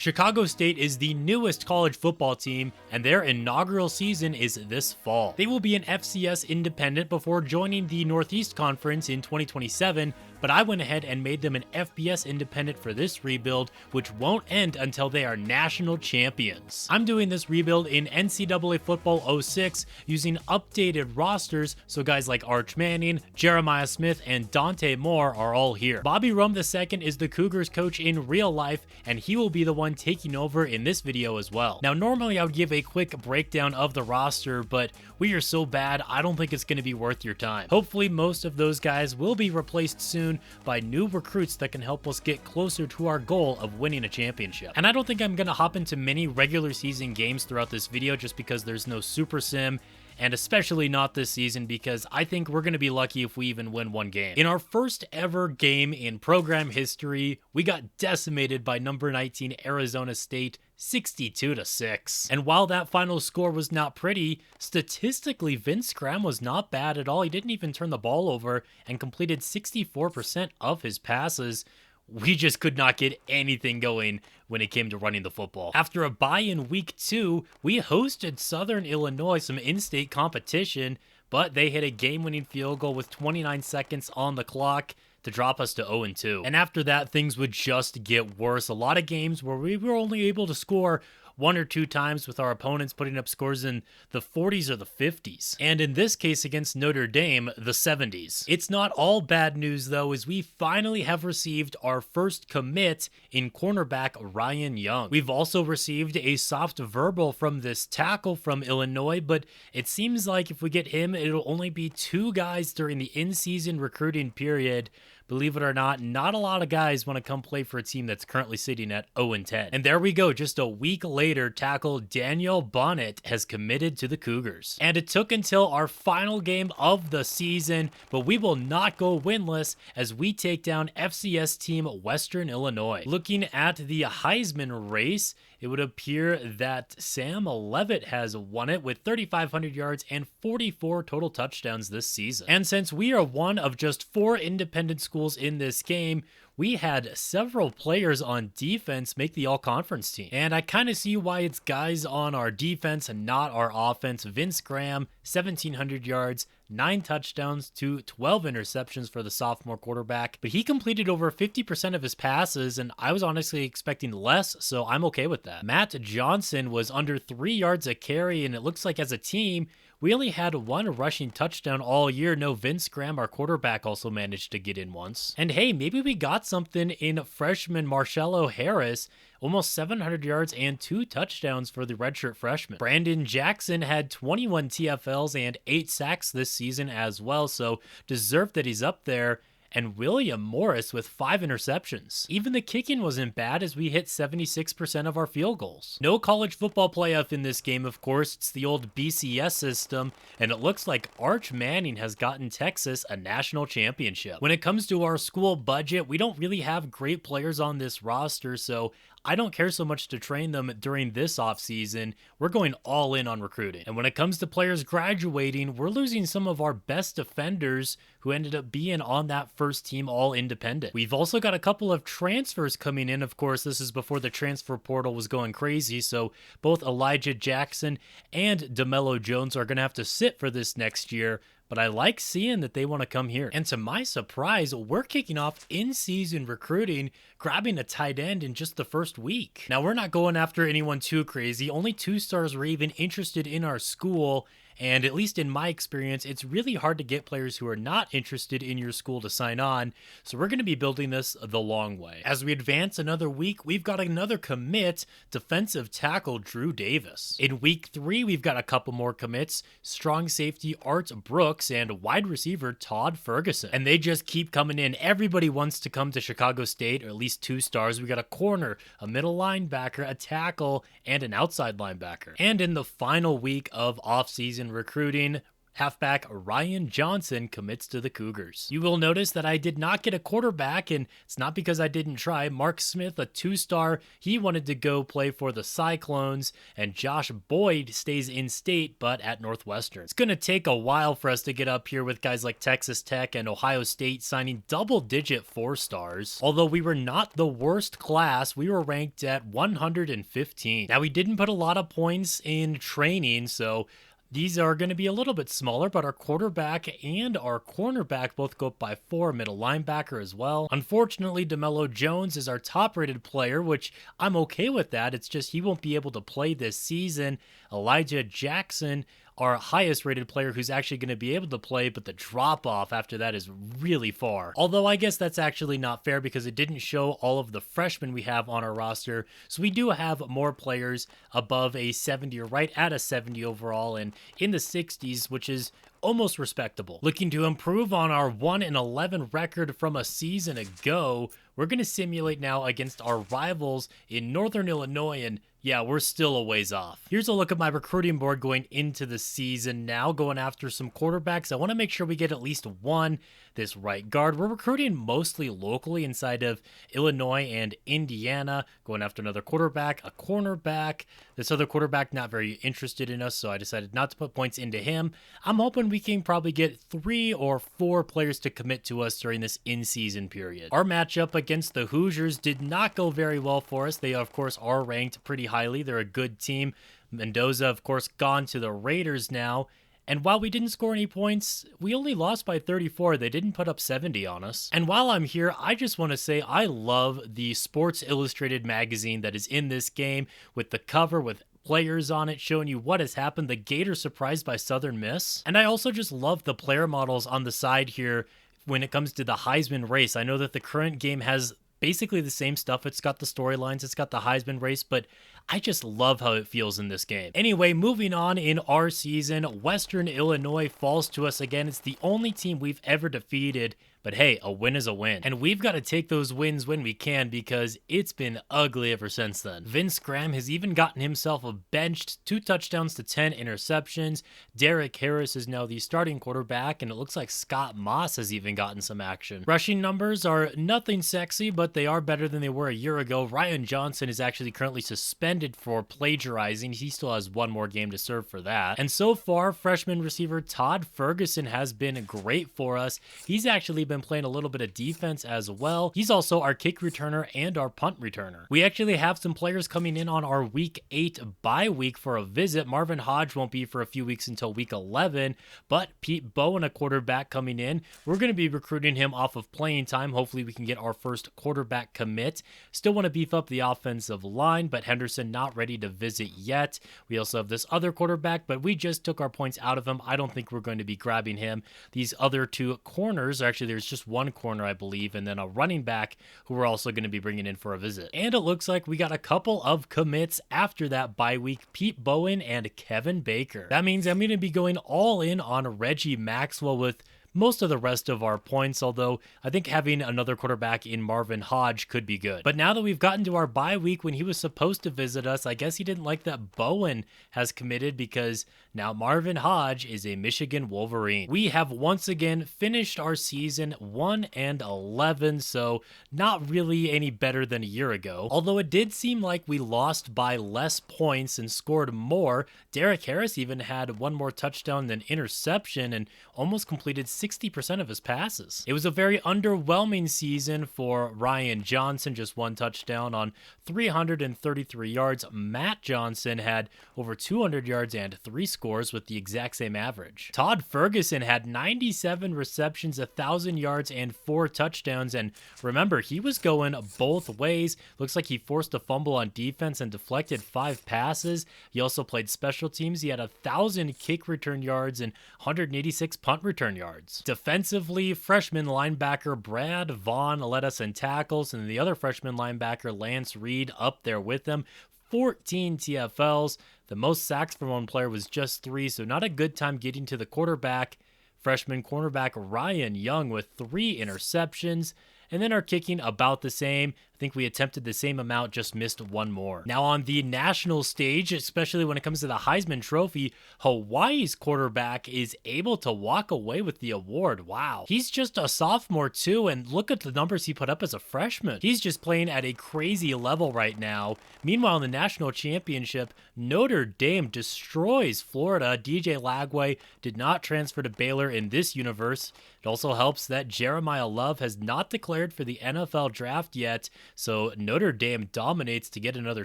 Chicago State is the newest college football team, and their inaugural season is this fall. They will be an FCS independent before joining the Northeast Conference in 2027, but I went ahead and made them an FBS independent for this rebuild, which won't end until they are national champions. I'm doing this rebuild in NCAA Football 06 using updated rosters, so guys like Arch Manning, Jeremiah Smith, and Dante Moore are all here. Bobby Rome II is the Cougars coach in real life, and he will be the one taking over in this video as well. Now, normally I would give a quick breakdown of the roster, but we are so bad, I don't think it's going to be worth your time. Hopefully, most of those guys will be replaced soon by new recruits that can help us get closer to our goal of winning a championship. And I don't think I'm going to hop into many regular season games throughout this video just because there's no Super Sim, and especially not this season because I think we're going to be lucky if we even win one game. In our first ever game in program history, we got decimated by number 19 Arizona State 62-6. And while that final score was not pretty, statistically Vince Graham was not bad at all. He didn't even turn the ball over and completed 64% of his passes. We just could not get anything going when it came to running the football. After a bye in week 2, we hosted Southern Illinois, some in-state competition, but they hit a game-winning field goal with 29 seconds on the clock to drop us to 0-2. And after that, things would just get worse. A lot of games where we were only able to score one or two times with our opponents putting up scores in the 40s or the 50s. And in this case against Notre Dame, the 70s. It's not all bad news though, as we finally have received our first commit in cornerback Ryan Young. We've also received a soft verbal from this tackle from Illinois, but it seems like if we get him, it'll only be 2 guys during the in-season recruiting period. Believe it or not a lot of guys want to come play for a team that's currently sitting at 0-10. And there we go, just a week later, tackle Daniel Bonnet has committed to the Cougars. And it took until our final game of the season, but we will not go winless as we take down FCS team Western Illinois. Looking at the Heisman race, it would appear that Sam Levitt has won it with 3,500 yards and 44 total touchdowns this season. And since we are one of just 4 independent schools in this game, we had several players on defense make the all-conference team. And I kind of see why it's guys on our defense and not our offense. Vince Graham, 1,700 yards, 9 touchdowns to 12 interceptions for the sophomore quarterback, but he completed over 50% of his passes, and I was honestly expecting less, so I'm okay with that. Matt Johnson was under 3 yards a carry, and it looks like as a team, we only had 1 rushing touchdown all year. No, Vince Graham, our quarterback, also managed to get in once. And hey, maybe we got something in freshman Marcello Harris, almost 700 yards and 2 touchdowns for the redshirt freshman. Brandon Jackson had 21 TFLs and 8 sacks this season as well, so deserved that he's up there. And William Morris with 5 interceptions. Even the kicking wasn't bad as we hit 76% of our field goals. No college football playoff in this game, of course. It's the old BCS system, and it looks like Arch Manning has gotten Texas a national championship. When it comes to our school budget, we don't really have great players on this roster, so I don't care so much to train them during this offseason. We're going all in on recruiting. And when it comes to players graduating, we're losing some of our best defenders who ended up being on that first team all independent. We've also got a couple of transfers coming in. Of course, this is before the transfer portal was going crazy, so both Elijah Jackson and DeMello Jones are going to have to sit for this next year. But I like seeing that they want to come here. And to my surprise, we're kicking off in-season recruiting, grabbing a tight end in just the first week. Now, we're not going after anyone too crazy. Only 2 stars were even interested in our school. And at least in my experience, it's really hard to get players who are not interested in your school to sign on. So we're going to be building this the long way. As we advance another week, we've got another commit, defensive tackle Drew Davis. In week 3, we've got a couple more commits, strong safety Art Brooks and wide receiver Todd Ferguson. And they just keep coming in. Everybody wants to come to Chicago State, or at least 2 stars. We got a corner, a middle linebacker, a tackle, and an outside linebacker. And in the final week of off-season recruiting, halfback Ryan Johnson commits to the Cougars. You will notice that I did not get a quarterback, and it's not because I didn't try. Mark Smith, a 2-star, he wanted to go play for the Cyclones, and Josh Boyd stays in state, but at Northwestern. It's going to take a while for us to get up here with guys like Texas Tech and Ohio State signing double-digit 4-stars. Although we were not the worst class, we were ranked at 115. Now, we didn't put a lot of points in training, so these are going to be a little bit smaller, but our quarterback and our cornerback both go up by 4, middle linebacker as well. Unfortunately, DeMello Jones is our top-rated player, which I'm okay with that. It's just he won't be able to play this season. Elijah Jackson, our highest rated player who's actually going to be able to play, but the drop off after that is really far. Although I guess that's actually not fair because it didn't show all of the freshmen we have on our roster. So we do have more players above a 70 or right at a 70 overall and in the 60s, which is almost respectable. Looking to improve on our 1-11 record from a season ago, we're going to simulate now against our rivals in Northern Illinois, and yeah, we're still a ways off. Here's a look at my recruiting board going into the season now, going after some quarterbacks. I want to make sure we get at least one. This right guard, we're recruiting mostly locally inside of Illinois and Indiana, going after another quarterback, a cornerback. This other quarterback not very interested in us, so I decided not to put points into him. I'm hoping we can probably get 3 or 4 players to commit to us during this in-season period. Our matchup against the Hoosiers did not go very well for us. They, of course, are ranked pretty highly. They're a good team. Mendoza, of course, gone to the Raiders now. And while we didn't score any points, we only lost by 34. They didn't put up 70 on us. And while I'm here, I just want to say I love the Sports Illustrated magazine that is in this game with the cover with players on it showing you what has happened. The Gators surprised by Southern Miss. And I also just love the player models on the side here when it comes to the Heisman race. I know that the current game has basically the same stuff. It's got the storylines, it's got the Heisman race, but I just love how it feels in this game. Anyway, moving on in our season, Western Illinois falls to us again. It's the only team we've ever defeated, but hey, a win is a win. And we've got to take those wins when we can because it's been ugly ever since then. Vince Graham has even gotten himself benched, 2 touchdowns to 10 interceptions. Derek Harris is now the starting quarterback, and it looks like Scott Moss has even gotten some action. Rushing numbers are nothing sexy, but they are better than they were a year ago. Ryan Johnson is actually currently suspended for plagiarizing. He still has 1 more game to serve for that. And so far, freshman receiver Todd Ferguson has been great for us. He's actually been playing a little bit of defense as well. He's also our kick returner and our punt returner. We actually have some players coming in on our week 8 bye week for a visit. Marvin Hodge won't be for a few weeks until week 11, but Pete Bowen, a quarterback, coming in. We're going to be recruiting him off of playing time. Hopefully we can get our first quarterback commit. Still want to beef up the offensive line, but Henderson not ready to visit yet. We also have this other quarterback, but we just took our points out of him. I don't think we're going to be grabbing him. These other 2 corners, actually there's just 1 corner, I believe, and then a running back who we're also going to be bringing in for a visit. And it looks like we got a couple of commits after that bye week, Pete Bowen and Kevin Baker. That means I'm going to be going all in on Reggie Maxwell with most of the rest of our points, although I think having another quarterback in Marvin Hodge could be good. But now that we've gotten to our bye week when he was supposed to visit us, I guess he didn't like that Bowen has committed because now Marvin Hodge is a Michigan Wolverine. We have once again finished our season 1-11, so not really any better than a year ago. Although it did seem like we lost by less points and scored more. Derek Harris even had 1 more touchdown than interception and almost completed 60% of his passes. It was a very underwhelming season for Ryan Johnson, just 1 touchdown on 333 yards. Matt Johnson had over 200 yards and 3 scores with the exact same average. Todd Ferguson had 97 receptions, 1,000 yards, and 4 touchdowns. And remember, he was going both ways. Looks like he forced a fumble on defense and deflected 5 passes. He also played special teams. He had 1,000 kick return yards and 186 punt return yards. Defensively, freshman linebacker Brad Vaughn led us in tackles, and the other freshman linebacker Lance Reed up there with him. 14 TFLs. The most sacks from one player was just 3, so not a good time getting to the quarterback. Freshman cornerback Ryan Young with 3 interceptions. and then our kicking about the same. I think we attempted the same amount, just missed one more. Now on the national stage, especially when it comes to the Heisman Trophy, Hawaii's quarterback is able to walk away with the award. Wow. He's just a sophomore too, and look at the numbers he put up as a freshman. He's just playing at a crazy level right now. Meanwhile, in the national championship, Notre Dame destroys Florida. DJ Lagway did not transfer to Baylor in this universe. It also helps that Jeremiah Love has not declared for the NFL draft yet, so Notre Dame dominates to get another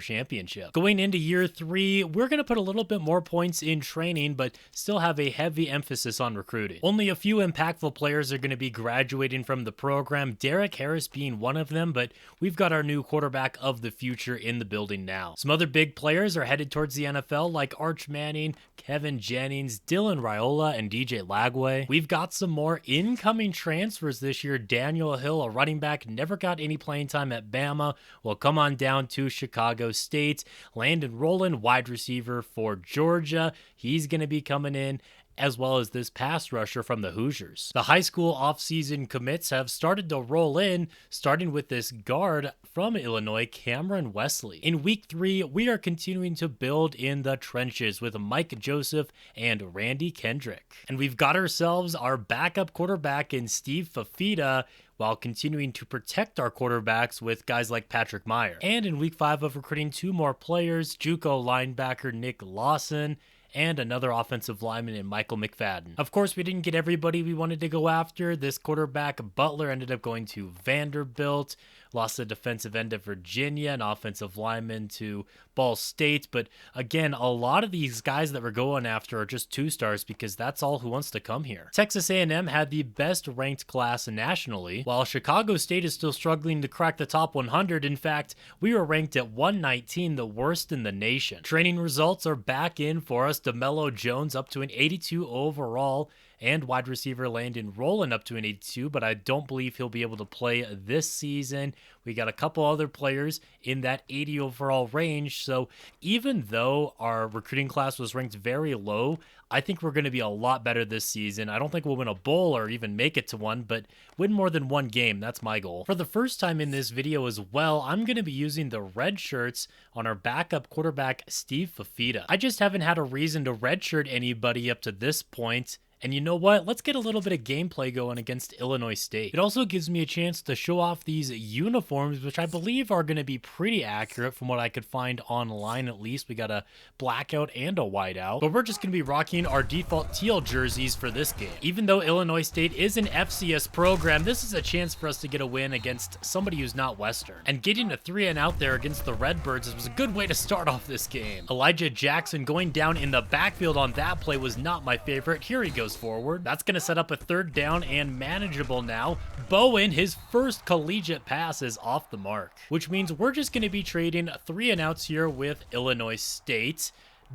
championship. Going into year 3, we're going to put a little bit more points in training, but still have a heavy emphasis on recruiting. Only a few impactful players are going to be graduating from the program, Derek Harris being one of them, but we've got our new quarterback of the future in the building now. Some other big players are headed towards the NFL, like Arch Manning, Kevin Jennings, Dylan Raiola, and DJ Lagway. We've got some more incoming transfers this year. Daniel Hill, a running back, never got any playing time at Bama, will come on down to Chicago State. Landon Rowland, wide receiver for Georgia, he's going to be coming in, as well as this pass rusher from the Hoosiers. The high school offseason commits have started to roll in, starting with this guard from Illinois, Cameron Wesley. In week 3, we are continuing to build in the trenches with Mike Joseph and Randy Kendrick. And we've got ourselves our backup quarterback in Steve Fafita, while continuing to protect our quarterbacks with guys like Patrick Meyer. And in week 5 of recruiting 2 more players, JUCO linebacker Nick Lawson, and another offensive lineman in Michael McFadden. Of course, we didn't get everybody we wanted to go after. This quarterback, Butler, ended up going to Vanderbilt, lost a defensive end to Virginia, an offensive lineman to Ball State. But again, a lot of these guys that we're going after are just 2-stars because that's all who wants to come here. Texas A&M had the best ranked class nationally, while Chicago State is still struggling to crack the top 100. In fact, we were ranked at 119, the worst in the nation. Training results are back in for us. DeMello Jones up to an 82 overall, and wide receiver Landon Rowland up to an 82, but I don't believe he'll be able to play this season. We got a couple other players in that 80 overall range, so even though our recruiting class was ranked very low, I think we're going to be a lot better this season. I don't think we'll win a bowl or even make it to one, but win more than one game. That's my goal. For the first time in this video as well, I'm going to be using the red shirts on our backup quarterback, Steve Fafita. I just haven't had a reason to redshirt anybody up to this point. And you know what? Let's get a little bit of gameplay going against Illinois State. It also gives me a chance to show off these uniforms, which I believe are going to be pretty accurate from what I could find online at least. We got a blackout and a whiteout, but we're just going to be rocking our default teal jerseys for this game. Even though Illinois State is an FCS program, this is a chance for us to get a win against somebody who's not Western. And getting a 3-and-out there against the Redbirds was a good way to start off this game. Elijah Jackson going down in the backfield on that play was not my favorite. Here he goes forward. That's going to set up a 3rd down and manageable now. Bowen, his first collegiate pass is off the mark, which means we're just going to be trading 3-and-outs here with Illinois State.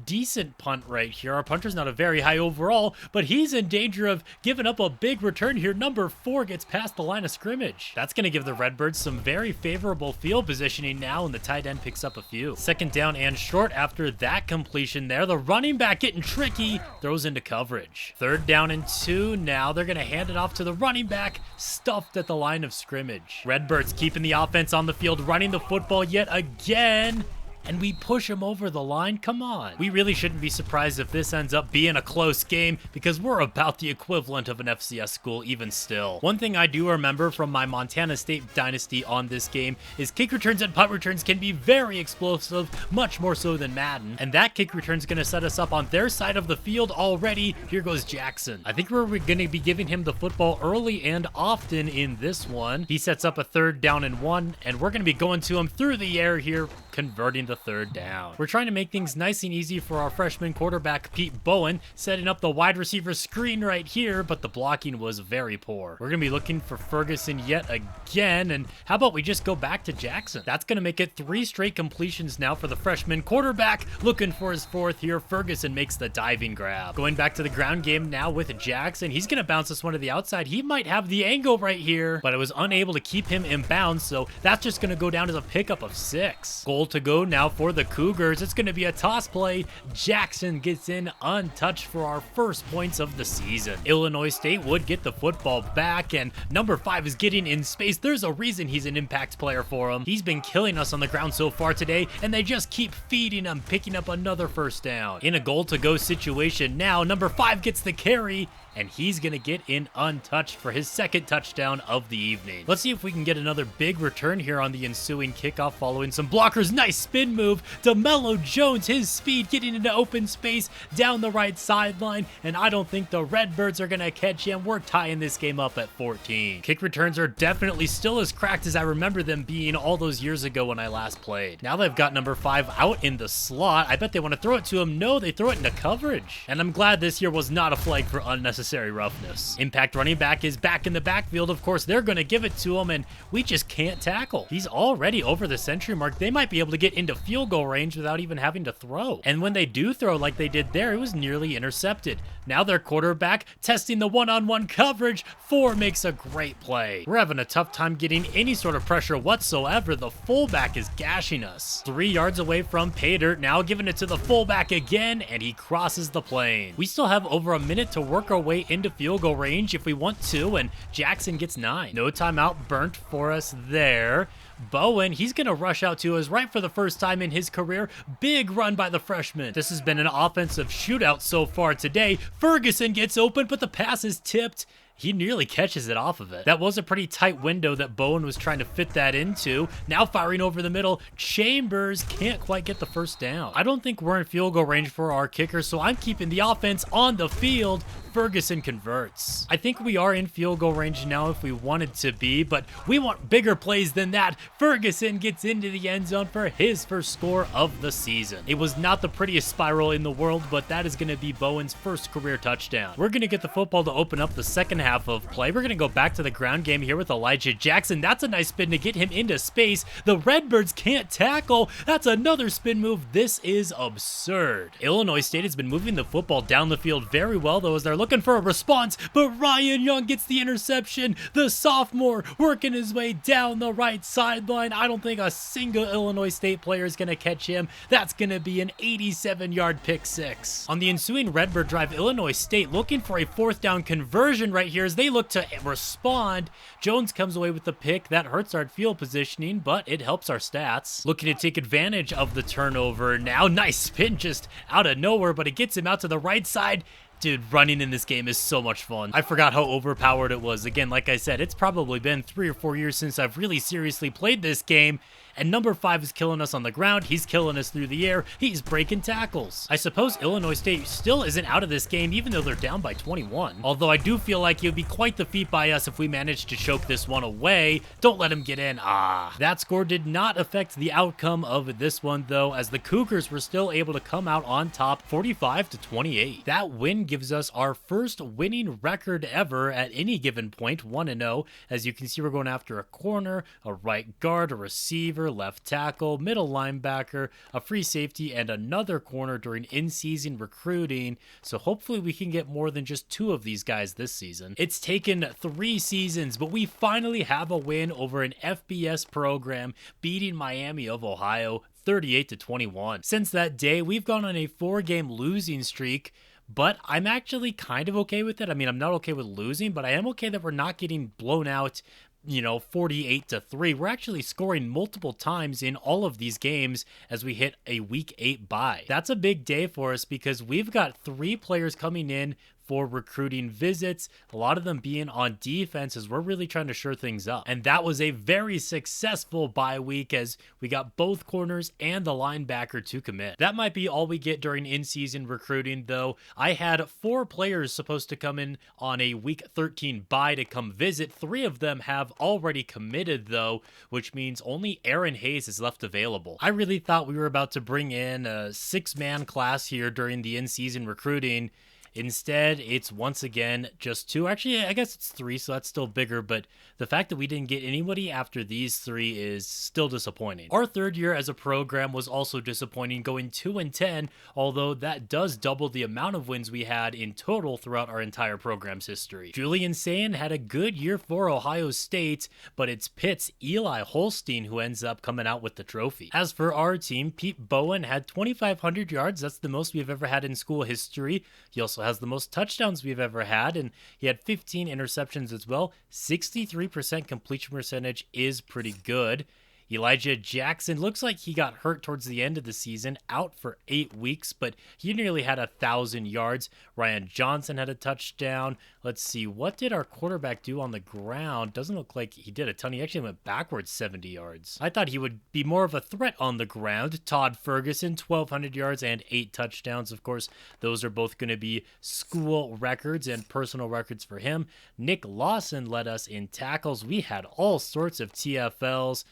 Decent punt right here. Our punter's not a very high overall, but he's in danger of giving up a big return here. Number 4 gets past the line of scrimmage. That's going to give the Redbirds some very favorable field positioning now, and the tight end picks up a few. 2nd down and short after that completion there. The running back getting tricky, throws into coverage. 3rd down and 2 now. They're going to hand it off to the running back, stuffed at the line of scrimmage. Redbirds keeping the offense on the field, running the football yet again. And we push him over the line. Come on. We really shouldn't be surprised if this ends up being a close game because we're about the equivalent of an FCS school even still. One thing I do remember from my Montana State dynasty on this game is kick returns and punt returns can be very explosive, much more so than Madden. And that kick return is going to set us up on their side of the field already. Here goes Jackson. I think we're going to be giving him the football early and often in this one. He sets up a 3rd down and 1, and we're going to be going to him through the air here, converting the 3rd down. We're trying to make things nice and easy for our freshman quarterback, Pete Bowen, setting up the wide receiver screen right here, but the blocking was very poor. We're going to be looking for Ferguson yet again, and how about we just go back to Jackson? That's going to make it 3 straight completions now for the freshman quarterback, looking for his 4th here. Ferguson makes the diving grab. Going back to the ground game now with Jackson. He's going to bounce this one to the outside. He might have the angle right here, but I was unable to keep him in bounds, so that's just going to go down as a pickup of 6. Goal goal to go now for the Cougars. It's going to be a toss play. Jackson gets in untouched for our first points of the season. Illinois State would get the football back, and number 5 is getting in space. There's a reason he's an impact player for him. He's been killing us on the ground so far today, and they just keep feeding him, picking up another first down. In a goal to go situation now, number 5 gets the carry, and he's going to get in untouched for his second touchdown of the evening. Let's see if we can get another big return here on the ensuing kickoff following some blockers. Nice spin move. DeMello Jones, his speed getting into open space down the right sideline, and I don't think the Redbirds are going to catch him. We're tying this game up at 14. Kick returns are definitely still as cracked as I remember them being all those years ago when I last played. Now they've got number 5 out in the slot. I bet they want to throw it to him. No, they throw it into coverage. And I'm glad this year was not a flag for unnecessary roughness. Impact running back is back in the backfield. Of course, they're going to give it to him, and we just can't tackle. He's already over the century mark. They might be able to get into field goal range without even having to throw. And when they do throw like they did there, it was nearly intercepted. Now their quarterback testing the one-on-one coverage. 4 makes a great play. We're having a tough time getting any sort of pressure whatsoever. The fullback is gashing us. 3 yards away from pay dirt, now giving it to the fullback again, and he crosses the plane. We still have over a minute to work our way into field goal range if we want to, and Jackson gets 9. No timeout burnt for us there. Bowen, he's going to rush out to us right for the first time in his career. Big run by the freshman. This has been an offensive shootout so far today. Ferguson gets open, but the pass is tipped. He nearly catches it off of it. That was a pretty tight window that Bowen was trying to fit that into. Now firing over the middle. Chambers can't quite get the first down. I don't think we're in field goal range for our kicker, so I'm keeping the offense on the field. Ferguson converts. I think we are in field goal range now if we wanted to be, but we want bigger plays than that. Ferguson gets into the end zone for his first score of the season. It was not the prettiest spiral in the world, but that is going to be Bowen's first career touchdown. We're going to get the football to open up the second half of play. We're going to go back to the ground game here with Elijah Jackson. That's a nice spin to get him into space. The Redbirds can't tackle. That's another spin move. This is absurd. Illinois State has been moving the football down the field very well, though, as they're looking for a response, but Ryan Young gets the interception. The sophomore working his way down the right sideline. I don't think a single Illinois State player is going to catch him. That's going to be an 87-yard pick 6. On the ensuing Redbird drive, Illinois State looking for a 4th down conversion right here as they look to respond. Jones comes away with the pick. That hurts our field positioning, but it helps our stats. Looking to take advantage of the turnover now. Nice spin just out of nowhere, but it gets him out to the right side. Dude, running in this game is so much fun. I forgot how overpowered it was. Again, like I said, it's probably been 3 or 4 years since I've really seriously played this game, and number 5 is killing us on the ground. He's killing us through the air. He's breaking tackles. I suppose Illinois State still isn't out of this game, even though they're down by 21. Although I do feel like it would be quite the feat by us if we managed to choke this one away. Don't let him get in. That score did not affect the outcome of this one, though, as the Cougars were still able to come out on top 45-28. That win gives us our first winning record ever at any given point, 1-0. As you can see, we're going after a corner, a right guard, a receiver, left tackle, middle linebacker, a free safety, and another corner during in-season recruiting. So hopefully we can get more than just 2 of these guys this season. It's taken 3 seasons, but we finally have a win over an FBS program, beating Miami of Ohio 38-21. Since that day, we've gone on a 4-game losing streak, but I'm actually kind of okay with it. I mean, I'm not okay with losing, but I am okay that we're not getting blown out 48-3. We're actually scoring multiple times in all of these games as we hit a week 8 bye. That's a big day for us because we've got 3 players coming in for recruiting visits, a lot of them being on defense as we're really trying to shore things up. And that was a very successful bye week as we got both corners and the linebacker to commit. That might be all we get during in-season recruiting, though. I had 4 players supposed to come in on a week 13 bye to come visit. 3 of them have already committed, though, which means only Aaron Hayes is left available. I really thought we were about to bring in a 6-man class here during the in-season recruiting, Instead, it's once again just 2. Actually, I guess it's 3, so that's still bigger, but the fact that we didn't get anybody after these 3 is still disappointing. Our third year as a program was also disappointing, going 2-10, although that does double the amount of wins we had in total throughout our entire program's history. Julian Sayin had a good year for Ohio State, but it's Pitt's Eli Holstein who ends up coming out with the trophy. As for our team, Pete Bowen had 2,500 yards. That's the most we've ever had in school history. He also has the most touchdowns we've ever had, and he had 15 interceptions as well. 63% completion percentage is pretty good. Elijah Jackson looks like he got hurt towards the end of the season, out for 8 weeks, but he nearly had 1,000 yards. Ryan Johnson had a touchdown. Let's see, what did our quarterback do on the ground? Doesn't look like he did a ton. He actually went backwards 70 yards. I thought he would be more of a threat on the ground. Todd Ferguson, 1,200 yards and 8 touchdowns. Of course, those are both going to be school records and personal records for him. Nick Lawson led us in tackles. We had all sorts of TFLs.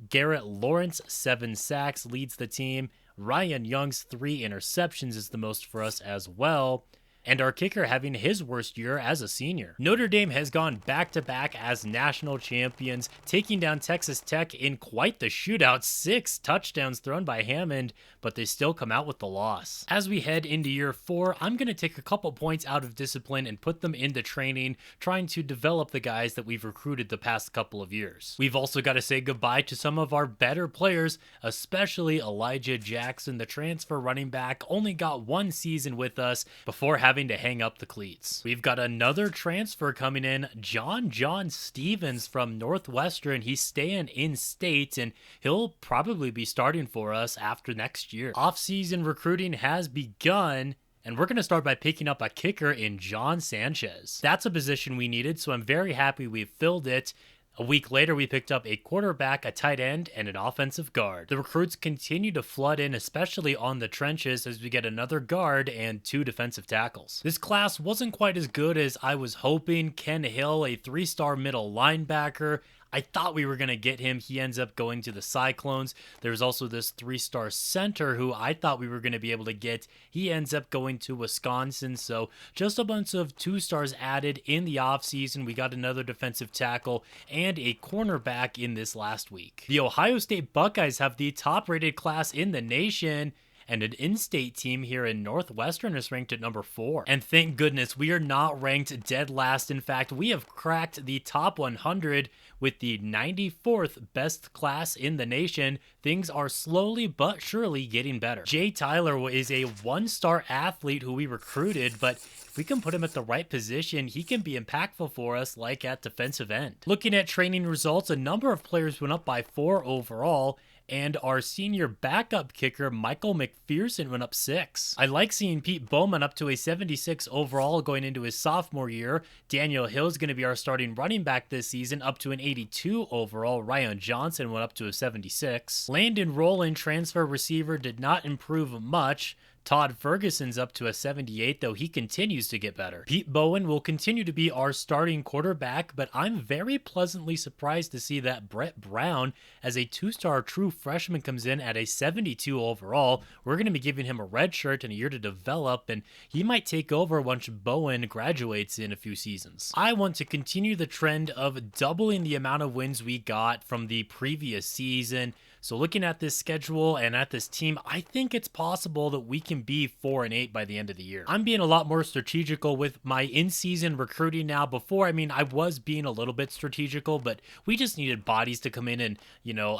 Garrett Lawrence, 7 sacks, leads the team. Ryan Young's 3 interceptions is the most for us as well. And our kicker having his worst year as a senior. Notre Dame has gone back-to-back as national champions, taking down Texas Tech in quite the shootout. 6 touchdowns thrown by Hammond, but they still come out with the loss. As we head into year 4, I'm going to take a couple points out of discipline and put them into training, trying to develop the guys that we've recruited the past couple of years. We've also got to say goodbye to some of our better players, especially Elijah Jackson, the transfer running back, only got 1 season with us before having to hang up the cleats. We've got another transfer coming in, John Stevens from Northwestern. He's staying in state and he'll probably be starting for us after next year. Off-season recruiting has begun, and we're going to start by picking up a kicker in John Sanchez. That's a position we needed, so I'm very happy we've filled it. A week later, we picked up a quarterback, a tight end, and an offensive guard. The recruits continue to flood in, especially on the trenches, as we get another guard and 2 defensive tackles. This class wasn't quite as good as I was hoping. Ken Hill, a 3-star middle linebacker. I thought we were going to get him. He ends up going to the Cyclones. There's also this 3-star center who I thought we were going to be able to get. He ends up going to Wisconsin. So just a bunch of 2-stars added in the offseason. We got another defensive tackle and a cornerback in this last week. The Ohio State Buckeyes have the top-rated class in the nation, and an in-state team here in Northwestern is ranked at number 4. And thank goodness we are not ranked dead last. In fact, we have cracked the top 100 with the 94th best class in the nation. Things are slowly but surely getting better. Jay Tyler is a 1-star athlete who we recruited, but if we can put him at the right position, he can be impactful for us, like at defensive end. Looking at training results, a number of players went up by 4 overall, and our senior backup kicker, Michael McPherson, went up 6. I like seeing Pete Bowman up to a 76 overall going into his sophomore year. Daniel Hill is going to be our starting running back this season, up to an 82 overall. Ryan Johnson went up to a 76. Landon Rowland, transfer receiver, did not improve much. Todd Ferguson's up to a 78, though he continues to get better. Pete Bowen will continue to be our starting quarterback, but I'm very pleasantly surprised to see that Brett Brown, as a 2-star true freshman, comes in at a 72 overall. We're going to be giving him a red shirt and a year to develop, and he might take over once Bowen graduates in a few seasons. I want to continue the trend of doubling the amount of wins we got from the previous season. So looking at this schedule and at this team, I think it's possible that we can be 4-8 by the end of the year. I'm being a lot more strategical with my in-season recruiting now. Before, I was being a little bit strategical, but we just needed bodies to come in and,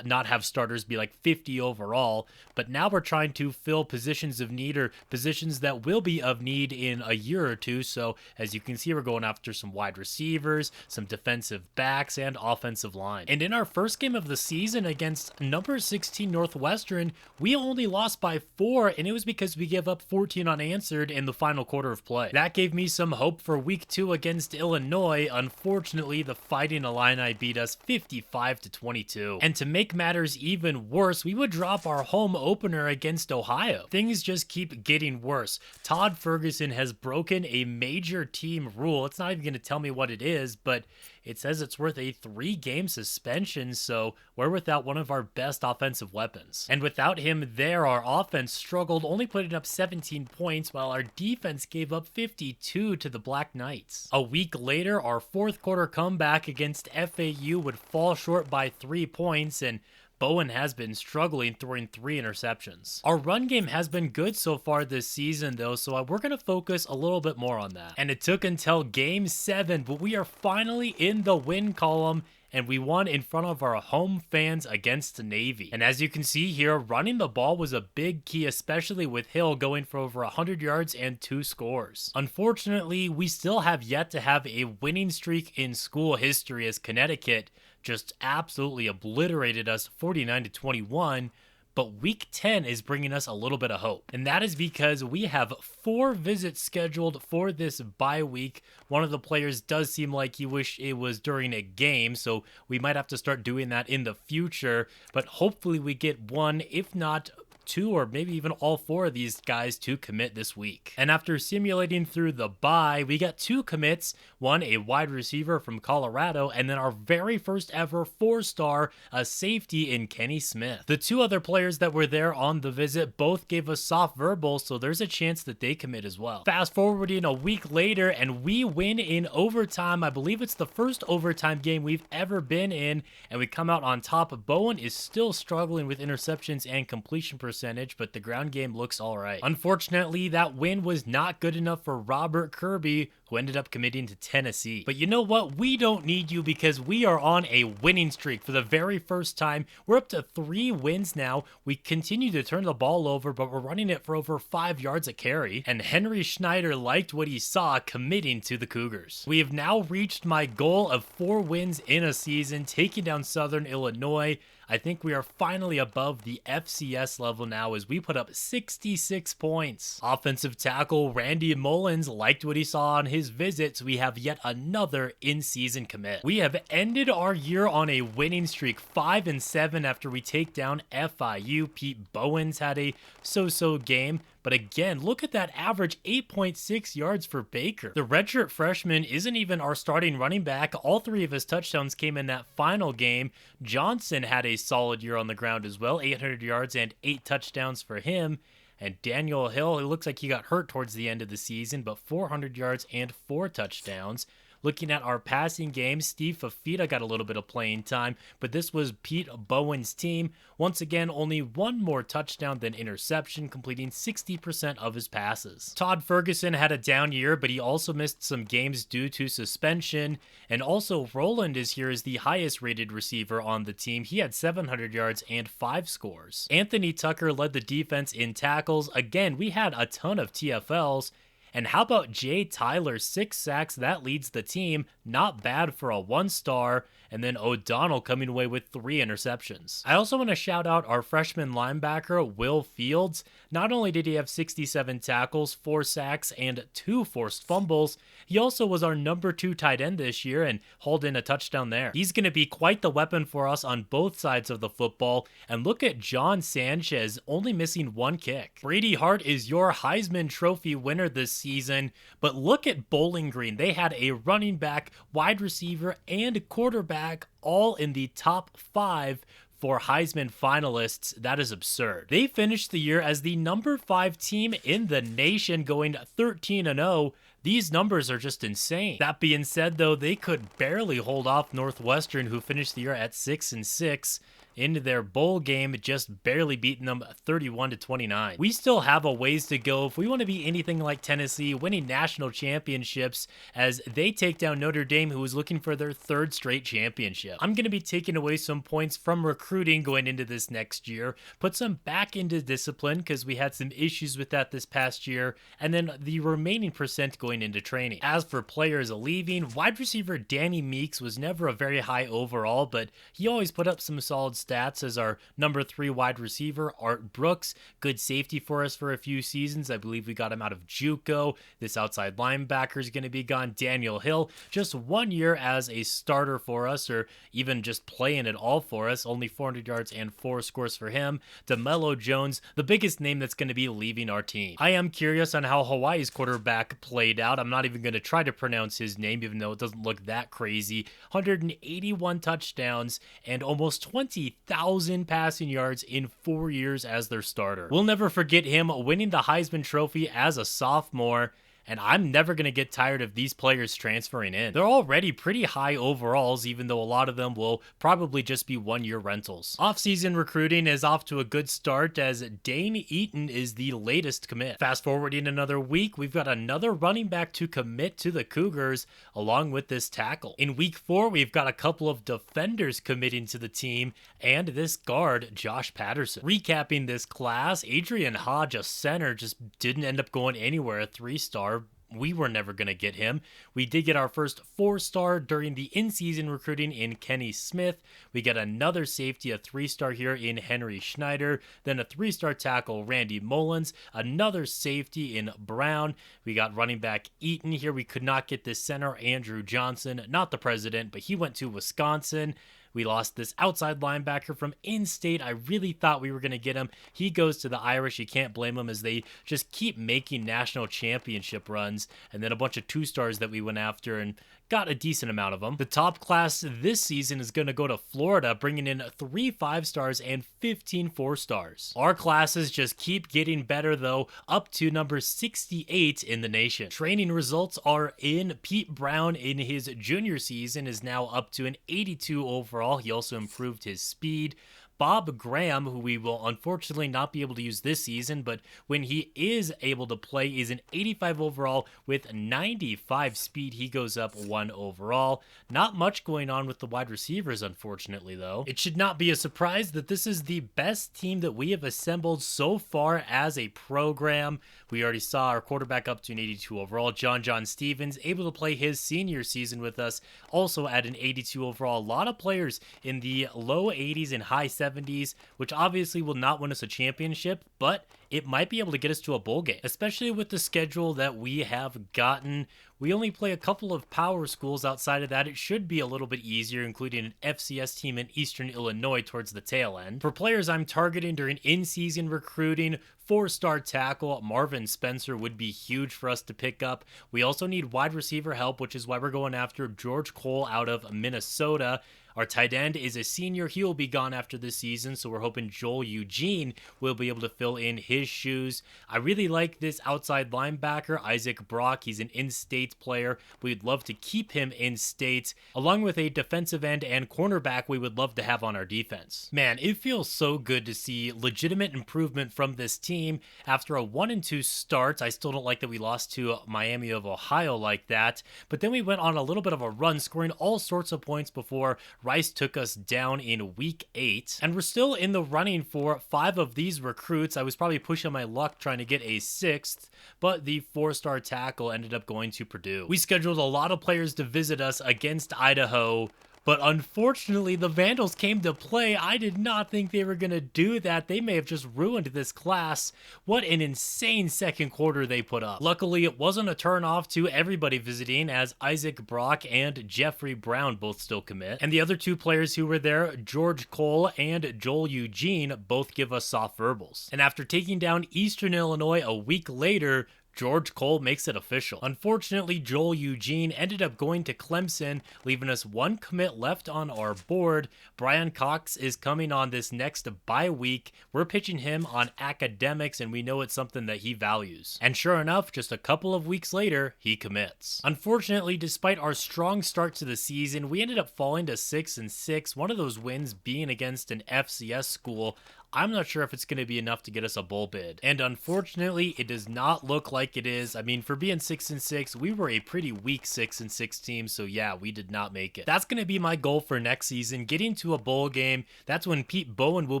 not have starters be like 50 overall. But now we're trying to fill positions of need, or positions that will be of need in a year or two. So as you can see, we're going after some wide receivers, some defensive backs, and offensive line. And in our first game of the season against number 16 Northwestern, we only lost by 4, and it was because we gave up 14 unanswered in the final quarter of play. That gave me some hope for week 2 against Illinois. Unfortunately, the Fighting Illini beat us 55-22. And to make matters even worse, we would drop our home opener against Ohio. Things just keep getting worse. Todd Ferguson has broken a major team rule. It's not even going to tell me what it is, but it says it's worth a 3-game suspension, so we're without one of our best offensive weapons. And without him there, our offense struggled, only putting up 17 points, while our defense gave up 52 to the Black Knights. A week later, our fourth quarter comeback against FAU would fall short by 3 points, and Bowen has been struggling, throwing 3 interceptions. Our run game has been good so far this season though, so we're going to focus a little bit more on that. And it took until game 7, but we are finally in the win column, and we won in front of our home fans against Navy. And as you can see here, running the ball was a big key, especially with Hill going for over 100 yards and 2 scores. Unfortunately, we still have yet to have a winning streak in school history, as Connecticut just absolutely obliterated us 49-21. But week 10 is bringing us a little bit of hope. And that is because we have 4 visits scheduled for this bye week. One of the players does seem like he wished it was during a game, so we might have to start doing that in the future. But hopefully we get 1, if not 2, or maybe even all 4 of these guys to commit this week. And after simulating through the bye, we got 2 commits, one a wide receiver from Colorado, and then our very first ever 4-star, a safety in Kenny Smith. The 2 other players that were there on the visit both gave us soft verbal, so there's a chance that they commit as well. Fast forwarding a week later, and we win in overtime. I believe it's the first overtime game we've ever been in, and we come out on top. Bowen is still struggling with interceptions and completion percentage, but the ground game looks all right. Unfortunately, that win was not good enough for Robert Kirby, who ended up committing to Tennessee. But you know what? We don't need you, because we are on a winning streak for the very first time. We're up to 3 wins now. We continue to turn the ball over, but we're running it for over 5 yards a carry. And Henry Schneider liked what he saw, committing to the Cougars. We have now reached my goal of 4 wins in a season, taking down Southern Illinois. I think we are finally above the FCS level now, as we put up 66 points. Offensive tackle Randy Mullins liked what he saw on his visit, so we have yet another in-season commit. We have ended our year on a winning streak, 5-7 after we take down FIU. Pete Bowens had a so-so game, but again, look at that average, 8.6 yards for Baker. The redshirt freshman isn't even our starting running back. All 3 of his touchdowns came in that final game. Johnson had a solid year on the ground as well, 800 yards and 8 touchdowns for him. And Daniel Hill, it looks like he got hurt towards the end of the season, but 400 yards and 4 touchdowns. Looking at our passing game, Steve Fafita got a little bit of playing time, but this was Pete Bowen's team. Once again, only 1 more touchdown than interception, completing 60% of his passes. Todd Ferguson had a down year, but he also missed some games due to suspension. And also, Roland is here as the highest rated receiver on the team. He had 700 yards and 5 scores. Anthony Tucker led the defense in tackles. Again, we had a ton of TFLs. And how about Jay Tyler, 6 sacks, that leads the team. Not bad for a 1-star. And then O'Donnell coming away with 3 interceptions. I also want to shout out our freshman linebacker, Will Fields. Not only did he have 67 tackles, 4 sacks, and 2 forced fumbles, he also was our number 2 tight end this year and hauled in a touchdown there. He's going to be quite the weapon for us on both sides of the football. And look at John Sanchez, only missing 1 kick. Brady Hart is your Heisman Trophy winner this season, but look at Bowling Green. They had a running back, wide receiver, and quarterback all in the top 5 for Heisman finalists. That is absurd. They finished the year as the number 5 team in the nation, going 13-0. These numbers are just insane. That being said, though, they could barely hold off Northwestern, who finished the year at 6-6. Into their bowl game, just barely beating them 31-29. We still have a ways to go if we want to be anything like Tennessee, winning national championships, as they take down Notre Dame, who is looking for their 3rd straight championship. I'm going to be taking away some points from recruiting going into this next year, put some back into discipline, because we had some issues with that this past year, and then the remaining percent going into training. As for players leaving, wide receiver Danny Meeks was never a very high overall, but he always put up some solid stats stats as our number 3 wide receiver, Art Brooks. Good safety for us for a few seasons. I believe we got him out of JUCO. This outside linebacker is going to be gone. Daniel Hill, just 1 year as a starter for us, or even just playing it all for us. Only 400 yards and 4 scores for him. DeMello Jones, the biggest name that's going to be leaving our team. I am curious on how Hawaii's quarterback played out. I'm not even going to try to pronounce his name, even though it doesn't look that crazy. 181 touchdowns and almost 20,000 passing yards in 4 years as their starter. We'll never forget him winning the Heisman Trophy as a sophomore, and I'm never going to get tired of these players transferring in. They're already pretty high overalls, even though a lot of them will probably just be 1-year rentals. Offseason recruiting is off to a good start as Dane Eaton is the latest commit. Fast forwarding another week, we've got another running back to commit to the Cougars along with this tackle. In week 4, we've got a couple of defenders committing to the team and this guard, Josh Patterson. Recapping this class, Adrian Hodge, a center, just didn't end up going anywhere, a 3-star. We were never going to get him. We did get our first 4-star during the in-season recruiting in Kenny Smith. We get another safety, a 3-star here in Henry Schneider. Then a 3-star tackle, Randy Mullins. Another safety in Brown. We got running back Eaton here. We could not get this center, Andrew Johnson. Not the president, but he went to Wisconsin. We lost this outside linebacker from in-state. I really thought we were going to get him. He goes to the Irish. You can't blame him as they just keep making national championship runs. And then a bunch of 2-stars that we went after and got a decent amount of them. The top class this season is going to go to Florida, bringing in 3 5-stars and 15 4-stars. Our classes just keep getting better, though, up to number 68 in the nation. Training results are in. Pete Brown in his junior season is now up to an 82 overall. He also improved his speed. Bob Graham, who we will unfortunately not be able to use this season, but when he is able to play, is an 85 overall with 95 speed. He goes up 1 overall. Not much going on with the wide receivers, unfortunately, though. It should not be a surprise that this is the best team that we have assembled so far as a program. We already saw our quarterback up to an 82 overall. John Stevens able to play his senior season with us, also at an 82 overall. A lot of players in the low 80s and high 70s, which obviously will not win us a championship, but it might be able to get us to a bowl game, especially with the schedule that we have gotten. We only play a couple of power schools. Outside of that, it should be a little bit easier, including an FCS team in Eastern Illinois towards the tail end. For players I'm targeting during in-season recruiting, 4-star tackle Marvin Spencer would be huge for us to pick up. We also need wide receiver help, which is why we're going after George Cole out of Minnesota. Our tight end is a senior. He will be gone after this season, so we're hoping Joel Eugene will be able to fill in his shoes. I really like this outside linebacker, Isaac Brock. He's an in-state player. We'd love to keep him in-state, along with a defensive end and cornerback we would love to have on our defense. Man, it feels so good to see legitimate improvement from this team. After a 1-2 start, I still don't like that we lost to Miami of Ohio like that, but then we went on a little bit of a run, scoring all sorts of points before Rice took us down in week 8, and we're still in the running for 5 of these recruits. I was probably pushing my luck trying to get a 6th, but the 4-star tackle ended up going to Purdue. We scheduled a lot of players to visit us against Idaho, but unfortunately, the Vandals came to play. I did not think they were going to do that. They may have just ruined this class. What an insane second quarter they put up. Luckily, it wasn't a turn-off to everybody visiting, as Isaac Brock and Jeffrey Brown both still commit. And the other 2 players who were there, George Cole and Joel Eugene, both give us soft verbals. And after taking down Eastern Illinois a week later, George Cole makes it official. Unfortunately, Joel Eugene ended up going to Clemson, leaving us 1 commit left on our board. Brian Cox is coming on this next bye week. We're pitching him on academics, and we know it's something that he values. And sure enough, just a couple of weeks later, he commits. Unfortunately, despite our strong start to the season, we ended up falling to 6-6, one of those wins being against an FCS school. I'm not sure if it's going to be enough to get us a bowl bid. And unfortunately, it does not look like it is. I mean, for being 6-6, we were a pretty weak 6-6 team, so yeah, we did not make it. That's going to be my goal for next season, getting to a bowl game. That's when Pete Bowen will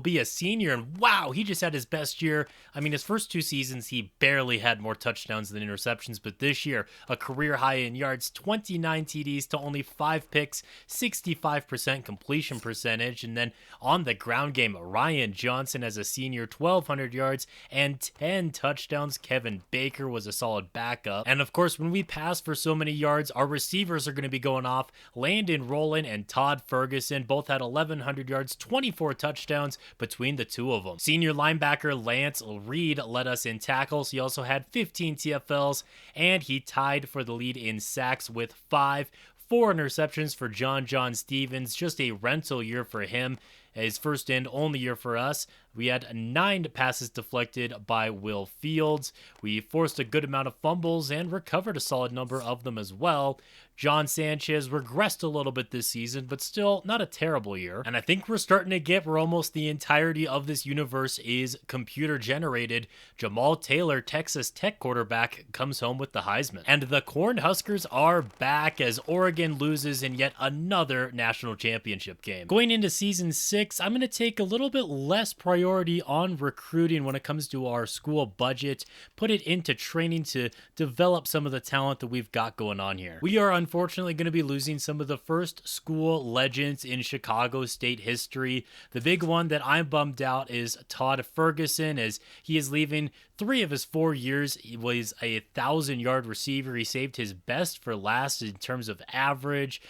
be a senior, and wow, he just had his best year. I mean, his first 2 seasons, he barely had more touchdowns than interceptions, but this year, a career high in yards, 29 TDs to only 5 picks, 65% completion percentage, and then on the ground game, Ryan Johnson as a senior, 1,200 yards and 10 touchdowns. Kevin Baker was a solid backup. And of course, when we pass for so many yards, our receivers are going to be going off. Landon Rowland and Todd Ferguson both had 1,100 yards, 24 touchdowns between the two of them. Senior linebacker Lance Reed led us in tackles. He also had 15 TFLs, and he tied for the lead in sacks with 5. 4 interceptions for John Stevens, just a rental year for him. His first and only year for us. We had 9 passes deflected by Will Fields. We forced a good amount of fumbles and recovered a solid number of them as well. John Sanchez regressed a little bit this season, but still not a terrible year. And I think we're starting to get where almost the entirety of this universe is computer generated. Jamal Taylor, Texas Tech quarterback, comes home with the Heisman. And the Cornhuskers are back as Oregon loses in yet another national championship game. Going into season 6, I'm going to take a little bit less priority on recruiting when it comes to our school budget, put it into training to develop some of the talent that we've got going on here. We are unfortunately going to be losing some of the first school legends in Chicago State history. The big one that I'm bummed out is Todd Ferguson, as he is leaving 3 of his 4 years. He was a 1,000-yard receiver. He saved his best for last in terms of average,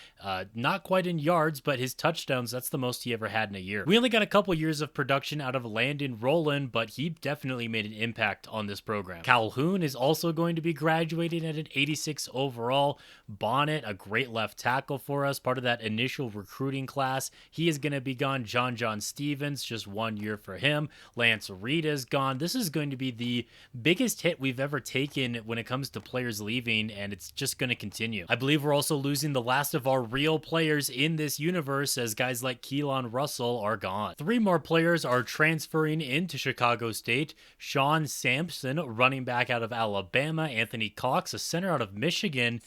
not quite in yards, but his touchdowns, that's the most he ever had in a year. We only got a couple years of production out of Landon Rowland, but he definitely made an impact on this program. Calhoun is also going to be graduating at an 86 overall. Bonnet, a great left tackle for us, part of that initial recruiting class. He is going to be gone. John Stevens, just 1 year for him. Lance Reed is gone. This is going to be the biggest hit we've ever taken when it comes to players leaving, and it's just going to continue. I believe we're also losing the last of our real players in this universe, as guys like Keelan Russell are gone. 3 more players are transferring into Chicago State. Sean Sampson, running back out of Alabama. Anthony Cox, a center out of Michigan.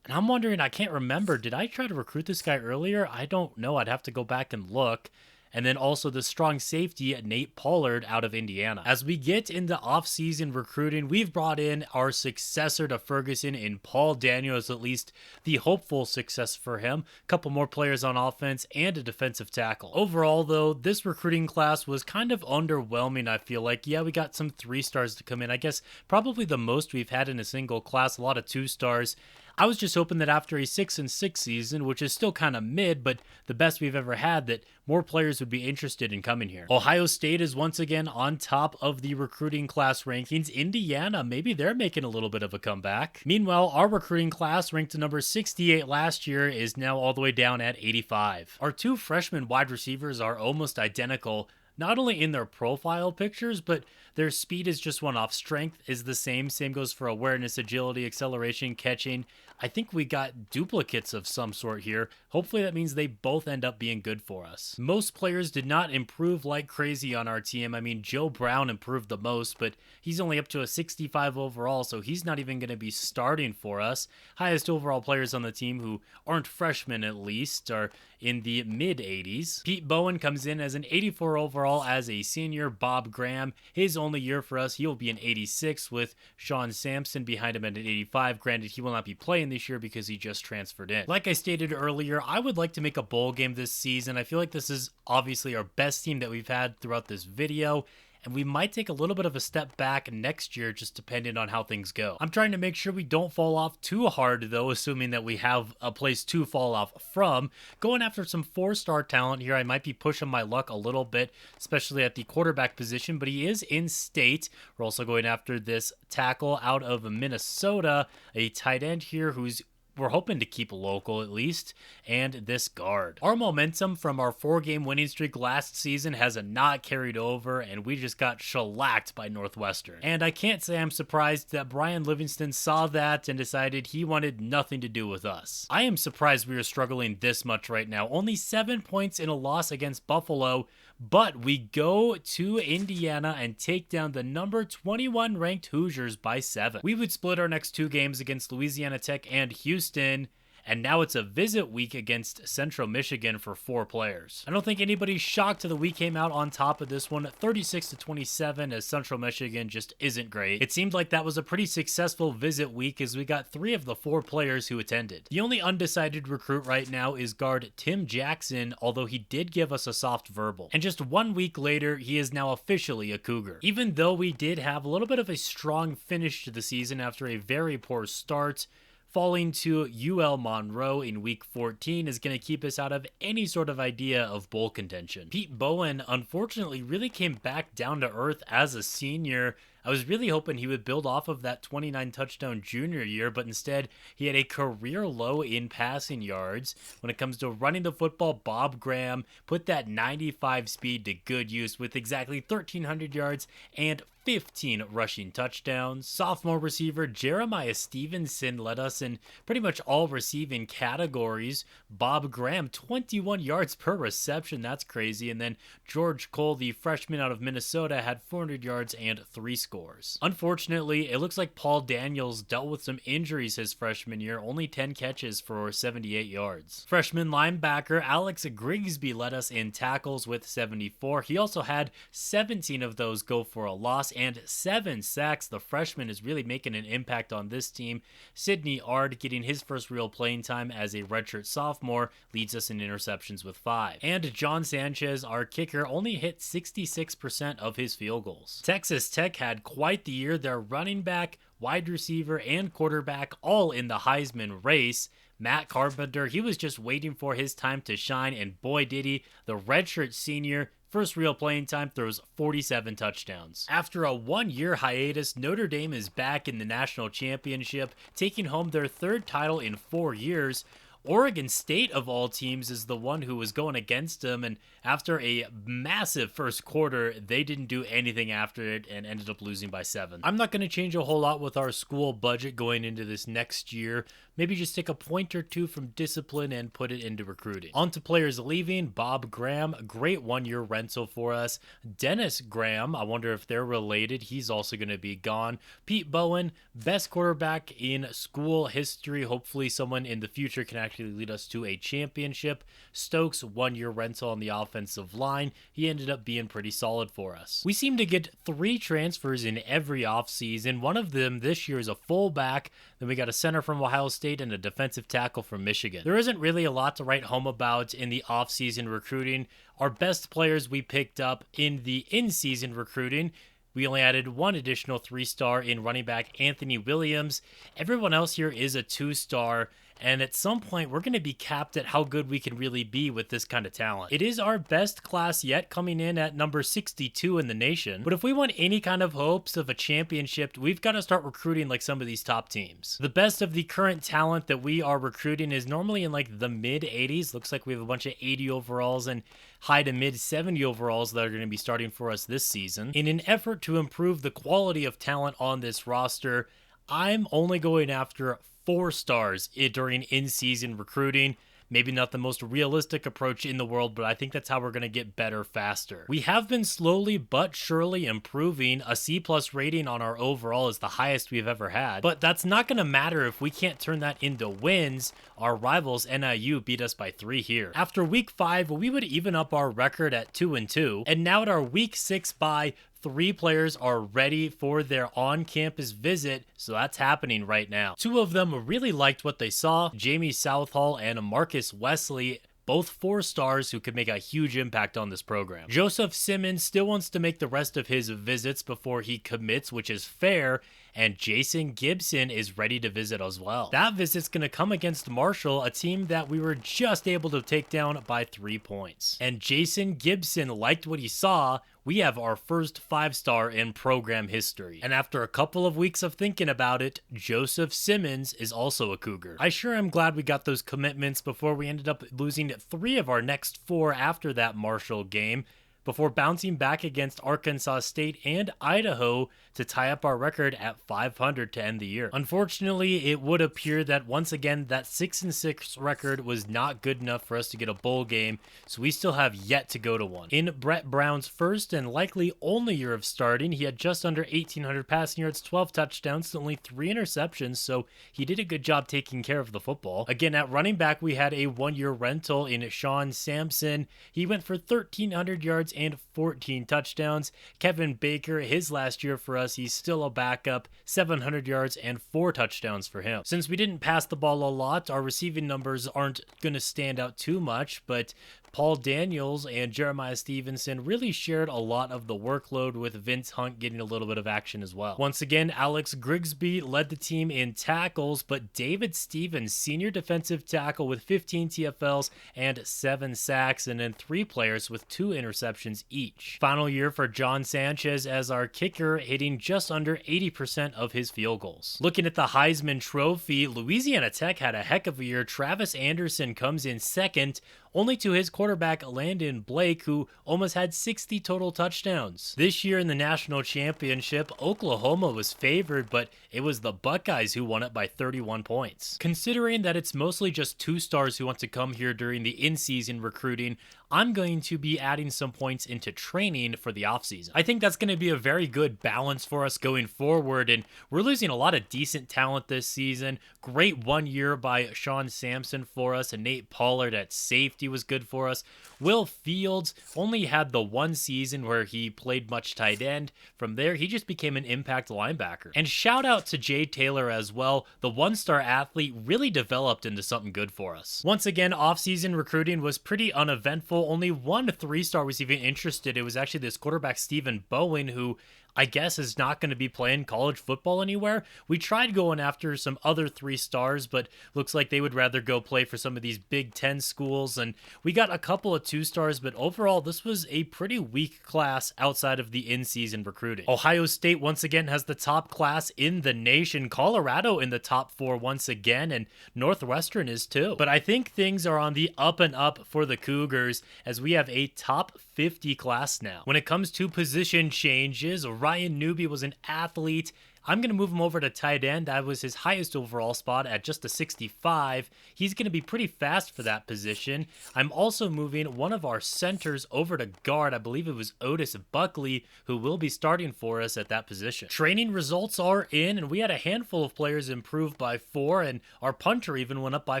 And I'm wondering, I can't remember, did I try to recruit this guy earlier? I don't know. I'd have to go back and look. And then also the strong safety, Nate Pollard, out of Indiana. As we get into off-season recruiting, we've brought in our successor to Ferguson in Paul Daniels, at least the hopeful success for him. A couple more players on offense and a defensive tackle. Overall, though, this recruiting class was kind of underwhelming, I feel like. Yeah, we got some 3 stars to come in. I guess probably the most we've had in a single class, a lot of 2 stars. I was just hoping that after a 6-6 season, which is still kind of mid, but the best we've ever had, that more players would be interested in coming here. Ohio State is once again on top of the recruiting class rankings. Indiana, maybe they're making a little bit of a comeback. Meanwhile, our recruiting class, ranked number 68 last year, is now all the way down at 85. Our 2 freshman wide receivers are almost identical, not only in their profile pictures, but their speed is just one off. Strength is the same. Same goes for awareness, agility, acceleration, catching. I think we got duplicates of some sort here. Hopefully that means they both end up being good for us. Most players did not improve like crazy on our team. I mean, Joe Brown improved the most, but he's only up to a 65 overall, so he's not even going to be starting for us. Highest overall players on the team who aren't freshmen, at least, are in the mid-80s. Pete Bowen comes in as an 84 overall as a senior. Bob Graham, his only year for us, he'll be an 86 with Sean Sampson behind him at an 85. Granted, he will not be playing this year because he just transferred in. Like I stated earlier, I would like to make a bowl game this season. I feel like this is obviously our best team that we've had throughout this video, and we might take a little bit of a step back next year, just depending on how things go. I'm trying to make sure we don't fall off too hard, though, assuming that we have a place to fall off from. Going after some 4-star talent here, I might be pushing my luck a little bit, especially at the quarterback position, but he is in state. We're also going after this tackle out of Minnesota, a tight end here who's we're hoping to keep local at least, and this guard. Our momentum from our 4-game winning streak last season has not carried over, and we just got shellacked by Northwestern. And I can't say I'm surprised that Brian Livingston saw that and decided he wanted nothing to do with us. I am surprised we are struggling this much right now. Only 7 points in a loss against Buffalo, but we go to Indiana and take down the number 21 ranked Hoosiers by 7. We would split our next 2 games against Louisiana Tech and Houston, and now it's a visit week against Central Michigan for 4 players. I don't think anybody's shocked that we came out on top of this one, 36-27, as Central Michigan just isn't great. It seemed like that was a pretty successful visit week as we got 3 of the 4 players who attended. The only undecided recruit right now is guard Tim Jackson, although he did give us a soft verbal. And just 1 week later, he is now officially a Cougar. Even though we did have a little bit of a strong finish to the season after a very poor start, falling to UL Monroe in week 14 is going to keep us out of any sort of idea of bowl contention. Pete Bowen, unfortunately, really came back down to earth as a senior. I was really hoping he would build off of that 29 touchdown junior year, but instead he had a career low in passing yards. When it comes to running the football, Bob Graham put that 95 speed to good use with exactly 1,300 yards and 15 rushing touchdowns. Sophomore receiver Jeremiah Stevenson led us in pretty much all receiving categories. Bob Graham, 21 yards per reception. That's crazy. And then George Cole, the freshman out of Minnesota, had 400 yards and 3 scores. Unfortunately, it looks like Paul Daniels dealt with some injuries his freshman year, only 10 catches for 78 yards. Freshman linebacker Alex Grigsby led us in tackles with 74. He also had 17 of those go for a loss and 7 sacks. The freshman is really making an impact on this team. Sidney Ard, getting his first real playing time as a redshirt sophomore, leads us in interceptions with 5. And John Sanchez, our kicker, only hit 66% of his field goals. Texas Tech had quite the year. Their running back, wide receiver, and quarterback all in the Heisman race. Matt Carpenter, he was just waiting for his time to shine, and boy did he. The redshirt senior, first real playing time, throws 47 touchdowns. After a 1-year hiatus, Notre Dame is back in the national championship, taking home their 3rd title in 4 years. Oregon State, of all teams, is the one who was going against them, and after a massive first quarter, they didn't do anything after it and ended up losing by 7. I'm not going to change a whole lot with our school budget going into this next year. Maybe just take a point or 2 from discipline and put it into recruiting. On to players leaving. Bob Graham, great 1-year rental for us. Dennis Graham, I wonder if they're related. He's also going to be gone. Pete Bowen, best quarterback in school history. Hopefully someone in the future can actually lead us to a championship. Stokes, 1-year rental on the offensive line. He ended up being pretty solid for us. We seem to get 3 transfers in every offseason. One of them this year is a fullback. Then we got a center from Ohio State and a defensive tackle from Michigan. There isn't really a lot to write home about in the offseason recruiting. Our best players we picked up in the in-season recruiting. We only added 1 additional 3-star in running back Anthony Williams. Everyone else here is a 2-star. And at some point, we're going to be capped at how good we can really be with this kind of talent. It is our best class yet, coming in at number 62 in the nation. But if we want any kind of hopes of a championship, we've got to start recruiting like some of these top teams. The best of the current talent that we are recruiting is normally in like the mid-80s. Looks like we have a bunch of 80 overalls and high to mid-70 overalls that are going to be starting for us this season. In an effort to improve the quality of talent on this roster, I'm only going after 4 stars during in-season recruiting. Maybe not the most realistic approach in the world, but I think that's how we're going to get better faster. We have been slowly but surely improving. A C+ rating on our overall is the highest we've ever had, but that's not going to matter if we can't turn that into wins. Our rivals NIU beat us by 3 here. After week 5, we would even up our record at 2-2, and now at our week 6 bye, 3 players are ready for their on-campus visit, so that's happening right now. 2 of them really liked what they saw, Jamie Southall and Marcus Wesley, both 4 stars who could make a huge impact on this program. Joseph Simmons still wants to make the rest of his visits before he commits, which is fair, and Jason Gibson is ready to visit as well. That visit's going to come against Marshall, a team that we were just able to take down by 3 points. And Jason Gibson liked what he saw, we have our first 5-star in program history. And after a couple of weeks of thinking about it, Joseph Simmons is also a Cougar. I sure am glad we got those commitments before we ended up losing 3 of our next 4 after that Marshall game, before bouncing back against Arkansas State and Idaho to tie up our record at 500 to end the year. Unfortunately, it would appear that once again that 6-6 record was not good enough for us to get a bowl game, so we still have yet to go to one. In Brett Brown's first and likely only year of starting, he had just under 1,800 passing yards, 12 touchdowns, only 3 interceptions, so he did a good job taking care of the football. Again, at running back, we had a 1-year rental in Sean Sampson. He went for 1,300 yards and 14 touchdowns. Kevin Baker, his last year for us, he's still a backup, 700 yards and 4 touchdowns for him. Since we didn't pass the ball a lot, our receiving numbers aren't going to stand out too much, but Paul Daniels and Jeremiah Stevenson really shared a lot of the workload, with Vince Hunt getting a little bit of action as well. Once again, Alex Grigsby led the team in tackles, but David Stevens, senior defensive tackle with 15 TFLs and 7 sacks, and then 3 players with 2 interceptions each. Final year for John Sanchez as our kicker, hitting just under 80% of his field goals. Looking at the Heisman Trophy, Louisiana Tech had a heck of a year. Travis Anderson comes in second, only to his quarterback Landon Blake, who almost had 60 total touchdowns. This year in the national championship, Oklahoma was favored, but it was the Buckeyes who won it by 31 points. Considering that it's mostly just 2-stars who want to come here during the in-season recruiting, I'm going to be adding some points into training for the offseason. I think that's going to be a very good balance for us going forward, and we're losing a lot of decent talent this season. Great 1 year by Sean Sampson for us, and Nate Pollard at safety was good for us. Will Fields only had the 1 season where he played much tight end. From there, he just became an impact linebacker. And shout out to Jay Taylor as well. The 1-star athlete really developed into something good for us. Once again, off-season recruiting was pretty uneventful. Only 1 3-star was even interested. It was actually this quarterback Stephen Bowen, who I guess is not going to be playing college football anywhere. We tried going after some other 3-stars, but looks like they would rather go play for some of these Big Ten schools. And we got a couple of 2-stars, but overall, this was a pretty weak class outside of the in-season recruiting. Ohio State once again has the top class in the nation. Colorado in the top 4 once again, and Northwestern is too. But I think things are on the up and up for the Cougars, as we have a top 50 class now. When it comes to position changes, Ryan Newby was an athlete. I'm going to move him over to tight end. That was his highest overall spot at just a 65. He's going to be pretty fast for that position. I'm also moving one of our centers over to guard. I believe it was Otis Buckley, who will be starting for us at that position. Training results are in, and we had a handful of players improve by 4, and our punter even went up by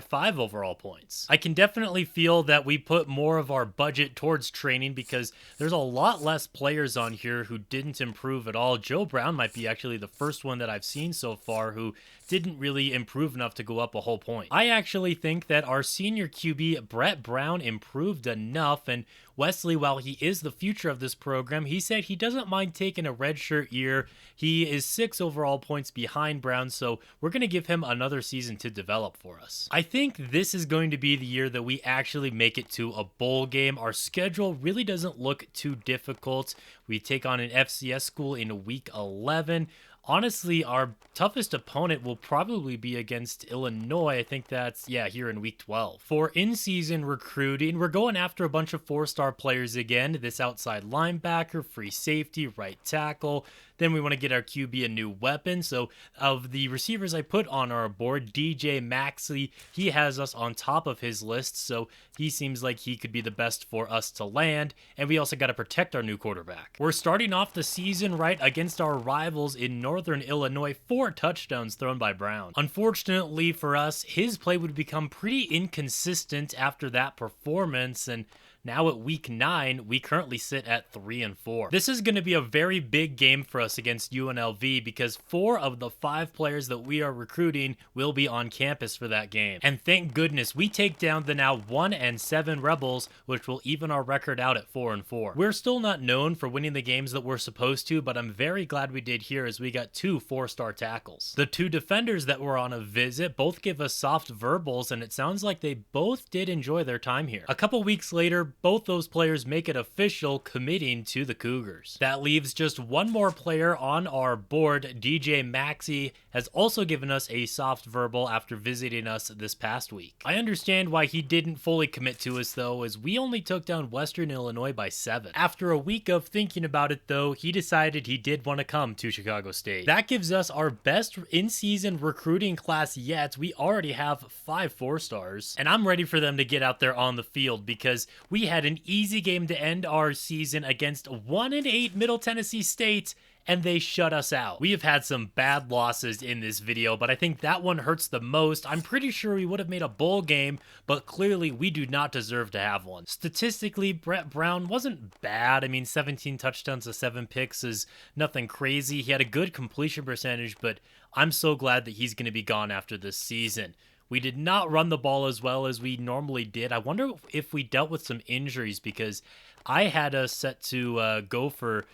5 overall points. I can definitely feel that we put more of our budget towards training, because there's a lot less players on here who didn't improve at all. Joe Brown might be actually the first one that I've seen so far who didn't really improve enough to go up a whole point. I actually think that our senior QB, Brett Brown, improved enough, and Wesley, while he is the future of this program, he said he doesn't mind taking a redshirt year. He is 6 overall points behind Brown, so we're going to give him another season to develop for us. I think this is going to be the year that we actually make it to a bowl game. Our schedule really doesn't look too difficult. We take on an FCS school in week 11. Honestly, our toughest opponent will probably be against Illinois. I think that's, here in week 12. For in-season recruiting, we're going after a bunch of 4-star players again. This outside linebacker, free safety, right tackle. Then we want to get our QB a new weapon. So of the receivers I put on our board, DJ Maxley, he has us on top of his list. So he seems like he could be the best for us to land. And we also got to protect our new quarterback. We're starting off the season right against our rivals in Northern Illinois. 4 touchdowns thrown by Brown. Unfortunately for us, his play would become pretty inconsistent after that performance, and now at week 9, we currently sit at 3-4. This is going to be a very big game for us against UNLV, because 4 of the 5 players that we are recruiting will be on campus for that game. And thank goodness we take down the now 1-7 Rebels, which will even our record out at 4-4. We're still not known for winning the games that we're supposed to, but I'm very glad we did here, as we got 2 4-star tackles. The 2 defenders that were on a visit both give us soft verbals, and it sounds like they both did enjoy their time here. A couple weeks later, both those players make it official, committing to the Cougars. That leaves just one more player on our board. DJ Maxey has also given us a soft verbal after visiting us this past week. I understand why he didn't fully commit to us though, as we only took down Western Illinois by 7. After a week of thinking about it though, he decided he did want to come to Chicago State. That gives us our best in-season recruiting class yet. We already have 5 4-stars, and I'm ready for them to get out there on the field because we had an easy game to end our season against 1-8 Middle Tennessee State, and they shut us out. We have had some bad losses in this video, but I think that one hurts the most. I'm pretty sure we would have made a bowl game, but clearly we do not deserve to have one. Statistically, Brett Brown wasn't bad. I mean, 17 touchdowns to 7 picks is nothing crazy. He had a good completion percentage, but I'm so glad that he's going to be gone after this season. We did not run the ball as well as we normally did. I wonder if we dealt with some injuries, because I had us set to go for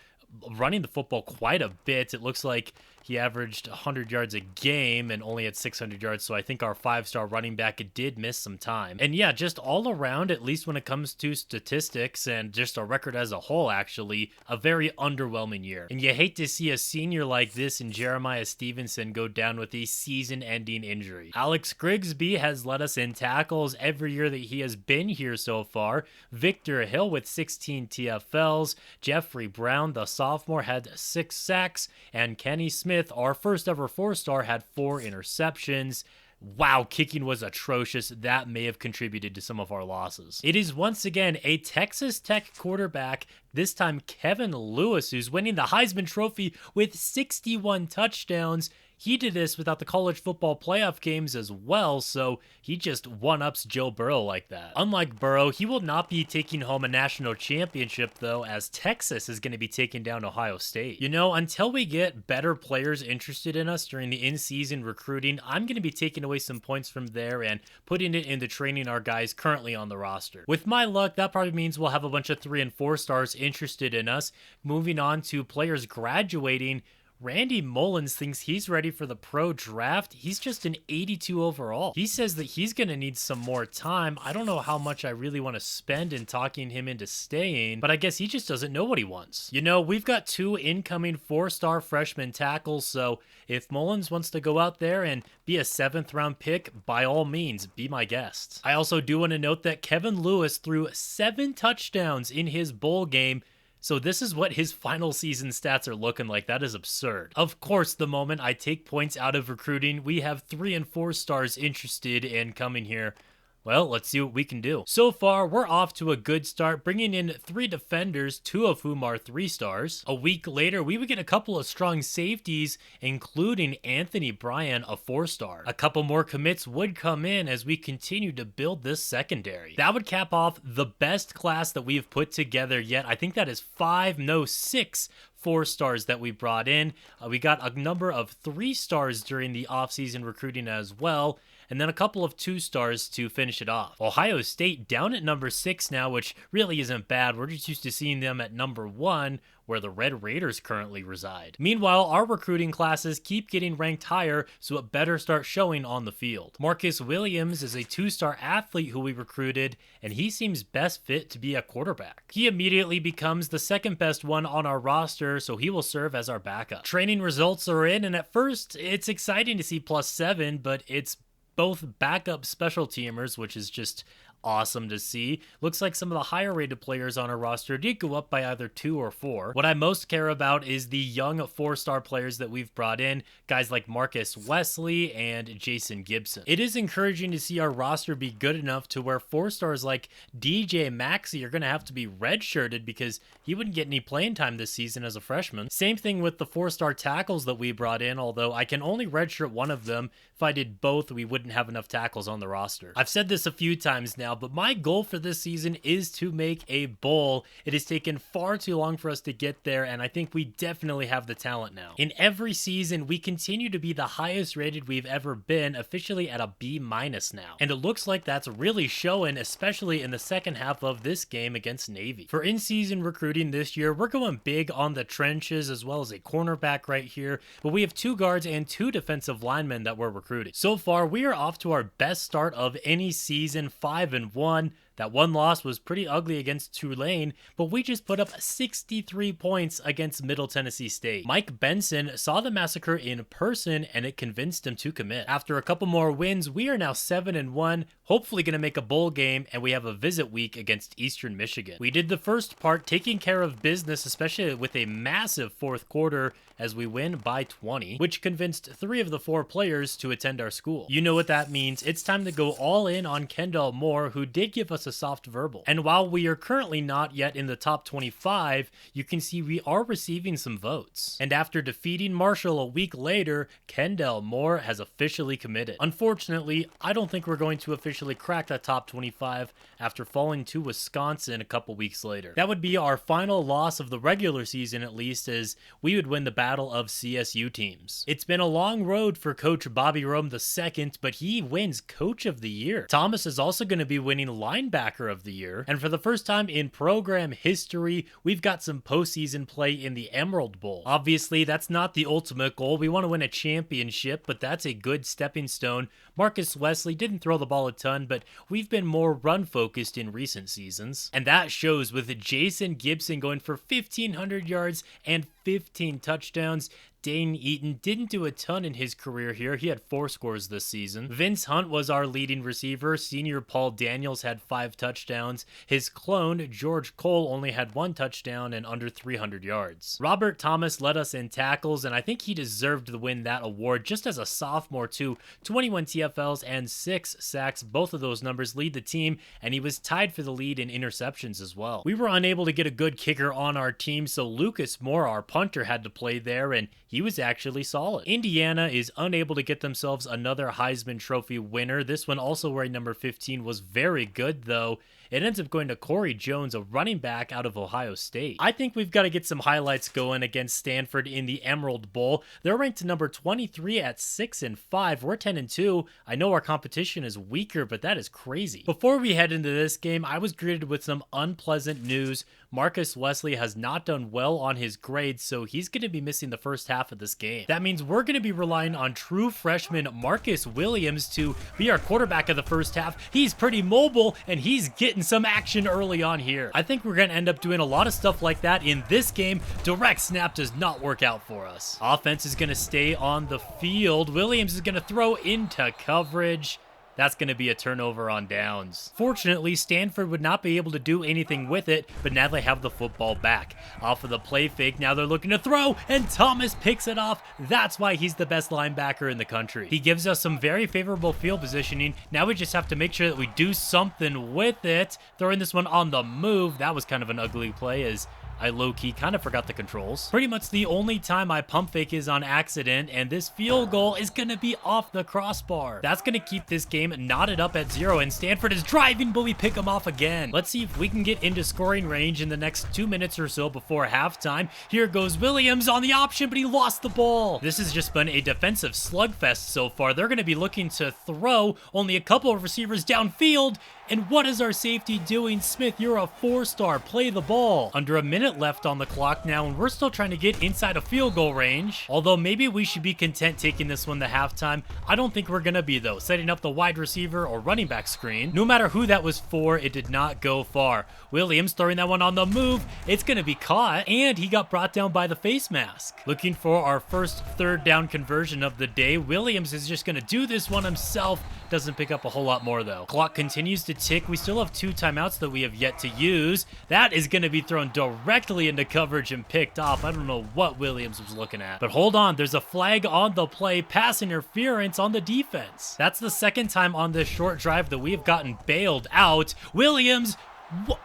running the football quite a bit. It looks like he averaged 100 yards a game and only had 600 yards, so I think our 5-star running back did miss some time. And yeah, just all around, at least when it comes to statistics and just our record as a whole, actually, a very underwhelming year. And you hate to see a senior like this in Jeremiah Stevenson go down with a season-ending injury. Alex Grigsby has led us in tackles every year that he has been here so far. Victor Hill with 16 TFLs. Jeffrey Brown, the sophomore, had 6 sacks, and Kenny Smith, our first ever 4-star, had 4 interceptions. Wow, kicking was atrocious. That may have contributed to some of our losses. It is once again a Texas Tech quarterback, this time Kevin Lewis, who's winning the Heisman Trophy with 61 touchdowns. He did this without the college football playoff games as well, so he just one-ups Joe Burrow like that. Unlike Burrow, he will not be taking home a national championship though, as Texas is going to be taking down Ohio State. You know, until we get better players interested in us during the in-season recruiting, I'm going to be taking away some points from there and putting it into training our guys currently on the roster. With my luck, that probably means we'll have a bunch of 3 and 4 stars interested in us. Moving on to players graduating, Randy Mullins thinks he's ready for the pro draft. He's just an 82 overall. He says that he's going to need some more time. I don't know how much I really want to spend in talking him into staying, but I guess he just doesn't know what he wants. You know, we've got 2 incoming 4-star freshman tackles, so if Mullins wants to go out there and be a 7th round pick, by all means, be my guest. I also do want to note that Kevin Lewis threw 7 touchdowns in his bowl game, so this is what his final season stats are looking like. That is absurd. Of course, the moment I take points out of recruiting, we have 3 and 4 stars interested in coming here. Well, let's see what we can do. So far, we're off to a good start, bringing in 3 defenders, 2 of whom are 3 stars. A week later, we would get a couple of strong safeties, including Anthony Bryan, a 4-star. A couple more commits would come in as we continue to build this secondary. That would cap off the best class that we've put together yet. I think that is 6 4-stars that we brought in. We got a number of 3-stars during the offseason recruiting as well, and then a couple of 2-stars to finish it off. Ohio State down at number 6 now, which really isn't bad. We're just used to seeing them at number 1, where the Red Raiders currently reside. Meanwhile, our recruiting classes keep getting ranked higher, so it better start showing on the field. Marcus Williams is a 2-star athlete who we recruited, and he seems best fit to be a quarterback. He immediately becomes the 2nd best one on our roster, so he will serve as our backup. Training results are in, and at first, it's exciting to see +7, but it's both backup special teamers, which is just awesome to see. Looks like some of the higher rated players on our roster did go up by either 2 or 4. What I most care about is the young 4-star players that we've brought in, guys like Marcus Wesley and Jason Gibson. It is encouraging to see our roster be good enough to where 4-stars like DJ Maxey are going to have to be redshirted because he wouldn't get any playing time this season as a freshman. Same thing with the 4-star tackles that we brought in, although I can only redshirt one of them. If I did both, we wouldn't have enough tackles on the roster. I've said this a few times now, but my goal for this season is to make a bowl. It has taken far too long for us to get there, and I think we definitely have the talent now. In every season, we continue to be the highest rated we've ever been, officially at a B- now. And it looks like that's really showing, especially in the second half of this game against Navy. For in-season recruiting this year, we're going big on the trenches as well as a cornerback right here, but we have 2 guards and 2 defensive linemen that we're recruiting. So far, we are off to our best start of any season, 5-1. That one loss was pretty ugly against Tulane, but we just put up 63 points against Middle Tennessee State. Mike Benson saw the massacre in person and it convinced him to commit. After a couple more wins, we are now 7-1, hopefully going to make a bowl game, and we have a visit week against Eastern Michigan. We did the first part taking care of business, especially with a massive fourth quarter as we win by 20, which convinced 3 of the 4 players to attend our school. You know what that means. It's time to go all in on Kendall Moore, who did give us a soft verbal. And while we are currently not yet in the top 25, you can see we are receiving some votes. And after defeating Marshall a week later, Kendall Moore has officially committed. Unfortunately, I don't think we're going to officially crack that top 25 after falling to Wisconsin a couple weeks later. That would be our final loss of the regular season, at least, as we would win the battle of CSU teams. It's been a long road for Coach Bobby Rome II, but he wins Coach of the Year. Thomas is also going to be winning Linebacker of the Year, and for the first time in program history, we've got some postseason play in the Emerald Bowl. Obviously, that's not the ultimate goal. We want to win a championship, but that's a good stepping stone. Marcus Wesley didn't throw the ball a ton, but we've been more run-focused in recent seasons, and that shows with Jason Gibson going for 1,500 yards and 15 touchdowns. Dane Eaton didn't do a ton in his career here. He had 4 scores this season. Vince Hunt was our leading receiver. Senior Paul Daniels had 5 touchdowns. His clone, George Cole, only had 1 touchdown and under 300 yards. Robert Thomas led us in tackles, and I think he deserved to win that award just as a sophomore too. 21 TFLs and 6 sacks. Both of those numbers lead the team, and he was tied for the lead in interceptions as well. We were unable to get a good kicker on our team, so Lucas Moore, our punter, had to play there, and he was actually solid. Indiana is unable to get themselves another Heisman Trophy winner. This one, also wearing number 15, was very good, though. It ends up going to Corey Jones, a running back out of Ohio State. I think we've got to get some highlights going against Stanford in the Emerald Bowl. They're ranked number 23 at 6-5. We're 10-2. I know our competition is weaker, but that is crazy. Before we head into this game, I was greeted with some unpleasant news. Marcus Wesley has not done well on his grades, so he's going to be missing the first half of this game. That means we're going to be relying on true freshman Marcus Williams to be our quarterback of the first half. He's pretty mobile, and he's getting some action early on here. I think we're going to end up doing a lot of stuff like that in this game. Direct snap does not work out for us. Offense is going to stay on the field. Williams is going to throw into coverage. That's going to be a turnover on downs. Fortunately, Stanford would not be able to do anything with it, but now they have the football back. Off of the play fake, now they're looking to throw, and Thomas picks it off. That's why he's the best linebacker in the country. He gives us some very favorable field positioning. Now we just have to make sure that we do something with it. Throwing this one on the move. That was kind of an ugly play as I low-key kind of forgot the controls. Pretty much the only time I pump fake is on accident, and this field goal is going to be off the crossbar. That's going to keep this game knotted up at 0, and Stanford is driving, but we pick them off again. Let's see if we can get into scoring range in the next 2 minutes or so before halftime. Here goes Williams on the option, but he lost the ball. This has just been a defensive slugfest so far. They're going to be looking to throw, only a couple of receivers downfield, and what is our safety doing? Smith, you're a 4-star. Play the ball. Under a minute left on the clock now, and we're still trying to get inside a field goal range. Although maybe we should be content taking this one to halftime. I don't think we're going to be, though. Setting up the wide receiver or running back screen. No matter who that was for, it did not go far. Williams throwing that one on the move. It's going to be caught, and he got brought down by the face mask. Looking for our first 3rd down conversion of the day. Williams is just going to do this one himself. Doesn't pick up a whole lot more, though. Clock continues to tick. We still have 2 timeouts that we have yet to use. That is going to be thrown directly into coverage and picked off. I don't know what Williams was looking at. But hold on, there's a flag on the play. Pass interference on the defense. That's the 2nd time on this short drive that we have gotten bailed out. Williams,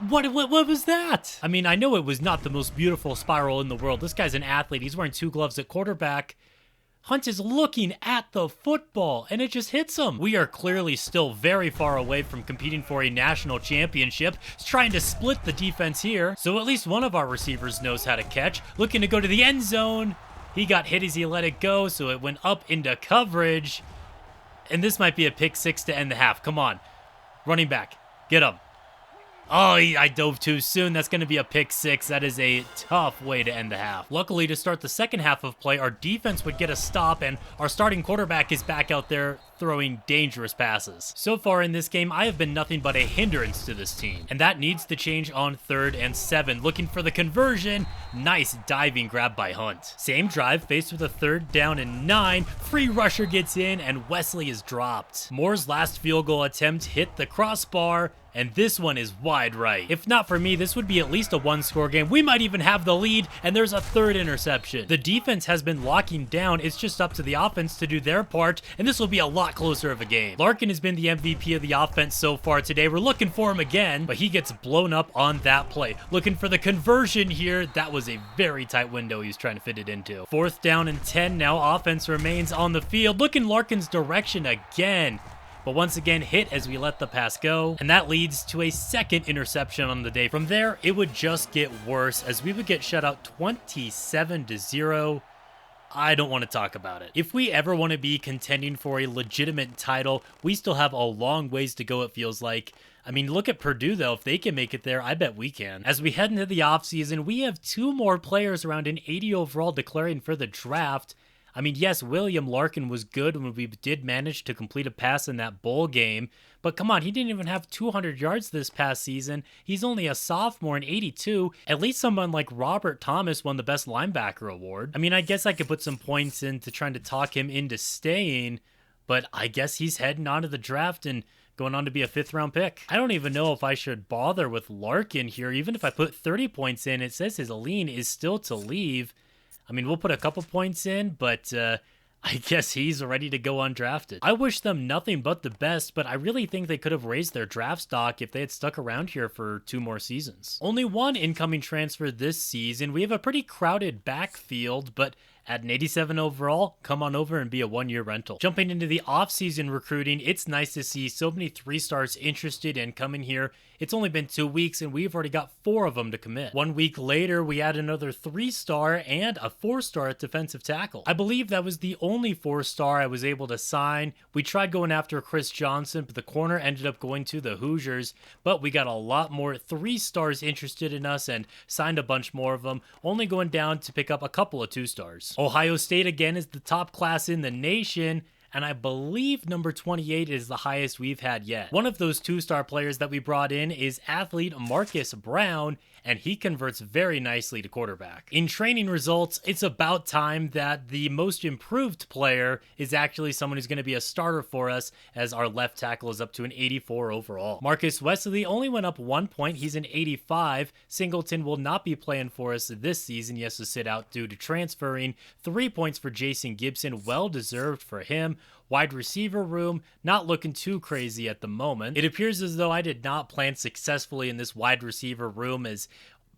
what was that? I mean, I know it was not the most beautiful spiral in the world. This guy's an athlete. He's wearing 2 gloves at quarterback. Hunt is looking at the football, and it just hits him. We are clearly still very far away from competing for a national championship. He's trying to split the defense here, so at least one of our receivers knows how to catch. Looking to go to the end zone. He got hit as he let it go, so it went up into coverage. And this might be a pick 6 to end the half. Come on. Running back. Get him. Oh, I dove too soon. That's going to be a pick 6. That is a tough way to end the half. Luckily, to start the second half of play, our defense would get a stop, and our starting quarterback is back out there throwing dangerous passes. So far in this game, I have been nothing but a hindrance to this team, and that needs to change on 3rd and 7. Looking for the conversion. Nice diving grab by Hunt. Same drive, faced with a 3rd down and 9. Free rusher gets in, and Wesley is dropped. Moore's last field goal attempt hit the crossbar, and this one is wide right. If not for me, this would be at least a 1-score game. We might even have the lead, and there's a 3rd interception. The defense has been locking down. It's just up to the offense to do their part, and this will be a lot closer of a game. Larkin has been the MVP of the offense so far today. We're looking for him again, but he gets blown up on that play. Looking for the conversion here. That was a very tight window he was trying to fit it into. 4th down and 10 now. Offense remains on the field. Look in Larkin's direction again, but once again hit as we let the pass go, and that leads to a 2nd interception on the day. From there, it would just get worse as we would get shut out 27-0. I don't want to talk about it. If we ever want to be contending for a legitimate title, we still have a long ways to go, it feels like. I mean, look at Purdue, though. If they can make it there, I bet we can. As we head into the offseason, we have 2 more players around an 80 overall declaring for the draft. I mean, yes, William Larkin was good when we did manage to complete a pass in that bowl game, but come on, he didn't even have 200 yards this past season. He's only a sophomore in 82. At least someone like Robert Thomas won the Best Linebacker Award. I mean, I guess I could put some points into trying to talk him into staying, but I guess he's heading on to the draft and going on to be a 5th-round pick. I don't even know if I should bother with Larkin here. Even if I put 30 points in, it says his lean is still to leave. I mean, we'll put a couple points in, but I guess he's ready to go undrafted. I wish them nothing but the best, but I really think they could have raised their draft stock if they had stuck around here for 2 more seasons. Only 1 incoming transfer this season. We have a pretty crowded backfield, but at an 87 overall, come on over and be a 1-year rental. Jumping into the offseason recruiting, it's nice to see so many 3-stars interested in coming here. It's only been 2 weeks and we've already got 4 of them to commit. 1 week later, we add another 3-star and a 4-star at defensive tackle. I believe that was the only 4-star I was able to sign. We tried going after Chris Johnson, but the corner ended up going to the Hoosiers, but we got a lot more 3-stars interested in us and signed a bunch more of them, only going down to pick up a couple of 2-stars. Ohio State again is the top class in the nation, and I believe number 28 is the highest we've had yet. One of those 2-star players that we brought in is athlete Marcus Brown, and he converts very nicely to quarterback. In training results, it's about time that the most improved player is actually someone who's going to be a starter for us, as our left tackle is up to an 84 overall. Marcus Wesley only went up 1 point. He's an 85. Singleton will not be playing for us this season. He has to sit out due to transferring. 3 points for Jason Gibson. Well deserved for him. Wide receiver room, not looking too crazy at the moment. It appears as though I did not plan successfully in this wide receiver room, as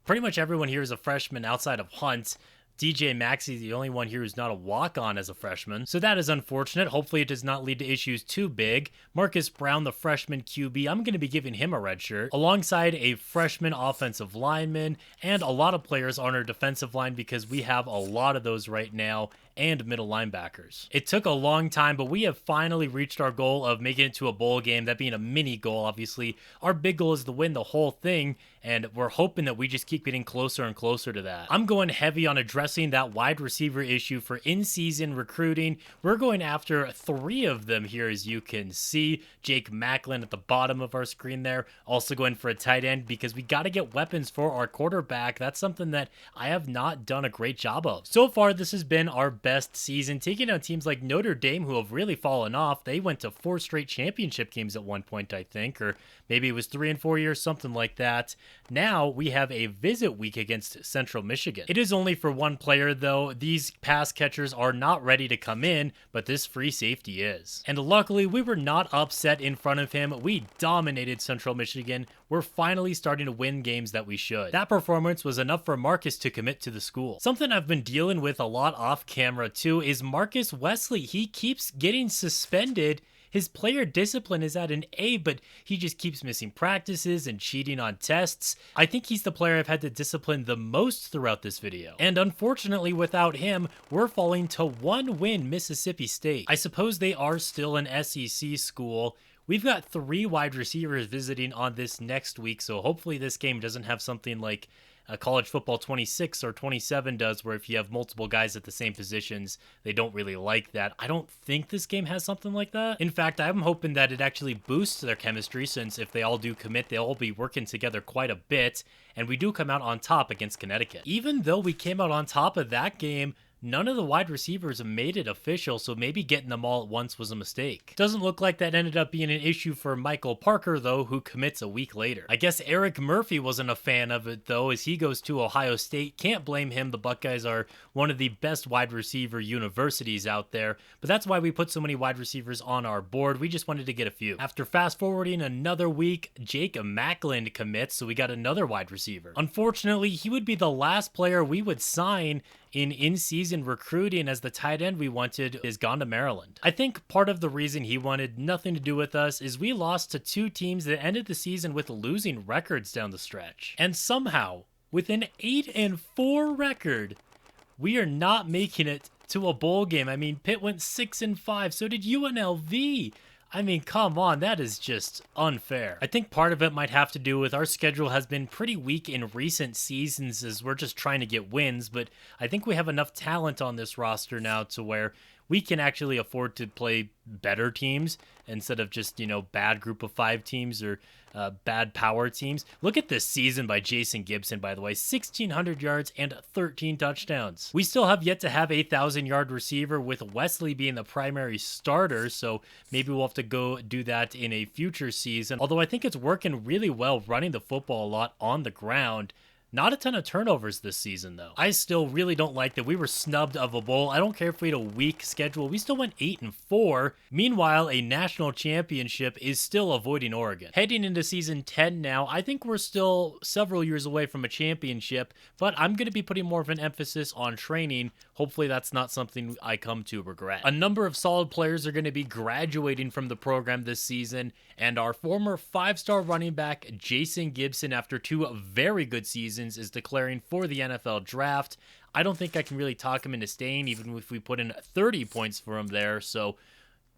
pretty much everyone here is a freshman outside of Hunt. DJ Maxey is the only one here who's not a walk-on as a freshman, so that is unfortunate. Hopefully it does not lead to issues too big. Marcus Brown, the freshman QB, I'm going to be giving him a red shirt, alongside a freshman offensive lineman, and a lot of players on our defensive line because we have a lot of those right now, and middle linebackers. It took a long time, but we have finally reached our goal of making it to a bowl game, that being a mini goal, obviously. Our big goal is to win the whole thing, and we're hoping that we just keep getting closer and closer to that. I'm going heavy on addressing that wide receiver issue for in-season recruiting. We're going after 3 of them here, as you can see. Jake Macklin at the bottom of our screen there. Also going for a tight end because we got to get weapons for our quarterback. That's something that I have not done a great job of. So far, this has been our best season, taking out teams like Notre Dame, who have really fallen off. They went to 4 straight championship games at one point, I think, or maybe it was 3 and 4 years, something like that. Now we have a visit week against Central Michigan. It is only for 1 player, though. These pass catchers are not ready to come in, but this free safety is. And luckily, we were not upset in front of him. We dominated Central Michigan. We're finally starting to win games that we should. That performance was enough for Marcus to commit to the school. Something I've been dealing with a lot off camera too is Marcus Wesley. He keeps getting suspended. His player discipline is at an A, but he just keeps missing practices and cheating on tests. I think he's the player I've had to discipline the most throughout this video. And unfortunately, without him, we're falling to 1-win Mississippi State. I suppose they are still an SEC school. We've got 3 wide receivers visiting on this next week, so hopefully this game doesn't have something like College Football 26 or 27 does, where if you have multiple guys at the same positions, they don't really like that. I don't think this game has something like that. In fact, I'm hoping that it actually boosts their chemistry, since if they all do commit, they'll all be working together quite a bit, and we do come out on top against Connecticut. Even though we came out on top of that game, none of the wide receivers made it official, so maybe getting them all at once was a mistake. Doesn't look like that ended up being an issue for Michael Parker, though, who commits a week later. I guess Eric Murphy wasn't a fan of it, though, as he goes to Ohio State. Can't blame him. The Buckeyes are one of the best wide receiver universities out there, but that's why we put so many wide receivers on our board. We just wanted to get a few. After fast forwarding another week, Jake Macklin commits, so we got another wide receiver. Unfortunately, he would be the last player we would sign in-season recruiting, as the tight end we wanted is gone to Maryland. I think part of the reason he wanted nothing to do with us is we lost to two teams that ended the season with losing records down the stretch. And somehow, with an 8-4 record, we are not making it to a bowl game. I mean, Pitt went 6-5, so did UNLV. I mean, come on, that is just unfair. I think part of it might have to do with our schedule has been pretty weak in recent seasons, as we're just trying to get wins, but I think we have enough talent on this roster now to where we can actually afford to play better teams instead of just, bad group of 5 teams or bad power teams. Look at this season by Jason Gibson, by the way, 1,600 yards and 13 touchdowns. We still have yet to have a 1,000-yard receiver, with Wesley being the primary starter, so maybe we'll have to go do that in a future season. Although I think it's working really well running the football a lot on the ground. Not a ton of turnovers this season, though. I still really don't like that we were snubbed of a bowl. I don't care if we had a weak schedule. We still went 8-4. Meanwhile, a national championship is still avoiding Oregon. Heading into season 10 now, I think we're still several years away from a championship, but I'm going to be putting more of an emphasis on training. Hopefully that's not something I come to regret. A number of solid players are going to be graduating from the program this season, and our former 5-star running back, Jason Gibson, after 2 very good seasons, is declaring for the NFL draft. I don't think I can really talk him into staying, even if we put in 30 points for him there, so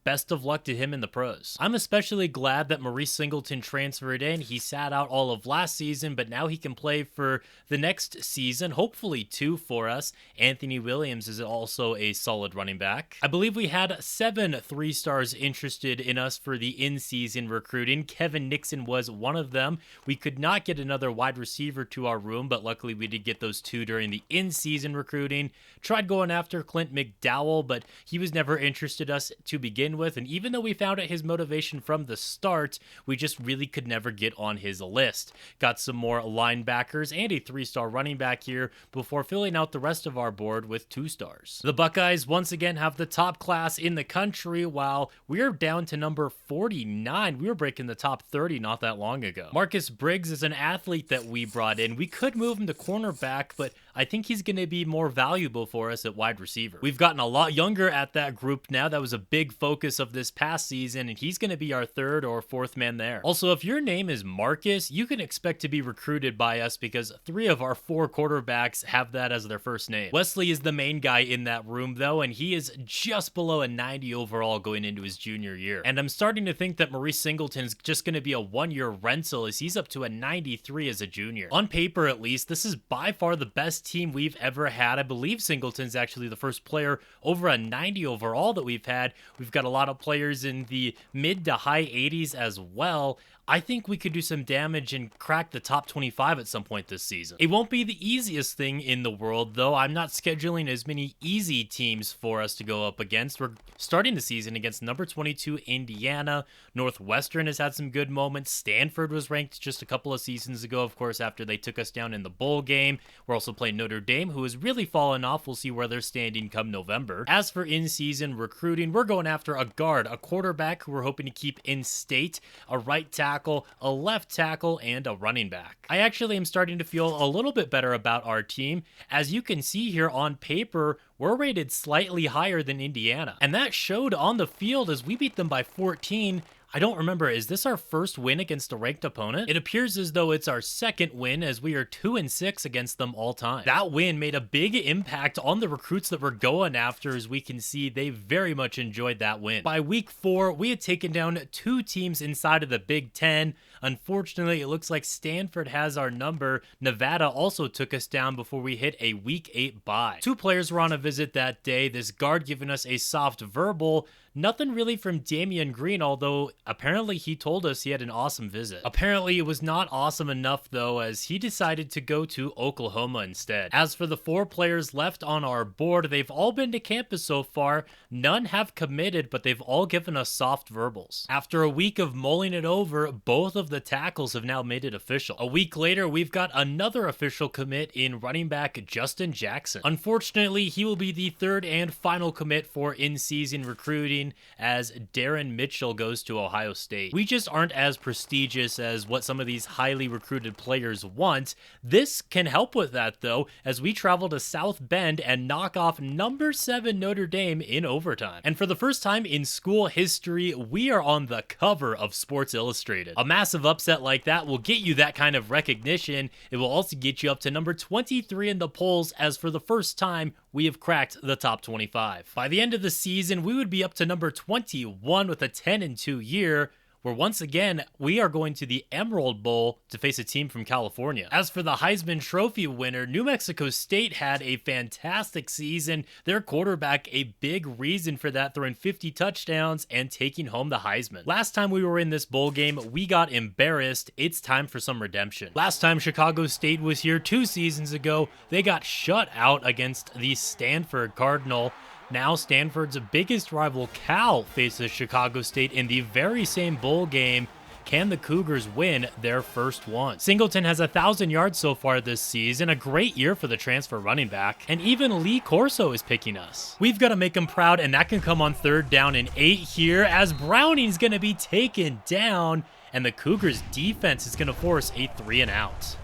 best of luck to him in the pros. I'm especially glad that Maurice Singleton transferred in. He sat out all of last season, but now he can play for the next season, hopefully 2 for us. Anthony Williams is also a solid running back. I believe we had 7 3-stars interested in us for the in-season recruiting. Kevin Nixon was one of them. We could not get another wide receiver to our room, but luckily we did get those 2 during the in-season recruiting. Tried going after Clint McDowell, but he was never interested in us to begin with, and even though we found out his motivation from the start, we just really could never get on his list. Got some more linebackers and a 3-star running back here before filling out the rest of our board with 2 stars. The Buckeyes once again have the top class in the country, while we're down to number 49. We were breaking the top 30 not that long ago. Marcus Briggs is an athlete that we brought in. We could move him to cornerback, but I think he's going to be more valuable for us at wide receiver. We've gotten a lot younger at that group now. That was a big focus of this past season, and he's going to be our 3rd or 4th man there. Also, if your name is Marcus, you can expect to be recruited by us, because 3 of our 4 quarterbacks have that as their first name. Wesley is the main guy in that room, though, and he is just below a 90 overall going into his junior year. And I'm starting to think that Maurice Singleton is just going to be a 1-year rental, as he's up to a 93 as a junior. On paper, at least, this is by far the best team we've ever had. I believe Singleton's actually the first player over a 90 overall that we've had. We've got a lot of players in the mid to high 80s as well. I think we could do some damage and crack the top 25 at some point this season. It won't be the easiest thing in the world, though. I'm not scheduling as many easy teams for us to go up against. We're starting the season against number 22 Indiana. Northwestern has had some good moments. Stanford was ranked just a couple of seasons ago, of course, after they took us down in the bowl game. We're also playing Notre Dame, who has really fallen off. We'll see where they're standing come November. As for in-season recruiting, we're going after a guard, a quarterback who we're hoping to keep in state, a right tackle, a left tackle, and a running back. I actually am starting to feel a little bit better about our team. As you can see here on paper, we're rated slightly higher than Indiana, and that showed on the field as we beat them by 14. I don't remember, is this our first win against a ranked opponent? It appears as though it's our second win, as we are 2-6 against them all time. That win made a big impact on the recruits that we're going after, as we can see they very much enjoyed that win. By week 4, we had taken down 2 teams inside of the Big Ten. Unfortunately, it looks like Stanford has our number. Nevada also took us down before we hit a week 8 bye. 2 players were on a visit that day, this guard giving us a soft verbal. Nothing really from Damian Green, although apparently he told us he had an awesome visit. Apparently it was not awesome enough though, as he decided to go to Oklahoma instead. As for the 4 players left on our board, they've all been to campus so far. None have committed, but they've all given us soft verbals. After a week of mulling it over, both of the tackles have now made it official. A week later, we've got another official commit in running back Justin Jackson. Unfortunately, he will be the 3rd and final commit for in-season recruiting, as Darren Mitchell goes to Ohio State. We just aren't as prestigious as what some of these highly recruited players want. This can help with that though, as we travel to South Bend and knock off number 7 Notre Dame in overtime. And for the first time in school history, we are on the cover of Sports Illustrated. A massive upset like that will get you that kind of recognition. It will also get you up to number 23 in the polls, as for the first time, we have cracked the top 25. By the end of the season, we would be up to number 21 with a 10-2 year, where once again, we are going to the Emerald Bowl to face a team from California. As for the Heisman Trophy winner, New Mexico State had a fantastic season. Their quarterback, a big reason for that, throwing 50 touchdowns and taking home the Heisman. Last time we were in this bowl game, we got embarrassed. It's time for some redemption. Last time Chicago State was here 2 seasons ago, they got shut out against the Stanford Cardinal. Now Stanford's biggest rival, Cal, faces Chicago State in the very same bowl game. Can the Cougars win their first one? Singleton has 1,000 yards so far this season, a great year for the transfer running back, and even Lee Corso is picking us. We've got to make him proud, and that can come on 3rd down and 8 here, as Browning's going to be taken down, and the Cougars defense is going to force a 3-and-out.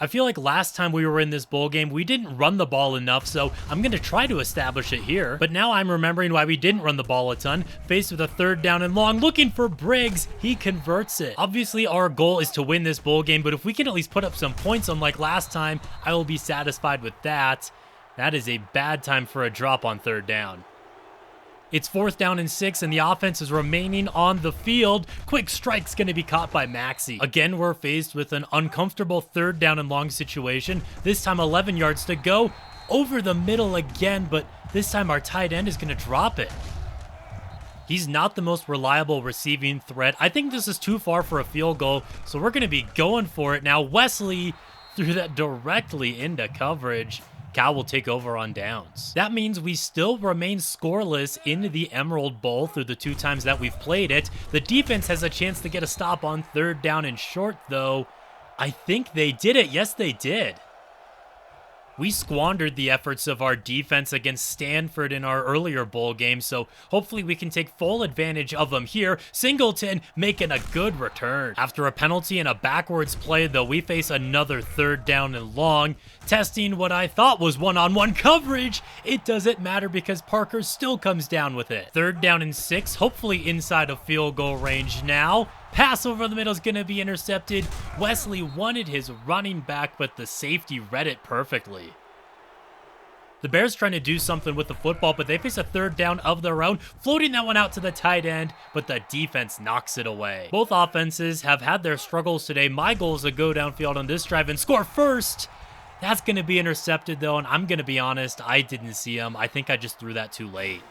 I feel like last time we were in this bowl game, we didn't run the ball enough, so I'm going to try to establish it here. But now I'm remembering why we didn't run the ball a ton. Faced with a 3rd down and long, looking for Briggs, he converts it. Obviously, our goal is to win this bowl game, but if we can at least put up some points unlike last time, I will be satisfied with that. That is a bad time for a drop on 3rd down. It's 4th down and 6, and the offense is remaining on the field. Quick strike's going to be caught by Maxey. Again, we're faced with an uncomfortable 3rd down and long situation. This time 11 yards to go. Over the middle again, but this time our tight end is going to drop it. He's not the most reliable receiving threat. I think this is too far for a field goal, so we're going to be going for it. Now Wesley threw that directly into coverage. Cal will take over on downs. That means we still remain scoreless in the Emerald Bowl through the 2 times that we've played it. The defense has a chance to get a stop on 3rd down and short, though. I think they did it. Yes, they did. We squandered the efforts of our defense against Stanford in our earlier bowl game, so hopefully we can take full advantage of them here. Singleton making a good return. After a penalty and a backwards play, though, we face another 3rd down and long. Testing what I thought was one-on-one coverage. It doesn't matter because Parker still comes down with it. 3rd down and 6, hopefully inside of field goal range now. Pass over the middle is going to be intercepted. Wesley wanted his running back, but the safety read it perfectly. The Bears trying to do something with the football, but they face a 3rd down of their own, floating that one out to the tight end, but the defense knocks it away. Both offenses have had their struggles today. My goal is to go downfield on this drive and score first. That's going to be intercepted, though, and I'm going to be honest, I didn't see him. I think I just threw that too late.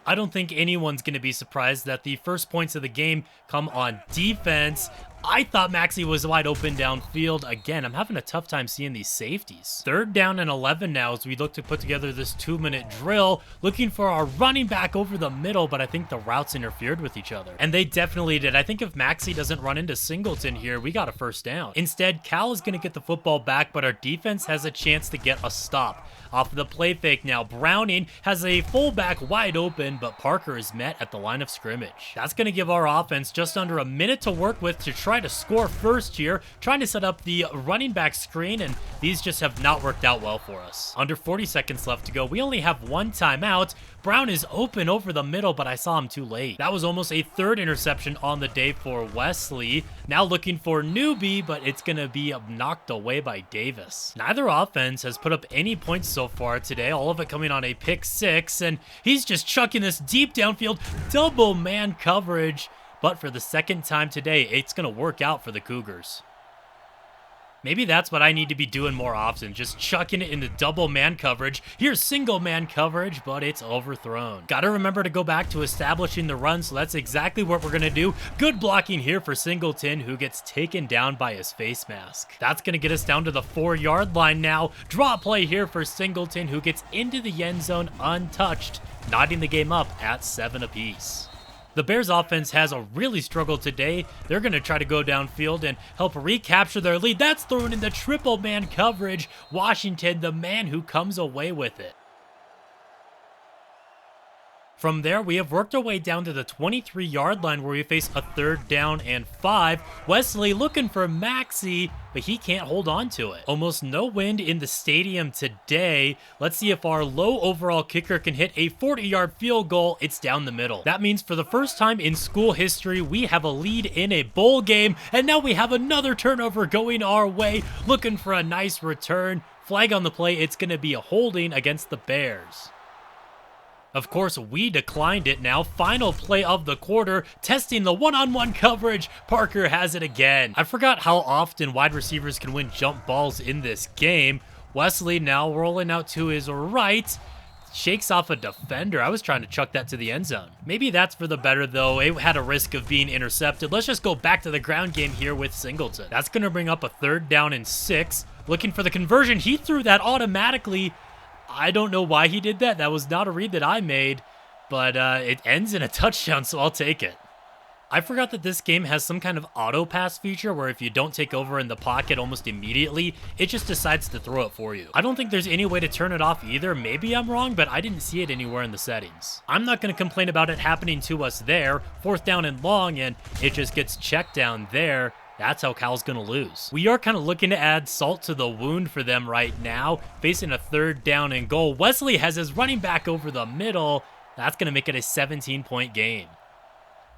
I don't think anyone's going to be surprised that the first points of the game come on defense. I thought Maxey was wide open downfield. Again, I'm having a tough time seeing these safeties. 3rd down and 11 now as we look to put together this 2-minute drill, looking for our running back over the middle, but I think the routes interfered with each other. And they definitely did. I think if Maxey doesn't run into Singleton here, we got a 1st down. Instead, Cal is going to get the football back, but our defense has a chance to get a stop. Off of the play fake now, Browning has a fullback wide open, but Parker is met at the line of scrimmage. That's going to give our offense just under a minute to work with to try try to score first here, trying to set up the running back screen, and these just have not worked out well for us. Under 40 seconds left to go. We only have one timeout. Brown is open over the middle, but I saw him too late. That was almost a third interception on the day for Wesley. Now looking for Newbie, but it's going to be knocked away by Davis. Neither offense has put up any points so far today, all of it coming on a pick six, and he's just chucking this deep downfield, double man coverage. But for the second time today, it's going to work out for the Cougars. Maybe that's what I need to be doing more often, just chucking it into double man coverage. Here's single man coverage, but it's overthrown. Got to remember to go back to establishing the run, so that's exactly what we're going to do. Good blocking here for Singleton, who gets taken down by his face mask. That's going to get us down to the 4-yard line now. Draw play here for Singleton, who gets into the end zone untouched, knotting the game up at 7 apiece. The Bears offense has really struggled today. They're going to try to go downfield and help recapture their lead. That's thrown in the triple man coverage. Washington, the man who comes away with it. From there, we have worked our way down to the 23-yard line where we face a 3rd down and 5. Wesley looking for Maxey, but he can't hold on to it. Almost no wind in the stadium today. Let's see if our low overall kicker can hit a 40-yard field goal. It's down the middle. That means for the first time in school history, we have a lead in a bowl game, and now we have another turnover going our way, looking for a nice return. Flag on the play. It's going to be a holding against the Bears. Of course, we declined it now. Final play of the quarter, testing the one-on-one coverage. Parker has it again. I forgot how often wide receivers can win jump balls in this game. Wesley now rolling out to his right. Shakes off a defender. I was trying to chuck that to the end zone. Maybe that's for the better, though. It had a risk of being intercepted. Let's just go back to the ground game here with Singleton. That's going to bring up a 3rd down and 6. Looking for the conversion. He threw that automatically. I don't know why he did that. That was not a read that I made, but it ends in a touchdown, so I'll take it. I forgot that this game has some kind of auto pass feature where if you don't take over in the pocket almost immediately, it just decides to throw it for you. I don't think there's any way to turn it off either. Maybe I'm wrong, but I didn't see it anywhere in the settings. I'm not going to complain about it happening to us there. 4th down and long, and it just gets checked down there. That's how Cal's going to lose. We are kind of looking to add salt to the wound for them right now, facing a 3rd down and goal. Wesley has his running back over the middle. That's going to make it a 17-point game.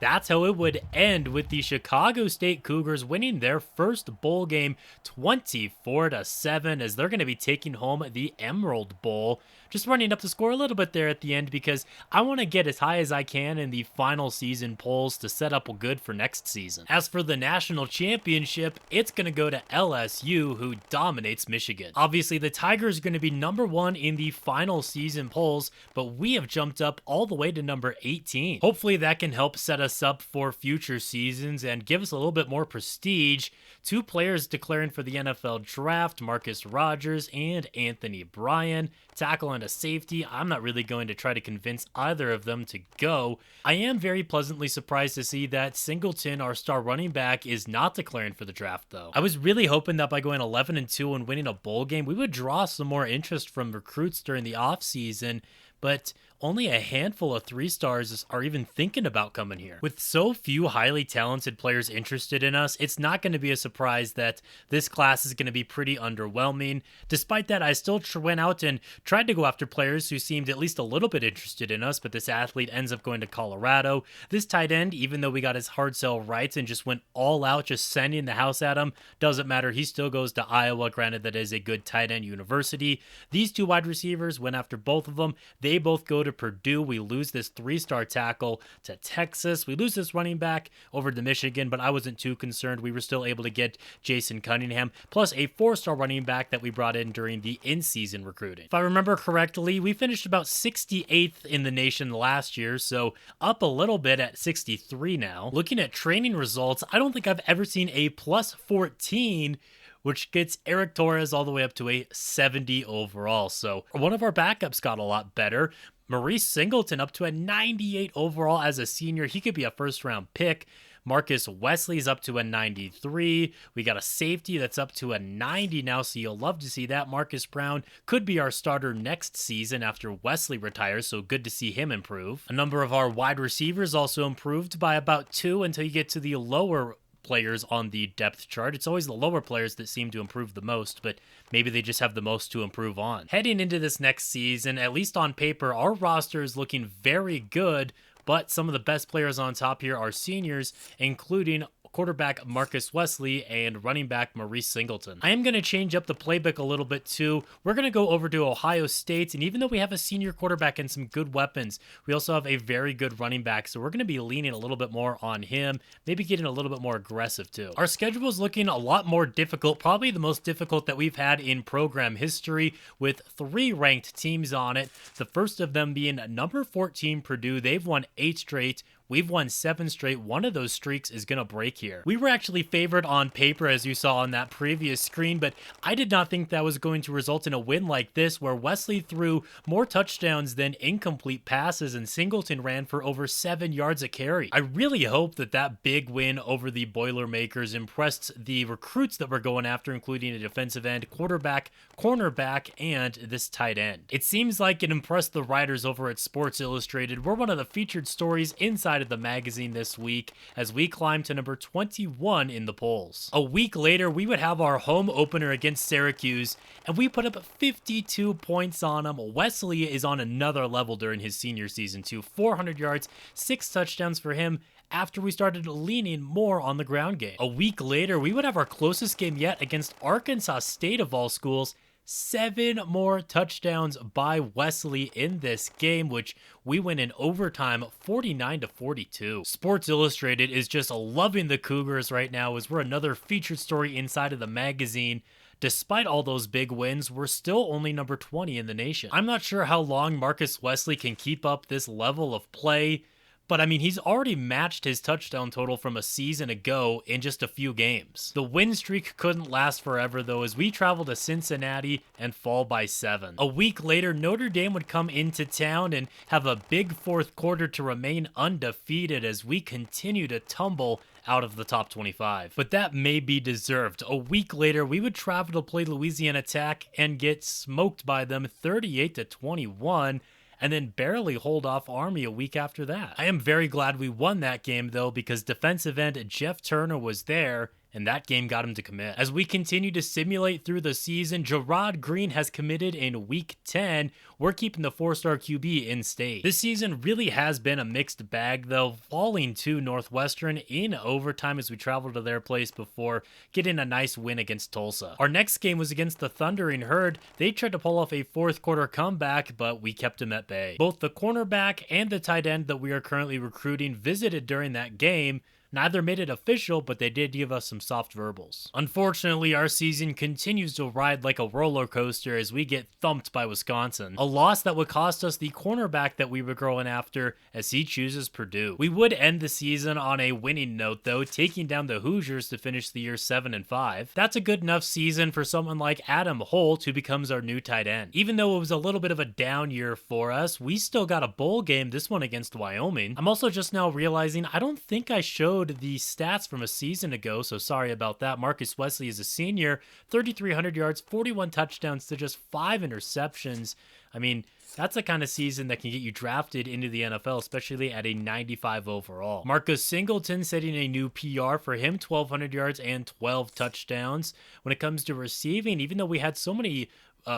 That's how it would end, with the Chicago State Cougars winning their first bowl game 24-7, as they're going to be taking home the Emerald Bowl. Just running up the score a little bit there at the end because I want to get as high as I can in the final season polls to set up good for next season. As for the national championship, it's going to go to LSU, who dominates Michigan. Obviously, the Tigers are going to be number 1 in the final season polls, but we have jumped up all the way to number 18. Hopefully that can help set us up for future seasons and give us a little bit more prestige. 2 players declaring for the NFL draft, Marcus Rogers and Anthony Bryan. Tackle and a safety. I'm not really going to try to convince either of them to go. I am very pleasantly surprised to see that Singleton, our star running back, is not declaring for the draft, though. I was really hoping that by going 11-2 and winning a bowl game, we would draw some more interest from recruits during the offseason, but only a handful of 3-stars are even thinking about coming here. With so few highly talented players interested in us, it's not going to be a surprise that this class is going to be pretty underwhelming. Despite that, I still went out and tried to go after players who seemed at least a little bit interested in us, but this athlete ends up going to Colorado. This tight end, even though we got his hard sell rights and just went all out, just sending the house at him, doesn't matter. He still goes to Iowa. Granted, that is a good tight end university. These 2 wide receivers went after both of them. They both go to Purdue. We lose this 3-star tackle to Texas. We lose this running back over to Michigan, but I wasn't too concerned. We were still able to get Jason Cunningham, plus a 4-star running back that we brought in during the in-season recruiting. If I remember correctly, we finished about 68th in the nation last year, so up a little bit at 63 now. Looking at training results, I don't think I've ever seen a plus 14, which gets Eric Torres all the way up to a 70 overall. So one of our backups got a lot better. Maurice Singleton up to a 98 overall as a senior. He could be a first-round pick. Marcus Wesley's up to a 93. We got a safety that's up to a 90 now, so you'll love to see that. Marcus Brown could be our starter next season after Wesley retires, so good to see him improve. A number of our wide receivers also improved by about 2 until you get to the lower players on the depth chart. It's always the lower players that seem to improve the most, but maybe they just have the most to improve on. Heading into this next season, at least on paper, our roster is looking very good, but some of the best players on top here are seniors, including quarterback Marcus Wesley and running back Maurice Singleton. I am going to change up the playbook a little bit too. We're going to go over to Ohio State, and even though we have a senior quarterback and some good weapons, we also have a very good running back, so we're going to be leaning a little bit more on him, maybe getting a little bit more aggressive too. Our schedule is looking a lot more difficult, probably the most difficult that we've had in program history, with 3 ranked teams on it. The first of them being number 14 Purdue. They've won 8 straight. We've won 7 straight. One of those streaks is going to break here. We were actually favored on paper, as you saw on that previous screen, but I did not think that was going to result in a win like this, where Wesley threw more touchdowns than incomplete passes, and Singleton ran for over 7 yards a carry. I really hope that that big win over the Boilermakers impressed the recruits that we're going after, including a defensive end, quarterback, cornerback, and this tight end. It seems like it impressed the writers over at Sports Illustrated. We're one of the featured stories inside of the magazine this week as we climb to number 21 in the polls. A week later, we would have our home opener against Syracuse, and we put up 52 points on them. Wesley is on another level during his senior season too. 400 yards, 6 touchdowns for him after we started leaning more on the ground game. A week later, we would have our closest game yet against Arkansas State of all schools. 7 more touchdowns by Wesley in this game, which we win in overtime 49-42. Sports Illustrated is just loving the Cougars right now, as we're another featured story inside of the magazine. Despite all those big wins, we're still only number 20 in the nation. I'm not sure how long Marcus Wesley can keep up this level of play, but I mean, he's already matched his touchdown total from a season ago in just a few games. The win streak couldn't last forever though, as we travel to Cincinnati and fall by 7. A week later, Notre Dame would come into town and have a big fourth quarter to remain undefeated as we continue to tumble out of the top 25. But that may be deserved. A week later, we would travel to play Louisiana Tech and get smoked by them 38-21. And then barely hold off Army a week after that. I am very glad we won that game though, because defensive end Jeff Turner was there, and that game got him to commit. As we continue to simulate through the season, Gerard Green has committed in week 10. We're keeping the 4-star QB in state. This season really has been a mixed bag though, falling to Northwestern in overtime as we traveled to their place before getting a nice win against Tulsa. Our next game was against the Thundering Herd. They tried to pull off a fourth quarter comeback, but we kept them at bay. Both the cornerback and the tight end that we are currently recruiting visited during that game. Neither made it official, but they did give us some soft verbals. Unfortunately, our season continues to ride like a roller coaster as we get thumped by Wisconsin. A loss that would cost us the cornerback that we were going after as he chooses Purdue. We would end the season on a winning note though, taking down the Hoosiers to finish the year 7-5. That's a good enough season for someone like Adam Holt, who becomes our new tight end. Even though it was a little bit of a down year for us, we still got a bowl game, this one against Wyoming. I'm also just now realizing I don't think I showed the stats from a season ago, so sorry about that. Marcus Wesley is a senior, 3,300 yards, 41 touchdowns to just 5 interceptions. I mean, that's the kind of season that can get you drafted into the NFL, especially at a 95 overall. Marcus Singleton setting a new PR for him, 1,200 yards and 12 touchdowns. When it comes to receiving, even though we had so many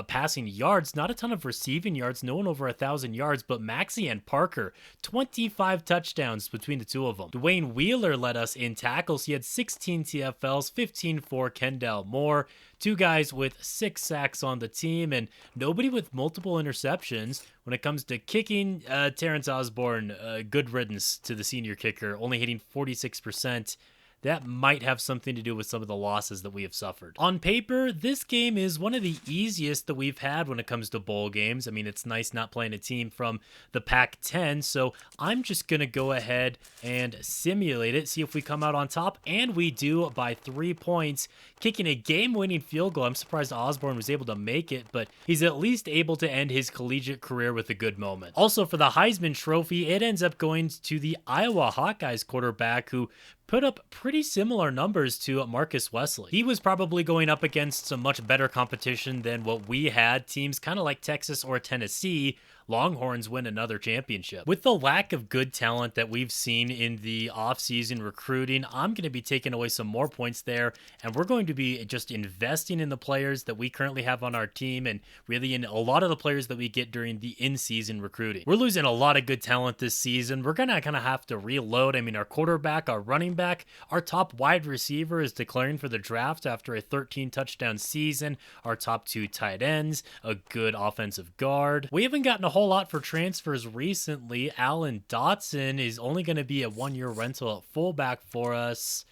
passing yards, not a ton of receiving yards, no one over 1,000 yards, but Maxey and Parker, 25 touchdowns between the two of them. Dwayne Wheeler led us in tackles. He had 16 TFLs, 15 for Kendall Moore, 2 guys with 6 sacks on the team, and nobody with multiple interceptions. When it comes to kicking, Terrence Osborne, good riddance to the senior kicker, only hitting 46%. That might have something to do with some of the losses that we have suffered. On paper, this game is one of the easiest that we've had when it comes to bowl games. I mean, it's nice not playing a team from the Pac-10, so I'm just going to go ahead and simulate it, see if we come out on top, and we do by 3 points, kicking a game-winning field goal. I'm surprised Osborne was able to make it, but he's at least able to end his collegiate career with a good moment. Also, for the Heisman Trophy, it ends up going to the Iowa Hawkeyes quarterback, who put up pretty similar numbers to Marcus Wesley. He was probably going up against some much better competition than what we had. Teams kind of like Texas or Tennessee, Longhorns win another championship. With the lack of good talent that we've seen in the offseason recruiting, I'm going to be taking away some more points there, and we're going to be just investing in the players that we currently have on our team and really in a lot of the players that we get during the in-season recruiting. We're losing a lot of good talent this season. We're going to kind of have to reload. I mean, our quarterback, our running back, our top wide receiver is declaring for the draft after a 13 touchdown season. Our top 2 tight ends, a good offensive guard. We haven't gotten a whole lot for transfers recently. Alan Dotson is only going to be a 1-year rental at fullback for us.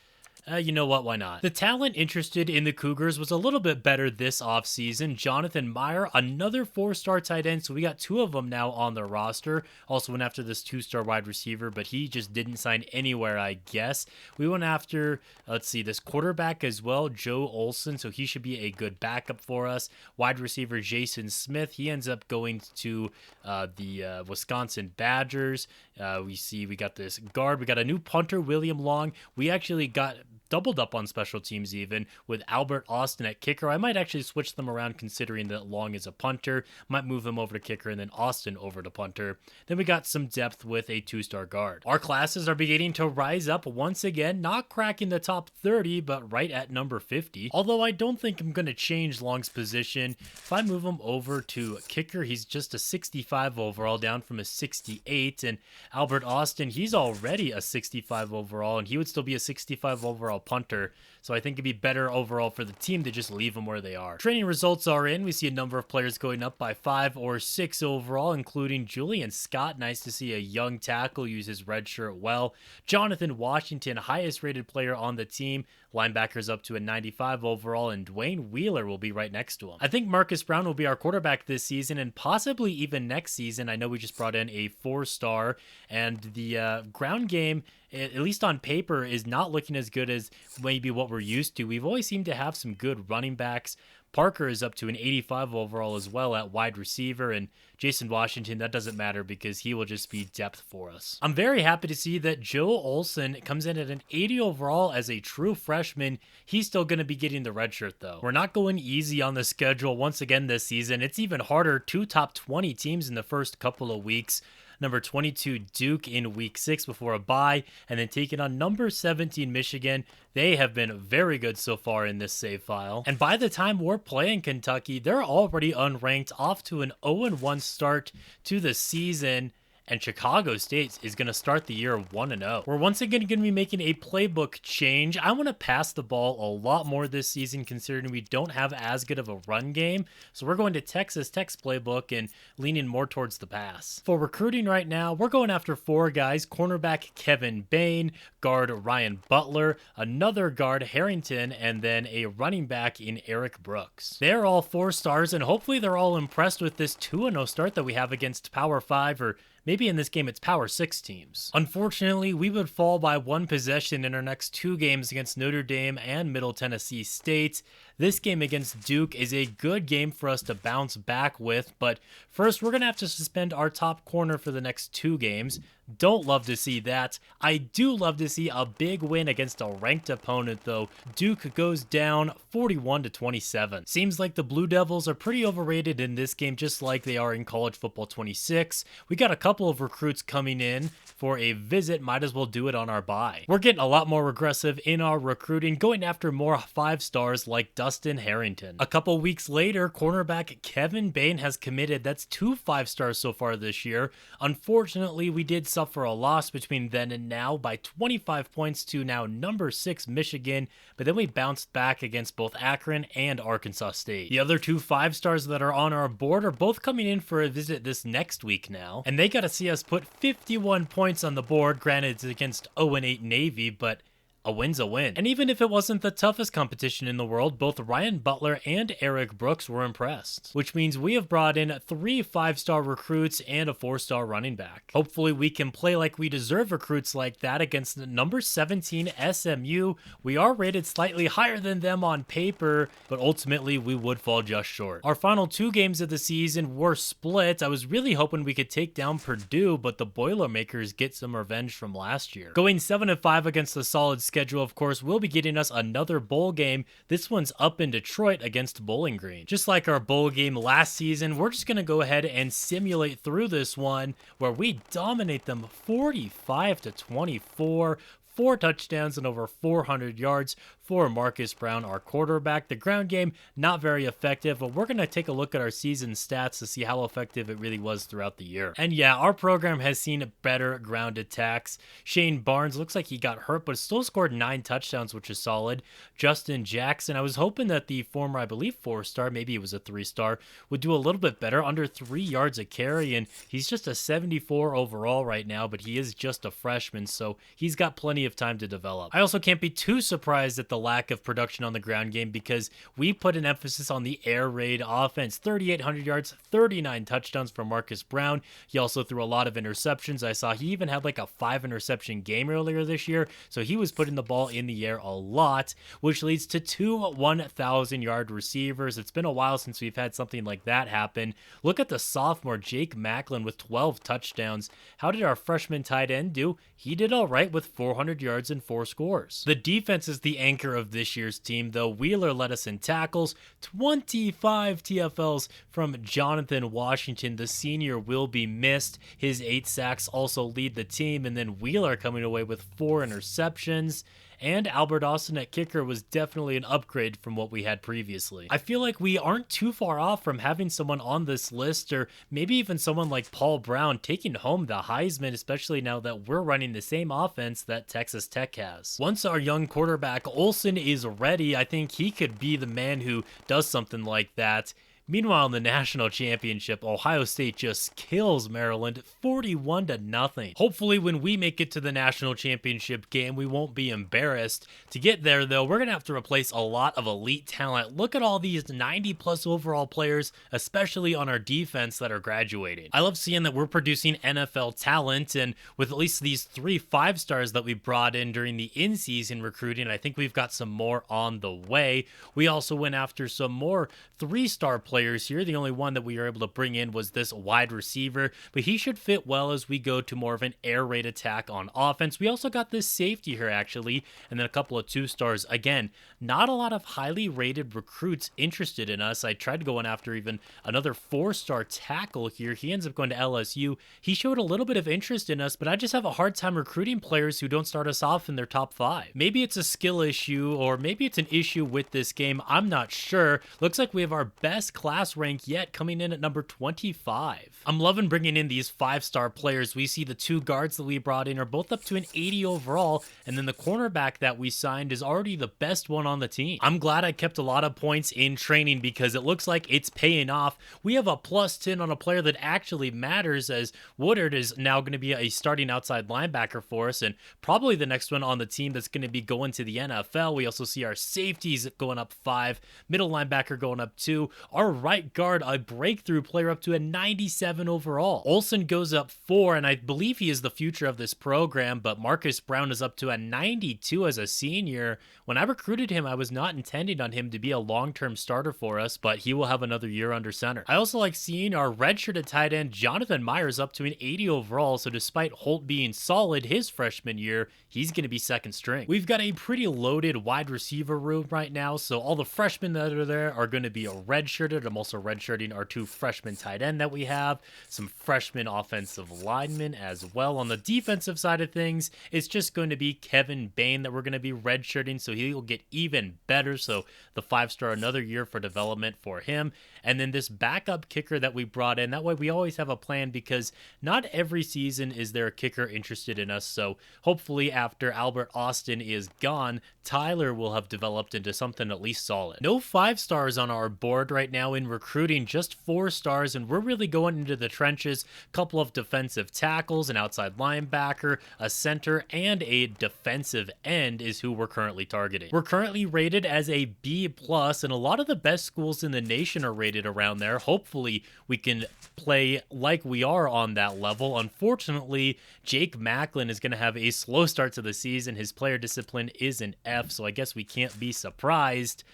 You know what, why not? The talent interested in the Cougars was a little bit better this offseason. Jonathan Meyer, another 4-star tight end, so we got 2 of them now on the roster. Also went after this 2-star wide receiver, but he just didn't sign anywhere, I guess. We went after, let's see, this quarterback as well, Joe Olson, so he should be a good backup for us. Wide receiver Jason Smith, he ends up going to the Wisconsin Badgers. We got this guard. We got a new punter, William Long. We actually got doubled up on special teams even with Albert Austin at kicker. I might actually switch them around considering that Long is a punter. Might move him over to kicker and then Austin over to punter. Then we got some depth with a 2-star guard. Our classes are beginning to rise up once again, not cracking the top 30, but right at number 50. Although I don't think I'm going to change Long's position. If I move him over to kicker, he's just a 65 overall, down from a 68. And Albert Austin, he's already a 65 overall, and he would still be a 65 overall punter, so I think it'd be better overall for the team to just leave them where they are. Training results are in. We see a number of players going up by 5 or 6 overall, including Julian Scott. Nice to see a young tackle use his red shirt well. Jonathan Washington, highest rated player on the team. Linebackers up to a 95 overall, and Dwayne Wheeler will be right next to him. I think Marcus Brown will be our quarterback this season and possibly even next season. I know we just brought in a 4-star, and the ground game, at least on paper, is not looking as good as maybe what we're used to. We've always seemed to have some good running backs. Parker is up to an 85 overall as well at wide receiver, and Jason Washington, that doesn't matter because he will just be depth for us. I'm very happy to see that Joe Olson comes in at an 80 overall as a true freshman. He's still going to be getting the red shirt though. We're not going easy on the schedule once again this season. It's even harder. 2 top 20 teams in the first couple of weeks. Number 22 Duke in week 6 before a bye, and then taking on number 17 Michigan. They have been very good so far in this save file. And by the time we're playing Kentucky, they're already unranked, off to an 0-1 start to the season. And Chicago State is going to start the year 1-0. We're once again going to be making a playbook change. I want to pass the ball a lot more this season considering we don't have as good of a run game. So we're going to Texas Tech's playbook and leaning more towards the pass. For recruiting right now, we're going after 4 guys. Cornerback Kevin Bain, guard Ryan Butler, another guard Harrington, and then a running back in Eric Brooks. They're all 4 stars, and hopefully they're all impressed with this 2-0 start that we have against Power 5, or maybe in this game it's Power 6 teams. Unfortunately, we would fall by 1 possession in our next 2 games against Notre Dame and Middle Tennessee State. This game against Duke is a good game for us to bounce back with, but first we're going to have to suspend our top corner for the next 2 games. Don't love to see that. I do love to see a big win against a ranked opponent though. Duke goes down 41-27. Seems like the Blue Devils are pretty overrated in this game, just like they are in College Football 26. We got a couple of recruits coming in for a visit, might as well do it on our bye. We're getting a lot more aggressive in our recruiting, going after more 5 stars like Dustin Harrington. A couple weeks later, cornerback Kevin Bain has committed. That's 2 5-stars so far this year. Unfortunately, we did suffer a loss between then and now by 25 points to now number 6 Michigan, but then we bounced back against both Akron and Arkansas State. The other 2 5-stars that are on our board are both coming in for a visit this next week now, and they got to see us put 51 points on the board. Granted, it's against 0-8 Navy, but a win's a win. And even if it wasn't the toughest competition in the world, both Ryan Butler and Eric Brooks were impressed, which means we have brought in 3 5-star recruits and a 4-star running back. Hopefully we can play like we deserve recruits like that against the number 17 SMU. We are rated slightly higher than them on paper, but ultimately we would fall just short. Our final 2 games of the season were split. I was really hoping we could take down Purdue, but the Boilermakers get some revenge from last year. Going 7-5 against the solid schedule, of course, will be getting us another bowl game. This one's up in Detroit against Bowling Green. Just like our bowl game last season, we're just going to go ahead and simulate through this one where we dominate them 45-24. 4 touchdowns and over 400 yards for Marcus Brown, our quarterback. The ground game, not very effective, but we're going to take a look at our season stats to see how effective it really was throughout the year. And yeah, our program has seen better ground attacks. Shane Barnes looks like he got hurt, but still scored 9 touchdowns, which is solid. Justin Jackson, I was hoping that the former, I believe, 4-star, maybe it was a 3-star, would do a little bit better, under 3 yards a carry, and he's just a 74 overall right now, but he is just a freshman, so he's got plenty of time to develop. I also can't be too surprised at the lack of production on the ground game because we put an emphasis on the air raid offense. 3,800 yards, 39 touchdowns for Marcus Brown. He also threw a lot of interceptions. I saw he even had like a 5 interception game earlier this year, so he was putting the ball in the air a lot, which leads to 2 1,000-yard receivers. It's been a while since we've had something like that happen. Look at the sophomore Jake Macklin with 12 touchdowns. How did our freshman tight end do? He did all right with 400 yards and 4 scores. The defense is the anchor of this year's team, though. Wheeler led us in tackles, 25 TFLs from Jonathan Washington. The senior will be missed. His 8 sacks also lead the team, and then Wheeler coming away with 4 interceptions. And Albert Austin at kicker was definitely an upgrade from what we had previously. I feel like we aren't too far off from having someone on this list, or maybe even someone like Paul Brown taking home the Heisman, especially now that we're running the same offense that Texas Tech has. Once our young quarterback Olsen is ready, I think he could be the man who does something like that. Meanwhile, in the national championship, Ohio State just kills Maryland 41-0. Hopefully, when we make it to the national championship game, we won't be embarrassed. To get there, though, we're going to have to replace a lot of elite talent. Look at all these 90-plus overall players, especially on our defense, that are graduating. I love seeing that we're producing NFL talent, and with at least these 3 5-stars that we brought in during the in-season recruiting, I think we've got some more on the way. We also went after some more 3-star players here. The only one that we were able to bring in was this wide receiver, but he should fit well as we go to more of an air raid attack on offense. We also got this safety here, actually, and then a couple of 2-stars. Again, not a lot of highly rated recruits interested in us. I tried going after even another 4-star tackle here. He ends up going to LSU. He showed a little bit of interest in us, but I just have a hard time recruiting players who don't start us off in their top 5. Maybe it's a skill issue, or maybe it's an issue with this game. I'm not sure. Looks like we have our best class rank yet, coming in at number 25. I'm loving bringing in these 5-star players. We see the 2 guards that we brought in are both up to an 80 overall, and then the cornerback that we signed is already the best one on the team. I'm glad I kept a lot of points in training because it looks like it's paying off. We have a +10 on a player that actually matters, as Woodard is now going to be a starting outside linebacker for us, and probably the next one on the team that's going to be going to the NFL. We also see our safeties going up 5, middle linebacker going up 2, our right guard, a breakthrough player, up to a 97 overall. Olsen goes up 4, and I believe he is the future of this program, but Marcus Brown is up to a 92 as a senior. When I recruited him, I was not intending on him to be a long-term starter for us, but he will have another year under center. I also like seeing our redshirted tight end Jonathan Myers up to an 80 overall, so despite Holt being solid his freshman year, he's going to be second string. We've got a pretty loaded wide receiver room right now, so all the freshmen that are there are going to be a redshirted. I'm also redshirting our 2 freshman tight end that we have, some freshman offensive linemen as well. On the defensive side of things, it's just going to be Kevin Bain that we're going to be redshirting, so he will get even better. So the 5-star, another year for development for him. And then this backup kicker that we brought in, that way we always have a plan, because not every season is there a kicker interested in us. So hopefully after Albert Austin is gone, Tyler will have developed into something at least solid. No 5-stars on our board right now in recruiting, just 4-stars, and we're really going into the trenches. Couple of defensive tackles, an outside linebacker, a center, and a defensive end is who we're currently targeting. We're currently rated as a B+, and a lot of the best schools in the nation are rated around there. Hopefully we can play like we are on that level. Unfortunately, Jake Macklin is going to have a slow start to the season. His player discipline is an F, so I guess we can't be surprised.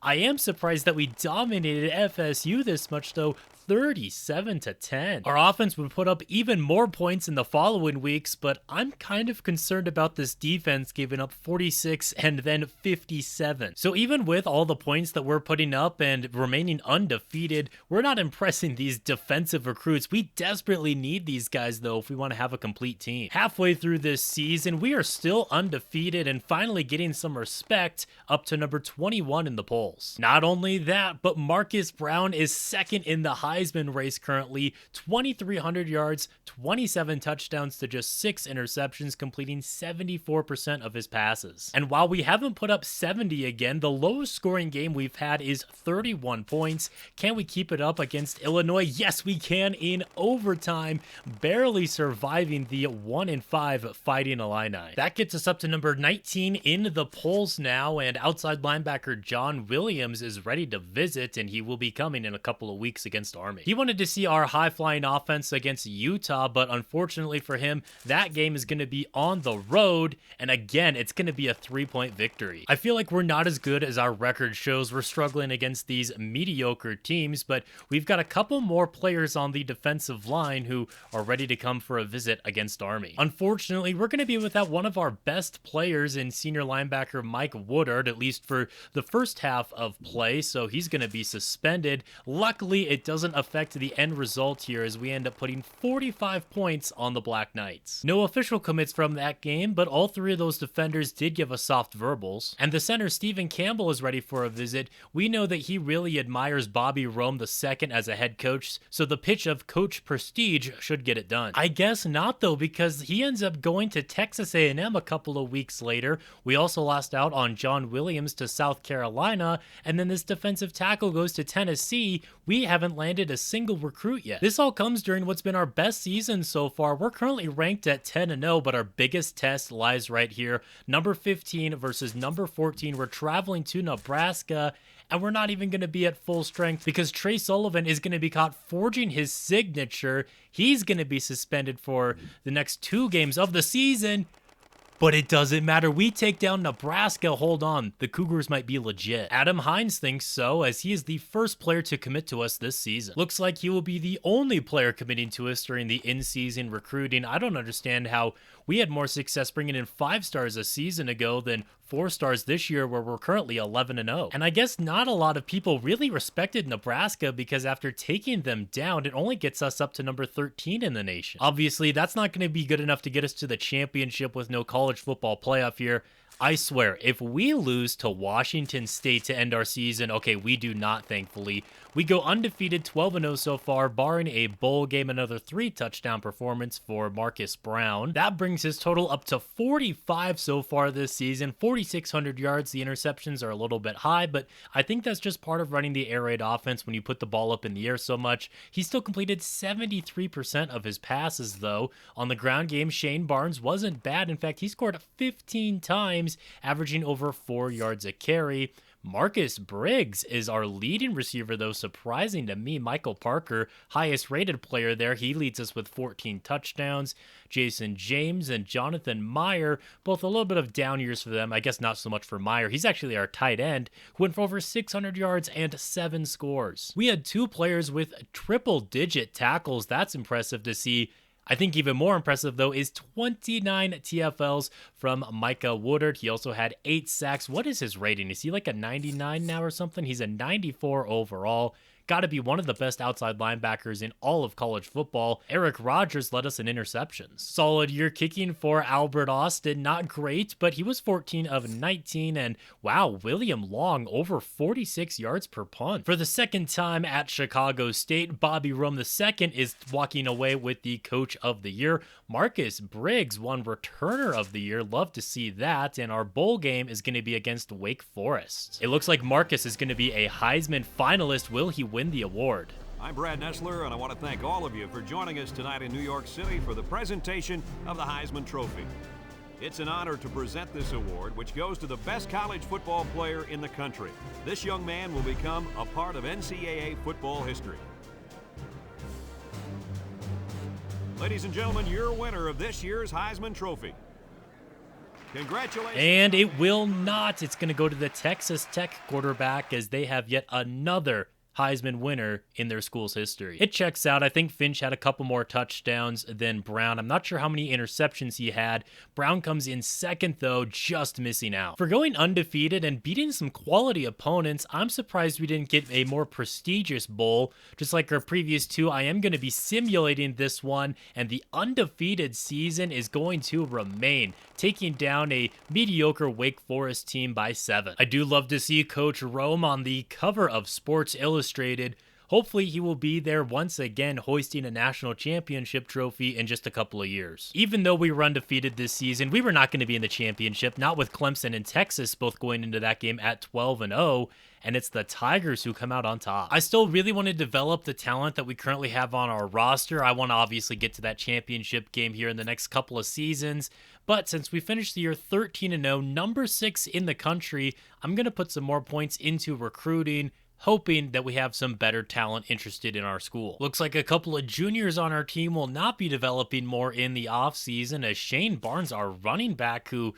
I am surprised that we dominated FSU this much though, 37-10. Our offense would put up even more points in the following weeks, but I'm kind of concerned about this defense giving up 46 and then 57. So even with all the points that we're putting up and remaining undefeated, we're not impressing these defensive recruits. We desperately need these guys though if we want to have a complete team. Halfway through this season, we are still undefeated and finally getting some respect, up to number 21 in the polls. Not only that, but Marcus Brown is second in the Heisman race currently, 2,300 yards, 27 touchdowns to just 6 interceptions, completing 74% of his passes. And while we haven't put up 70 again, the lowest scoring game we've had is 31 points. Can we keep it up against Illinois? Yes, we can in overtime, barely surviving the 1-5 Fighting Illini. That gets us up to number 19 in the polls now, and outside linebacker John Williams is ready to visit, and he will be coming in a couple of weeks against Army. He wanted to see our high-flying offense against Utah, but unfortunately for him, that game is going to be on the road, and again, it's going to be a 3-point victory. I feel like we're not as good as our record shows. We're struggling against these mediocre teams, but we've got a couple more players on the defensive line who are ready to come for a visit against Army. Unfortunately, we're going to be without one of our best players in senior linebacker Mike Woodard, at least for the first half of play, so he's going to be suspended. Luckily, it doesn't affect the end result here as we end up putting 45 points on the Black Knights. No official commits from that game, but all three of those defenders did give us soft verbals. And the center Stephen Campbell is ready for a visit. We know that he really admires Bobby Rome II as a head coach, so the pitch of Coach Prestige should get it done. I guess not though, because he ends up going to Texas A&M a couple of weeks later. We also lost out on John Williams to South Carolina, and then this defensive tackle goes to Tennessee. We haven't landed a single recruit yet. This all comes during what's been our best season so far. We're currently ranked at 10-0, but our biggest test lies right here. Number 15 versus number 14. We're traveling to Nebraska, and we're not even going to be at full strength because Trey Sullivan is going to be caught forging his signature. He's going to be suspended for the next 2 games of the season. But it doesn't matter. We take down Nebraska. Hold on. The Cougars might be legit. Adam Hines thinks so, as he is the first player to commit to us this season. Looks like he will be the only player committing to us during the in-season recruiting. I don't understand how we had more success bringing in 5 stars a season ago than 4 stars this year, where we're currently 11-0. And I guess not a lot of people really respected Nebraska because after taking them down, it only gets us up to number 13 in the nation. Obviously, that's not going to be good enough to get us to the championship with no college football playoff here. I swear, if we lose to Washington State to end our season, okay, we do not, thankfully. We go undefeated, 12-0 so far, barring a bowl game, another 3-touchdown performance for Marcus Brown. That brings his total up to 45 so far this season, 4,600 yards. The interceptions are a little bit high, but I think that's just part of running the air raid offense when you put the ball up in the air so much. He still completed 73% of his passes, though. On the ground game, Shane Barnes wasn't bad. In fact, he scored 15 times, averaging over 4 yards a carry. Marcus Briggs is our leading receiver, though, surprising to me. Michael Parker, highest rated player there. He leads us with 14 touchdowns. Jason James and Jonathan Meyer, both a little bit of down years for them. I guess not so much for Meyer. He's actually our tight end, who went for over 600 yards and 7 scores. We had 2 players with triple-digit tackles. That's impressive to see. I think even more impressive, though, is 29 TFLs from Micah Woodard. He also had 8 sacks. What is his rating? Is he like a 99 now or something? He's a 94 overall. Got to be one of the best outside linebackers in all of college football. Eric Rogers led us in interceptions. Solid year kicking for Albert Austin. Not great, but he was 14 of 19. And wow, William Long, over 46 yards per punt. For the second time at Chicago State, Bobby Rome II is walking away with the Coach of the Year. Marcus Briggs won Returner of the Year. Love to see that. And our bowl game is going to be against Wake Forest. It looks like Marcus is going to be a Heisman finalist. Will he win the award? I'm Brad Nessler, and I want to thank all of you for joining us tonight in New York City for the presentation of the Heisman Trophy. It's an honor to present this award, which goes to the best college football player in the country. This young man will become a part of NCAA football history. Ladies and gentlemen, your winner of this year's Heisman Trophy. Congratulations. And it will not. It's going to go to the Texas Tech quarterback as they have yet another Heisman winner in their school's history. It checks out. I think Finch had a couple more touchdowns than Brown. I'm not sure how many interceptions he had. Brown comes in second, though, just missing out. For going undefeated and beating some quality opponents, I'm surprised we didn't get a more prestigious bowl. Just like our previous two, I am going to be simulating this one, and the undefeated season is going to remain, taking down a mediocre Wake Forest team by 7. I do love to see Coach Rome on the cover of Sports Illustrated. Hopefully he will be there once again, hoisting a national championship trophy in just a couple of years. Even though we were undefeated this season, we were not going to be in the championship, not with Clemson and Texas both going into that game at 12-0, and it's the Tigers who come out on top. I still really want to develop the talent that we currently have on our roster. I want to obviously get to that championship game here in the next couple of seasons, but since we finished the year 13-0, number 6 in the country, I'm going to put some more points into recruiting, hoping that we have some better talent interested in our school. Looks like a couple of juniors on our team will not be developing more in the offseason, as Shane Barnes, our running back, who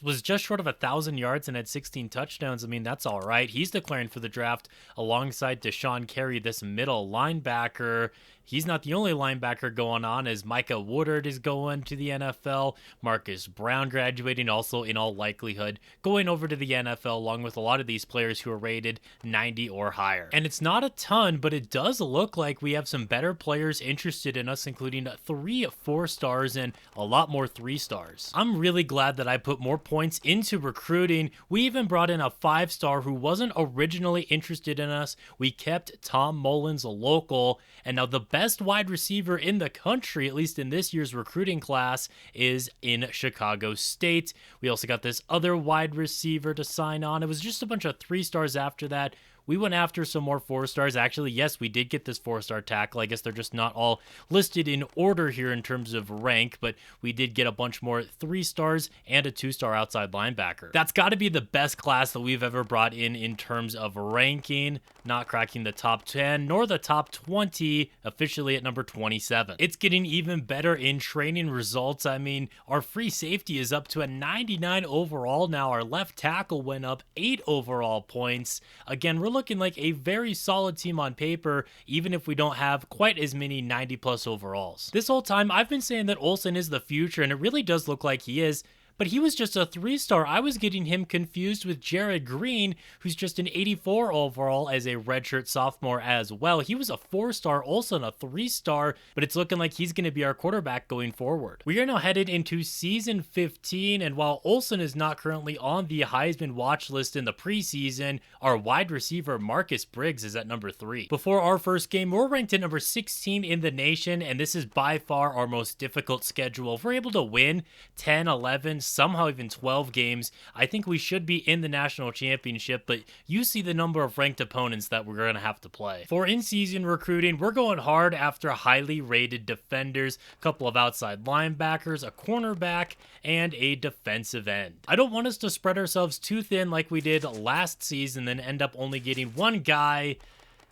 was just short of 1,000 yards and had 16 touchdowns. I mean, that's all right. He's declaring for the draft alongside Deshaun Carey, this middle linebacker. He's not the only linebacker going on, as Micah Woodard is going to the NFL. Marcus Brown graduating, also in all likelihood going over to the NFL, along with a lot of these players who are rated 90 or higher. And it's not a ton, but it does look like we have some better players interested in us, including 3 4-stars and a lot more 3-stars. I'm really glad that I put more points into recruiting. We even brought in a 5-star who wasn't originally interested in us. We kept Tom Mullins, a local, and now the best wide receiver in the country, at least in this year's recruiting class, is in Chicago State. We also got this other wide receiver to sign on. It was just a bunch of 3-stars after that. We went after some more 4-stars. Actually, yes, we did get this 4-star tackle. I guess they're just not all listed in order here in terms of rank, but we did get a bunch more 3-stars and a 2-star outside linebacker. That's got to be the best class that we've ever brought in terms of ranking, not cracking the top 10 nor the top 20, officially at number 27. It's getting even better in training results. I mean, our free safety is up to a 99 overall now. Our left tackle went up 8 overall points. Again, we're looking like a very solid team on paper, even if we don't have quite as many 90+ overalls. This whole time, I've been saying that Olsen is the future, and it really does look like he is. But he was just a 3-star. I was getting him confused with Jared Green, who's just an 84 overall as a redshirt sophomore as well. He was a 4-star, Olsen a 3-star, but it's looking like he's going to be our quarterback going forward. We are now headed into season 15, and while Olsen is not currently on the Heisman watch list in the preseason, our wide receiver Marcus Briggs is at number 3. Before our first game, we're ranked at number 16 in the nation, and this is by far our most difficult schedule. If we're able to win 10, 11, somehow even 12 games, I think we should be in the national championship, but you see the number of ranked opponents that we're going to have to play. For in-season recruiting, we're going hard after highly rated defenders, a couple of outside linebackers, a cornerback, and a defensive end. I don't want us to spread ourselves too thin like we did last season, then end up only getting one guy.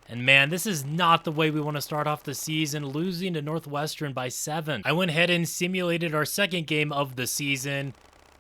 And man, this is not the way we want to start off the season, losing to Northwestern by 7. I went ahead and simulated our second game of the season,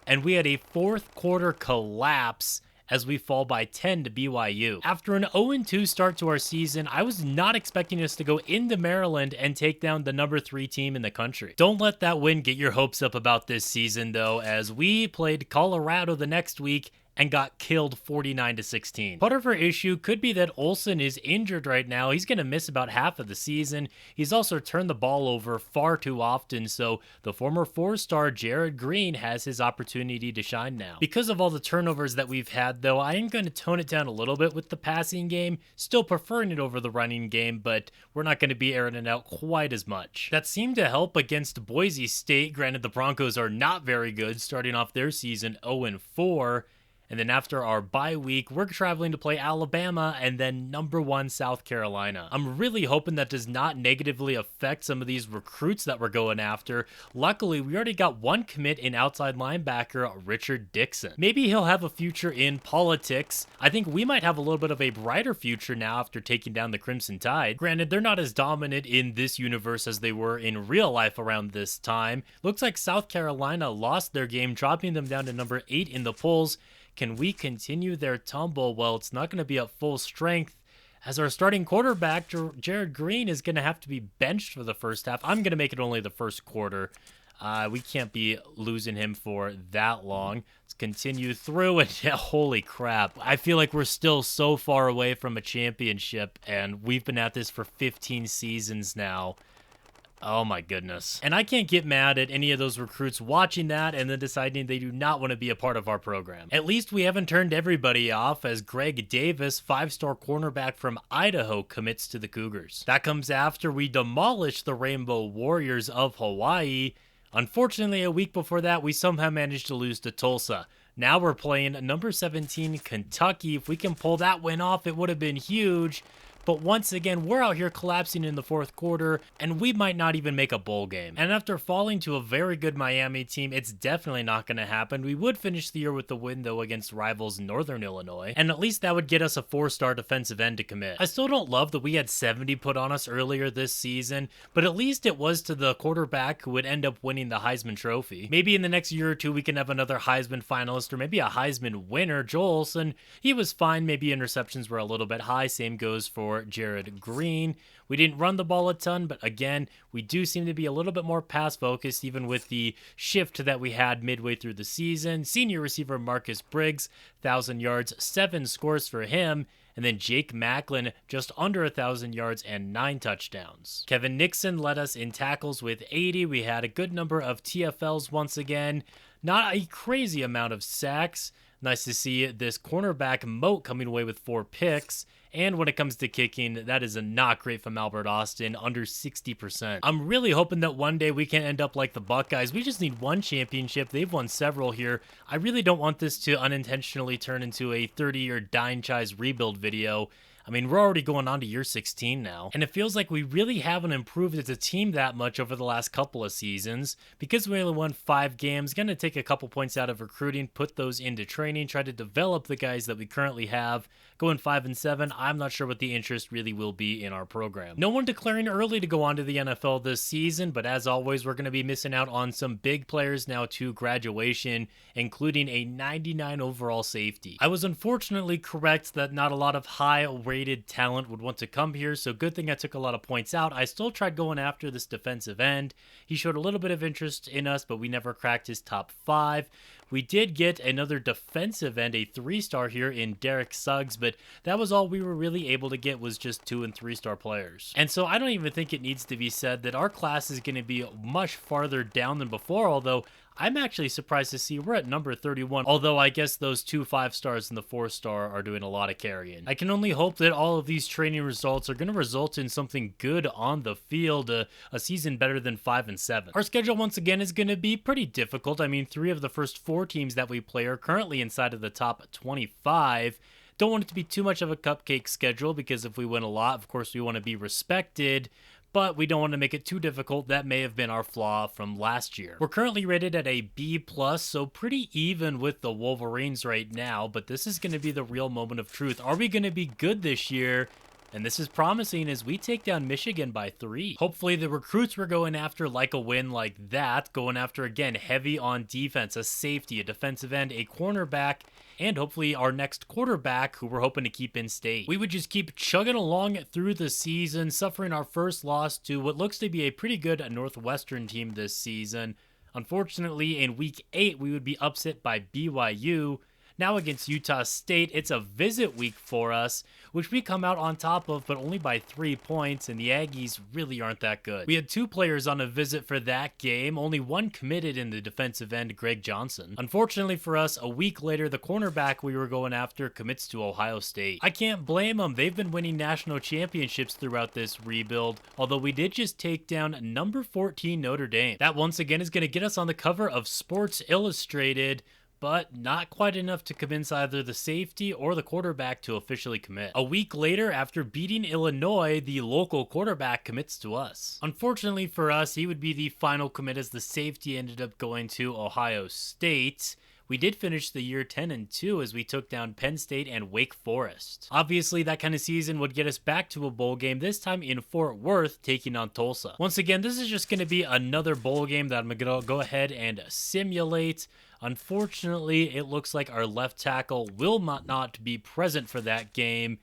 and we had a fourth quarter collapse as we fall by 10 to BYU. After an 0-2 start to our season, I was not expecting us to go into Maryland and take down the number 3 team in the country. Don't let that win get your hopes up about this season, though, as we played Colorado the next week and got killed 49-16. Part of our issue could be that Olsen is injured right now. He's going to miss about half of the season. He's also turned the ball over far too often, so the former 4-star Jared Green has his opportunity to shine now. Because of all the turnovers that we've had, though, I am going to tone it down a little bit with the passing game, still preferring it over the running game, but we're not going to be airing it out quite as much. That seemed to help against Boise State. Granted, the Broncos are not very good, starting off their season 0-4, And then after our bye week, we're traveling to play Alabama and then #1 South Carolina. I'm really hoping that does not negatively affect some of these recruits that we're going after. Luckily, we already got one commit in outside linebacker Richard Dixon. Maybe he'll have a future in politics. I think we might have a little bit of a brighter future now after taking down the Crimson Tide. Granted, they're not as dominant in this universe as they were in real life around this time. Looks like South Carolina lost their game, dropping them down to number 8 in the polls. Can we continue their tumble? Well, it's not going to be at full strength, as our starting quarterback, Jared Green, is going to have to be benched for the first half. I'm going to make it only the first quarter. We can't be losing him for that long. Let's continue through, and holy crap. I feel like we're still so far away from a championship, and we've been at this for 15 seasons now. Oh my goodness. And I can't get mad at any of those recruits watching that and then deciding they do not want to be a part of our program. At least we haven't turned everybody off, as Greg Davis, 5-star cornerback from Idaho, commits to the Cougars. That comes after we demolish the Rainbow Warriors of Hawaii. Unfortunately, a week before that, we somehow managed to lose to Tulsa. Now we're playing number 17 Kentucky. If we can pull that win off, it would have been huge. But once again, we're out here collapsing in the fourth quarter, and we might not even make a bowl game. And after falling to a very good Miami team, it's definitely not going to happen. We would finish the year with the win, though, against rivals Northern Illinois, and at least that would get us a 4-star defensive end to commit. I still don't love that we had 70 put on us earlier this season, but at least it was to the quarterback who would end up winning the Heisman Trophy. Maybe in the next year or two, we can have another Heisman finalist, or maybe a Heisman winner. Joel Olsen, he was fine. Maybe interceptions were a little bit high. Same goes for Jared Green. We didn't run the ball a ton, but again, we do seem to be a little bit more pass focused, even with the shift that we had midway through the season. Senior receiver Marcus Briggs, 1,000 yards, 7 scores for him. And then Jake Macklin, just under 1,000 yards and 9 touchdowns. Kevin Nixon led us in tackles with 80. We had a good number of TFLs once again. Not a crazy amount of sacks. Nice to see this cornerback Moat coming away with 4 picks. And when it comes to kicking, that is a not great from Albert Austin, under 60%. I'm really hoping that one day we can end up like the Buckeyes. We just need one championship. They've won several here. I really don't want this to unintentionally turn into a 30-year Dine-Chise rebuild video. I mean, we're already going on to year 16 now, and it feels like we really haven't improved as a team that much over the last couple of seasons. Because we only won 5 games, gonna take a couple points out of recruiting, put those into training, try to develop the guys that we currently have. Going 5-7, I'm not sure what the interest really will be in our program. No one declaring early to go on to the NFL this season, but as always, we're gonna be missing out on some big players now to graduation, including a 99 overall safety. I was unfortunately correct that not a lot of high-rated talent would want to come here, so good thing I took a lot of points out. I still tried going after this defensive end. He showed a little bit of interest in us, but we never cracked his top 5. We did get another defensive end, a 3-star here in Derek Suggs, but that was all we were really able to get, was just 2- and 3-star players. And so I don't even think it needs to be said that our class is going to be much farther down than before, although I'm actually surprised to see we're at number 31, although I guess those 2 5-stars and the 4-star are doing a lot of carrying. I can only hope that all of these training results are going to result in something good on the field, a season better than 5-7. Our schedule once again is going to be pretty difficult. I mean, 3 of the first 4 teams that we play are currently inside of the top 25. Don't want it to be too much of a cupcake schedule, because if we win a lot, of course we want to be respected, but we don't want to make it too difficult. That may have been our flaw from last year. We're currently rated at a B+, so pretty even with the Wolverines right now, but this is going to be the real moment of truth. Are we going to be good this year? And this is promising as we take down Michigan by 3. Hopefully the recruits we're going after like a win like that, going after, again, heavy on defense, a safety, a defensive end, a cornerback, and hopefully our next quarterback, who we're hoping to keep in state. We would just keep chugging along through the season, suffering our first loss to what looks to be a pretty good Northwestern team this season. Unfortunately, in Week 8, we would be upset by BYU. Now against Utah State, it's a visit week for us, which we come out on top of, but only by 3 points, and the Aggies really aren't that good. We had 2 players on a visit for that game, only 1 committed in the defensive end, Greg Johnson. Unfortunately for us, a week later, the cornerback we were going after commits to Ohio State. I can't blame them. They've been winning national championships throughout this rebuild, although we did just take down number 14 Notre Dame. That once again is going to get us on the cover of Sports Illustrated. but not quite enough to convince either the safety or the quarterback to officially commit. A week later, after beating Illinois, the local quarterback commits to us. Unfortunately for us, he would be the final commit as the safety ended up going to Ohio State. We did finish the year 10-2 as we took down Penn State and Wake Forest. Obviously, that kind of season would get us back to a bowl game, this time in Fort Worth, taking on Tulsa. Once again, this is just going to be another bowl game that I'm going to go ahead and simulate. Unfortunately, it looks like our left tackle will not be present for that game.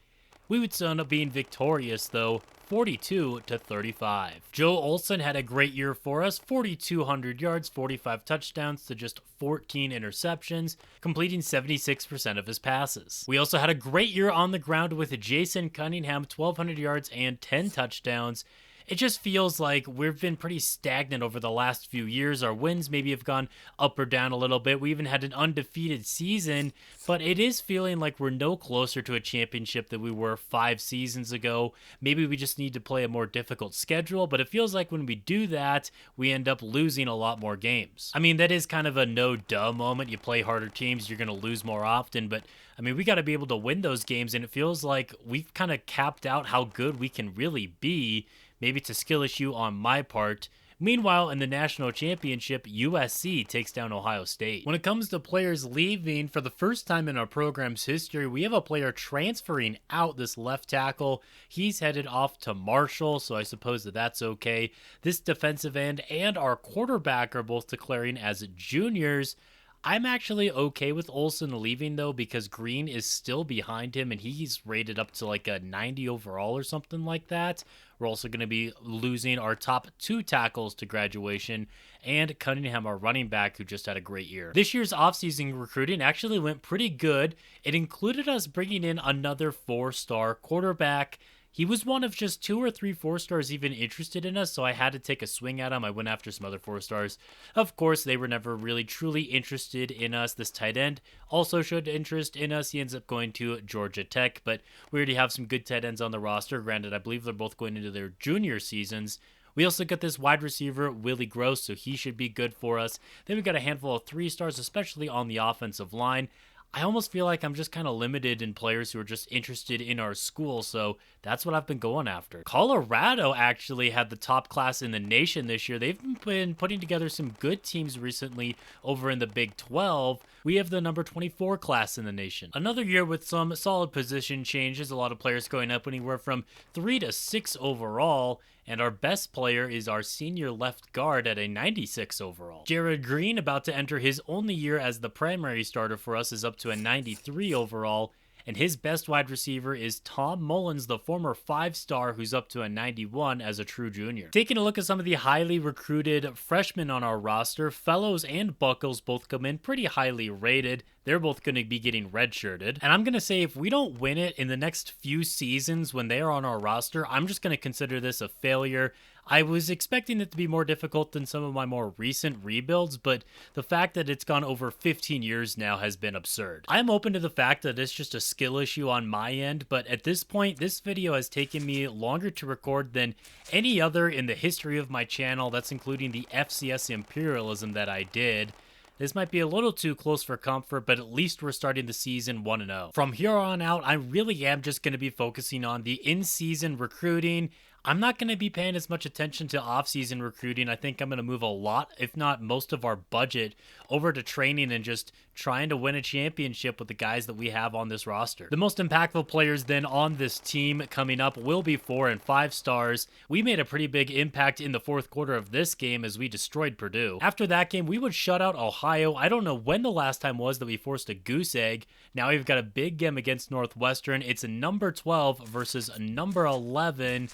We would still end up being victorious, though, 42-35. Joe Olsen had a great year for us, 4,200 yards, 45 touchdowns to just 14 interceptions, completing 76% of his passes. We also had a great year on the ground with Jason Cunningham, 1,200 yards and 10 touchdowns. It just feels like we've been pretty stagnant over the last few years. Our wins maybe have gone up or down a little bit. We even had an undefeated season, but it is feeling like we're no closer to a championship than we were 5 seasons ago. Maybe we just need to play a more difficult schedule, but it feels like when we do that, we end up losing a lot more games. I mean, that is kind of a no-duh moment. You play harder teams, you're going to lose more often, but I mean, we got to be able to win those games, and it feels like we've kind of capped out how good we can really be. Maybe it's a skill issue on my part. Meanwhile, in the national championship, USC takes down Ohio State. When it comes to players leaving, for the first time in our program's history, we have a player transferring out, this left tackle. He's headed off to Marshall, so I suppose that's okay. This defensive end and our quarterback are both declaring as juniors. I'm actually okay with Olsen leaving, though, because Green is still behind him, and he's rated up to like a 90 overall or something like that. We're also going to be losing our top 2 tackles to graduation, and Cunningham, our running back, who just had a great year. This year's offseason recruiting actually went pretty good. It included us bringing in another 4-star quarterback. He was one of just 2 or 3 4-stars even interested in us, so I had to take a swing at him. I went after some other 4-stars. Of course, they were never really truly interested in us. This tight end also showed interest in us. He ends up going to Georgia Tech, but we already have some good tight ends on the roster. Granted, I believe they're both going into their junior seasons. We also got this wide receiver, Willie Gross, so he should be good for us. Then we got a handful of 3-stars, especially on the offensive line. I almost feel like I'm just kind of limited in players who are just interested in our school, so that's what I've been going after. Colorado actually had the top class in the nation this year. They've been putting together some good teams recently over in the Big 12. We have the number 24 class in the nation. Another year with some solid position changes, a lot of players going up anywhere from 3 to 6 overall. And our best player is our senior left guard at a 96 overall. Jared Green, about to enter his only year as the primary starter for us, is up to a 93 overall. And his best wide receiver is Tom Mullins, the former 5-star, who's up to a 91 as a true junior. Taking a look at some of the highly recruited freshmen on our roster, Fellows and Buckles both come in pretty highly rated. They're both going to be getting redshirted. And I'm going to say if we don't win it in the next few seasons when they are on our roster, I'm just going to consider this a failure. I was expecting it to be more difficult than some of my more recent rebuilds, but the fact that it's gone over 15 years now has been absurd. I'm open to the fact that it's just a skill issue on my end, but at this point, this video has taken me longer to record than any other in the history of my channel. That's including the FCS Imperialism that I did. This might be a little too close for comfort, but at least we're starting the season 1-0. From here on out, I really am just going to be focusing on the in-season recruiting. I'm not going to be paying as much attention to off-season recruiting. I think I'm going to move a lot, if not most of our budget, over to training and just trying to win a championship with the guys that we have on this roster. The most impactful players then on this team coming up will be 4 and 5 stars. We made a pretty big impact in the 4th quarter of this game as we destroyed Purdue. After that game, we would shut out Ohio. I don't know when the last time was that we forced a goose egg. Now we've got a big game against Northwestern. It's a number 12 versus a number 11.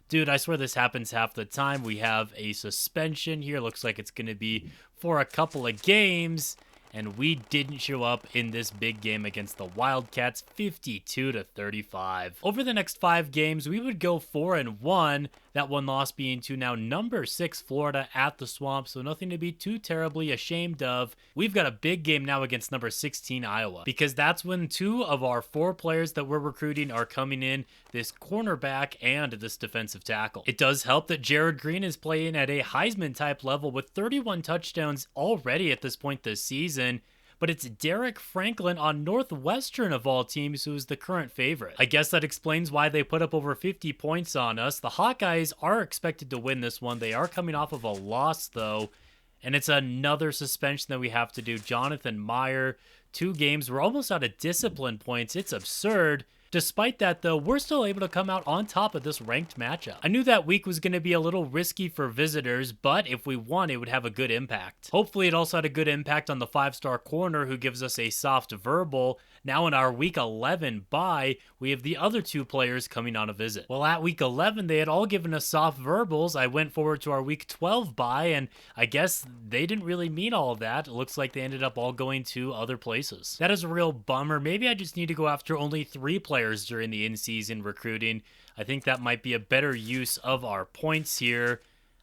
Dude, I swear this happens half the time. We have a suspension here. Looks like it's going to be for a couple of games. And we didn't show up in this big game against the Wildcats, 52-35. Over the next 5 games, we would go 4-1. That one loss being to now number 6 Florida at the Swamp, so nothing to be too terribly ashamed of. We've got a big game now against number 16 Iowa, because that's when 2 of our 4 players that we're recruiting are coming in, this cornerback and this defensive tackle. It does help that Jared Green is playing at a Heisman type level with 31 touchdowns already at this point this season. but it's Derek Franklin on Northwestern of all teams who is the current favorite. I guess that explains why they put up over 50 points on us. The Hawkeyes are expected to win this one. They are coming off of a loss though, and it's another suspension that we have to do. Jonathan Meyer, 2 games. We're almost out of discipline points. It's absurd. Despite that, though, we're still able to come out on top of this ranked matchup. I knew that week was going to be a little risky for visitors, but if we won, it would have a good impact. Hopefully, it also had a good impact on the 5-star corner who gives us a soft verbal. Now in our week 11 bye, we have the other 2 players coming on a visit. Well, at week 11, they had all given us soft verbals. I went forward to our week 12 bye, and I guess they didn't really mean all of that. It looks like they ended up all going to other places. That is a real bummer. Maybe I just need to go after only 3 players during the in-season recruiting. I think that might be a better use of our points here.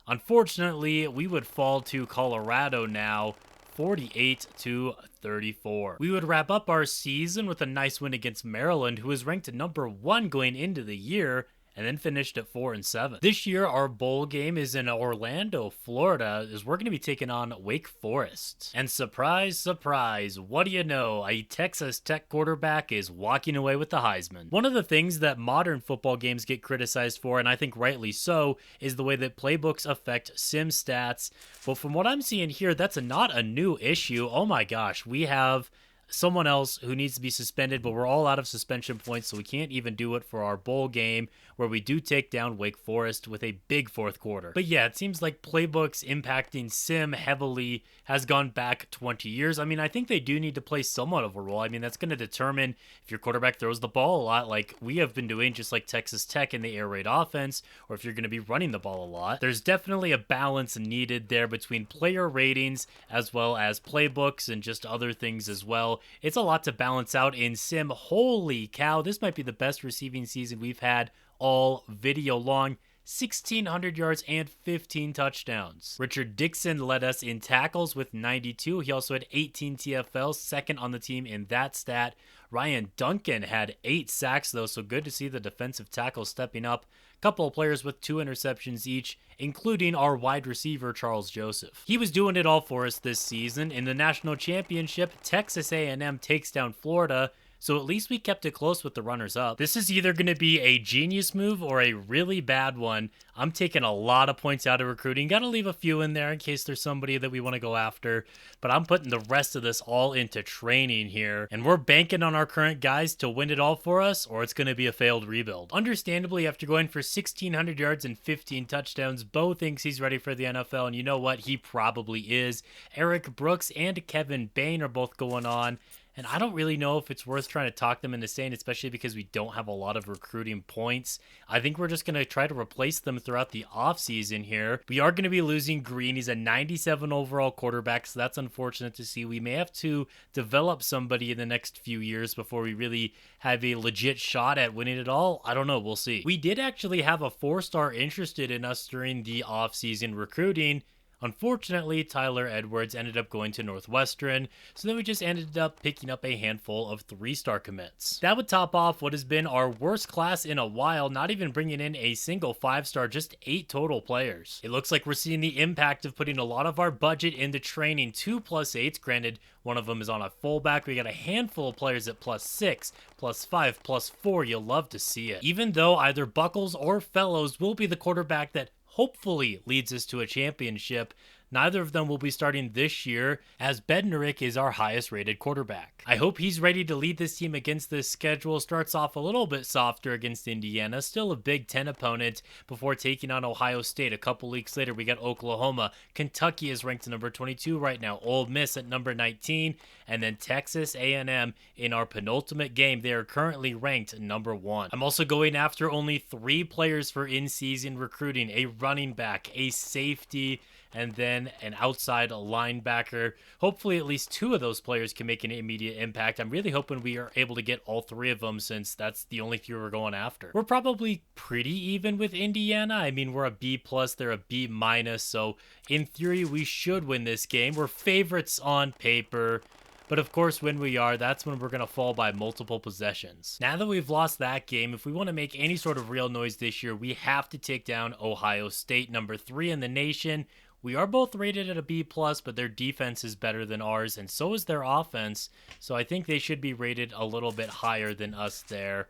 Unfortunately, we would fall to Colorado now, 48-34. We would wrap up our season with a nice win against Maryland, who was ranked number 1 going into the year, and then finished at 4-7. This year, our bowl game is in Orlando, Florida, as we're going to be taking on Wake Forest. And surprise, surprise, what do you know? A Texas Tech quarterback is walking away with the Heisman. One of the things that modern football games get criticized for, and I think rightly so, is the way that playbooks affect sim stats. But from what I'm seeing here, that's not a new issue. Oh my gosh, we have someone else who needs to be suspended, but we're all out of suspension points, so we can't even do it for our bowl game, where we do take down Wake Forest with a big 4th quarter. But yeah, it seems like playbooks impacting sim heavily has gone back 20 years. I mean, I think they do need to play somewhat of a role. I mean, that's going to determine if your quarterback throws the ball a lot, like we have been doing, just like Texas Tech in the air raid offense, or if you're going to be running the ball a lot. There's definitely a balance needed there between player ratings as well as playbooks and just other things as well. It's a lot to balance out in sim. Holy cow, this might be the best receiving season we've had all video long. 1,600 yards and 15 touchdowns. Richard Dixon led us in tackles with 92. He also had 18 TFLs, second on the team in that stat. Ryan Duncan had 8 sacks though, so good to see the defensive tackle stepping up. Couple of players with 2 interceptions each, including our wide receiver, Charles Joseph. He was doing it all for us this season. In the national championship, Texas A&M takes down Florida, so at least we kept it close with the runners-up. This is either going to be a genius move or a really bad one. I'm taking a lot of points out of recruiting. Got to leave a few in there in case there's somebody that we want to go after. But I'm putting the rest of this all into training here. And we're banking on our current guys to win it all for us, or it's going to be a failed rebuild. Understandably, after going for 1,600 yards and 15 touchdowns, Bo thinks he's ready for the NFL. And you know what? He probably is. Eric Brooks and Kevin Bain are both going on. And I don't really know if it's worth trying to talk them into staying, especially because we don't have a lot of recruiting points. I think we're just going to try to replace them throughout the offseason here. We are going to be losing Green. He's a 97 overall quarterback, so that's unfortunate to see. We may have to develop somebody in the next few years before we really have a legit shot at winning it all. I don't know. We'll see. We did actually have a 4-star interested in us during the offseason recruiting. Unfortunately, Tyler Edwards ended up going to Northwestern, so then we just ended up picking up a handful of 3-star commits. That would top off what has been our worst class in a while, not even bringing in a single 5-star, just 8 total players. It looks like we're seeing the impact of putting a lot of our budget into training 2 +8s. Granted, one of them is on a fullback. We got a handful of players at +6, +5, +4. You'll love to see it. Even though either Buckles or Fellows will be the quarterback that hopefully leads us to a championship, neither of them will be starting this year, as Bednarik is our highest rated quarterback. I hope he's ready to lead this team against this schedule. Starts off a little bit softer against Indiana, still a Big Ten opponent, before taking on Ohio State. A couple weeks later, we got Oklahoma. Kentucky is ranked number 22 right now. Ole Miss at number 19, and then Texas A&M in our penultimate game. They are currently ranked number 1. I'm also going after only 3 players for in-season recruiting: a running back, a safety, and then an outside linebacker. Hopefully at least 2 of those players can make an immediate impact. I'm really hoping we are able to get all 3 of them, since that's the only 3 we're going after. We're probably pretty even with Indiana. I mean, we're a B+, they're a B-, so in theory we should win this game. We're favorites on paper, but of course when we are, that's when we're going to fall by multiple possessions. Now that we've lost that game, if we want to make any sort of real noise this year, we have to take down Ohio State, number 3 in the nation. We are both rated at a B+, but their defense is better than ours, and so is their offense. So I think they should be rated a little bit higher than us there.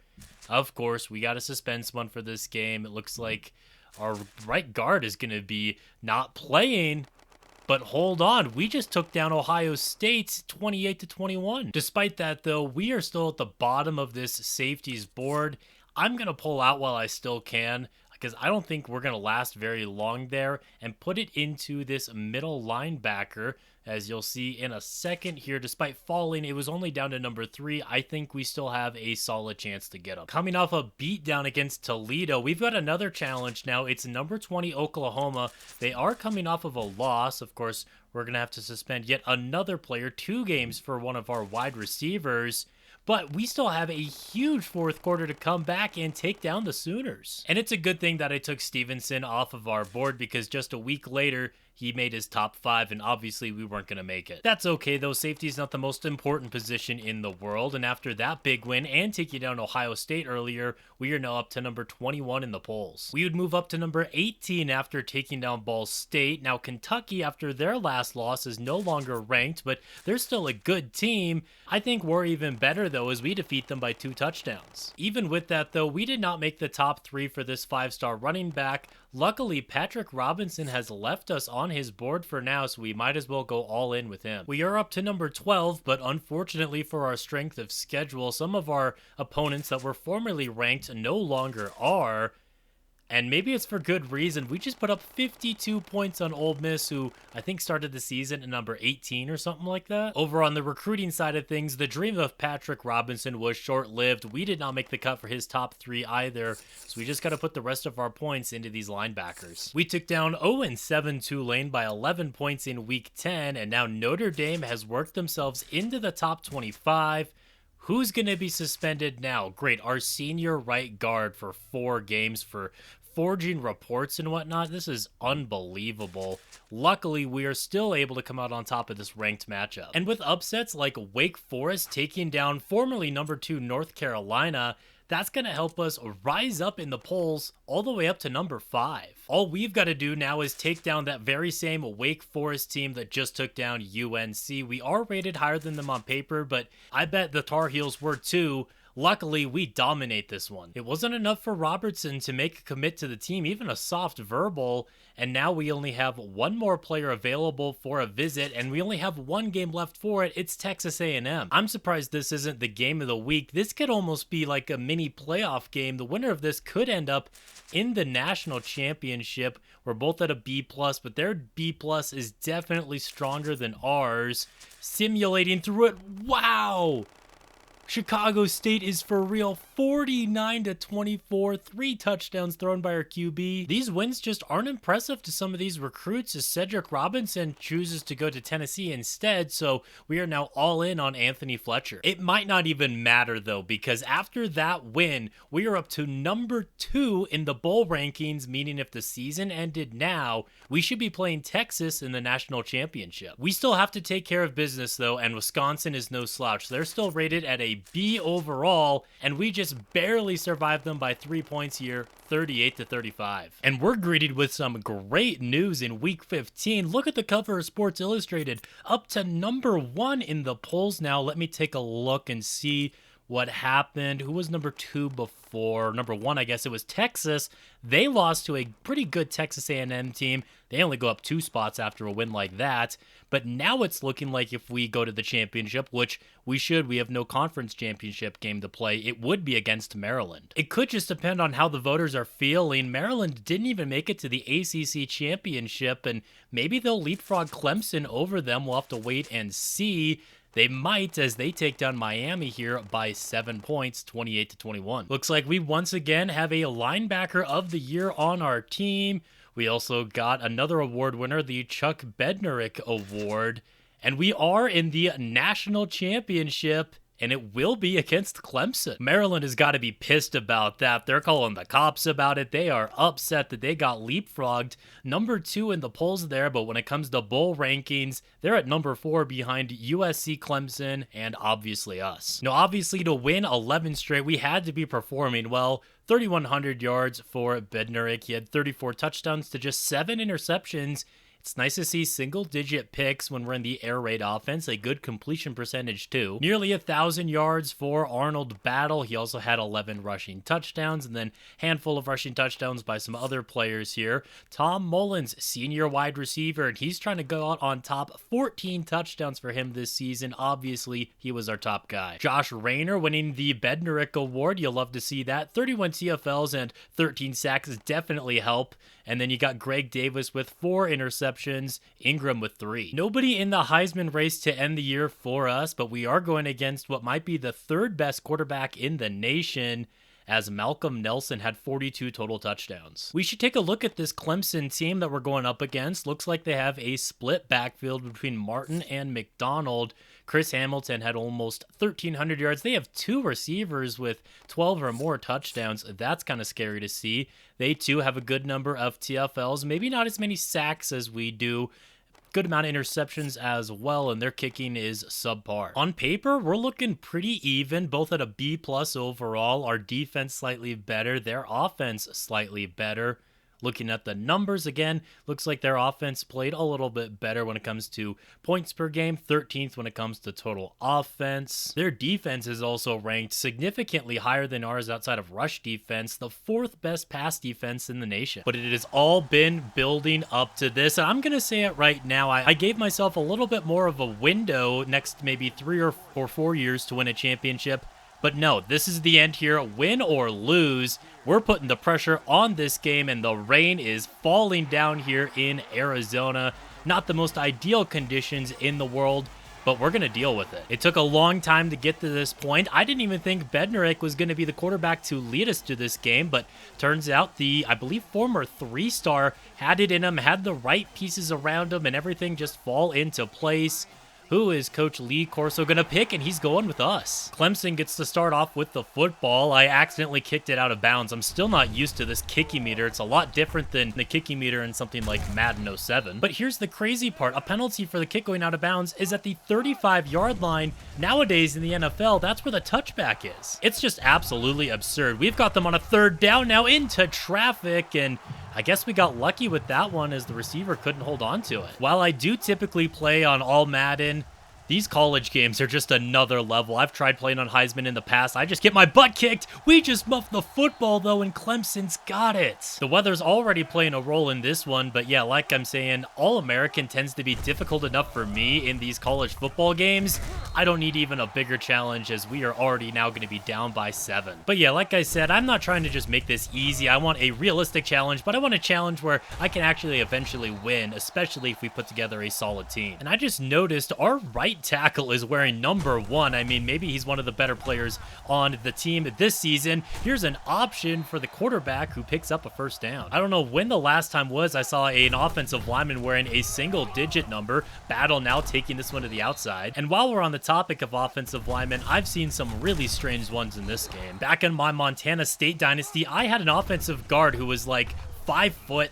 Of course, we got to suspend someone for this game. It looks like our right guard is going to be not playing. But hold on, we just took down Ohio State 28-21. Despite that, though, we are still at the bottom of this safeties board. I'm going to pull out while I still can, because I don't think we're going to last very long there, and put it into this middle linebacker. As you'll see in a second here, despite falling, it was only down to number 3. I think we still have a solid chance to get him. Coming off a beatdown against Toledo, we've got another challenge now. It's number 20 Oklahoma. They are coming off of a loss. Of course, we're going to have to suspend yet another player, 2 games for one of our wide receivers. But we still have a huge fourth quarter to come back and take down the Sooners. And it's a good thing that I took Stevenson off of our board, because just a week later, he made his top 5, and obviously we weren't going to make it. That's okay, though. Safety is not the most important position in the world, and after that big win and taking down Ohio State earlier, we are now up to number 21 in the polls. We would move up to number 18 after taking down Ball State. Now, Kentucky, after their last loss, is no longer ranked, but they're still a good team. I think we're even better, though, as we defeat them by 2 touchdowns. Even with that, though, we did not make the top 3 for this 5-star running back. Luckily, Patrick Robinson has left us on his board for now, so we might as well go all in with him. We are up to number 12, but unfortunately for our strength of schedule, some of our opponents that were formerly ranked no longer are. And maybe it's for good reason. We just put up 52 points on Ole Miss, who I think started the season at number 18 or something like that. Over on the recruiting side of things, the dream of Patrick Robinson was short-lived. We did not make the cut for his top 3 either, so we just got to put the rest of our points into these linebackers. We took down 0-7 Tulane by 11 points in Week 10, and now Notre Dame has worked themselves into the top 25. Who's going to be suspended now? Great, our senior right guard for 4 games for forging reports and whatnot. This is unbelievable. Luckily, we are still able to come out on top of this ranked matchup. And with upsets like Wake Forest taking down formerly number 2 North Carolina, that's going to help us rise up in the polls all the way up to number 5. All we've got to do now is take down that very same Wake Forest team that just took down UNC. We are rated higher than them on paper, but I bet the Tar Heels were too. Luckily, we dominate this one. It wasn't enough for Robertson to make a commit to the team, even a soft verbal, and now we only have 1 more player available for a visit, and we only have 1 game left for it. It's Texas A&M. I'm surprised this isn't the game of the week. This could almost be like a mini playoff game. The winner of this could end up in the national championship. We're both at a B+, but their B+ is definitely stronger than ours. Simulating through it. Wow! Chicago State is for real. 49-24, 3 touchdowns thrown by our QB. These wins just aren't impressive to some of these recruits, as Cedric Robinson chooses to go to Tennessee instead, so we are now all in on Anthony Fletcher. It might not even matter though, because after that win, we are up to number 2 in the bowl rankings, meaning if the season ended now, we should be playing Texas in the national championship. We still have to take care of business though, and Wisconsin is no slouch. They're still rated at a B overall, and we just barely survived them by 3 points here, 38-35. And we're greeted with some great news in Week 15. Look at the cover of Sports Illustrated, up to number 1 in the polls now. Let me take a look and see what happened. Who was number 2 before? Number 1, I guess it was Texas. They lost to a pretty good Texas A&M team. They only go up 2 spots after a win like that. But now it's looking like if we go to the championship, which we should, we have no conference championship game to play, it would be against Maryland. It could just depend on how the voters are feeling. Maryland didn't even make it to the ACC championship, and maybe they'll leapfrog Clemson over them. We'll have to wait and see. They might, as they take down Miami here by 7 points, 28-21. Looks like we once again have a linebacker of the year on our team. We also got another award winner, the Chuck Bednarik Award. And we are in the national championship, and it will be against Clemson. Maryland has got to be pissed about that. They're calling the cops about it. They are upset that they got leapfrogged. Number 2 in the polls there, but when it comes to bowl rankings, they're at number 4 behind USC, Clemson, and obviously us. Now, obviously, to win 11 straight, we had to be performing well. 3,100 yards for Bednarik. He had 34 touchdowns to just 7 interceptions. It's nice to see single-digit picks when we're in the air raid offense, a good completion percentage too. Nearly 1,000 yards for Arnold Battle. He also had 11 rushing touchdowns, and then handful of rushing touchdowns by some other players here. Tom Mullins, senior wide receiver, and he's trying to go out on top. 14 touchdowns for him this season. Obviously, he was our top guy. Josh Rayner winning the Bednarik Award. You'll love to see that. 31 TFLs and 13 sacks definitely help. And then you got Greg Davis with 4 interceptions, Ingram with 3. Nobody in the Heisman race to end the year for us, but we are going against what might be the 3rd best quarterback in the nation, as Malcolm Nelson had 42 total touchdowns. We should take a look at this Clemson team that we're going up against. Looks like they have a split backfield between Martin and McDonald. Chris Hamilton had almost 1,300 yards. They have 2 receivers with 12 or more touchdowns. That's kind of scary to see. They too have a good number of TFLs, maybe not as many sacks as we do. Good amount of interceptions as well, and their kicking is subpar. On paper, we're looking pretty even, both at a B+ overall. Our defense slightly better, their offense slightly better. Looking at the numbers again, looks like their offense played a little bit better when it comes to points per game, 13th when it comes to total offense. Their defense is also ranked significantly higher than ours outside of rush defense, the 4th best pass defense in the nation. But it has all been building up to this, and I'm going to say it right now. I gave myself a little bit more of a window next maybe 3 or 4 years to win a championship. But no, this is the end here. Win or lose, we're putting the pressure on this game, and the rain is falling down here in Arizona. Not the most ideal conditions in the world, but we're going to deal with it. It took a long time to get to this point. I didn't even think Bednarik was going to be the quarterback to lead us to this game, but turns out the, I believe, former 3-star had it in him, had the right pieces around him, and everything just fall into place. Who is Coach Lee Corso going to pick? And he's going with us. Clemson gets to start off with the football. I accidentally kicked it out of bounds. I'm still not used to this kicking meter. It's a lot different than the kicking meter in something like Madden 07. But here's the crazy part. A penalty for the kick going out of bounds is at the 35-yard line. Nowadays in the NFL, that's where the touchback is. It's just absolutely absurd. We've got them on a 3rd down now into traffic, and I guess we got lucky with that one as the receiver couldn't hold on to it. While I do typically play on all Madden, these college games are just another level. I've tried playing on Heisman in the past. I just get my butt kicked. We just muffed the football, though, and Clemson's got it. The weather's already playing a role in this one, but yeah, like I'm saying, All-American tends to be difficult enough for me in these college football games. I don't need even a bigger challenge, as we are already now going to be down by 7. But yeah, like I said, I'm not trying to just make this easy. I want a realistic challenge, but I want a challenge where I can actually eventually win, especially if we put together a solid team. And I just noticed our right tackle is wearing number 1. I mean, maybe he's one of the better players on the team this season. Here's an option for the quarterback who picks up a 1st down. I don't know when the last time was I saw an offensive lineman wearing a single-digit number. Battle now taking this one to the outside. And while we're on the topic of offensive linemen, I've seen some really strange ones in this game. Back in my Montana State dynasty, I had an offensive guard who was like 5'8"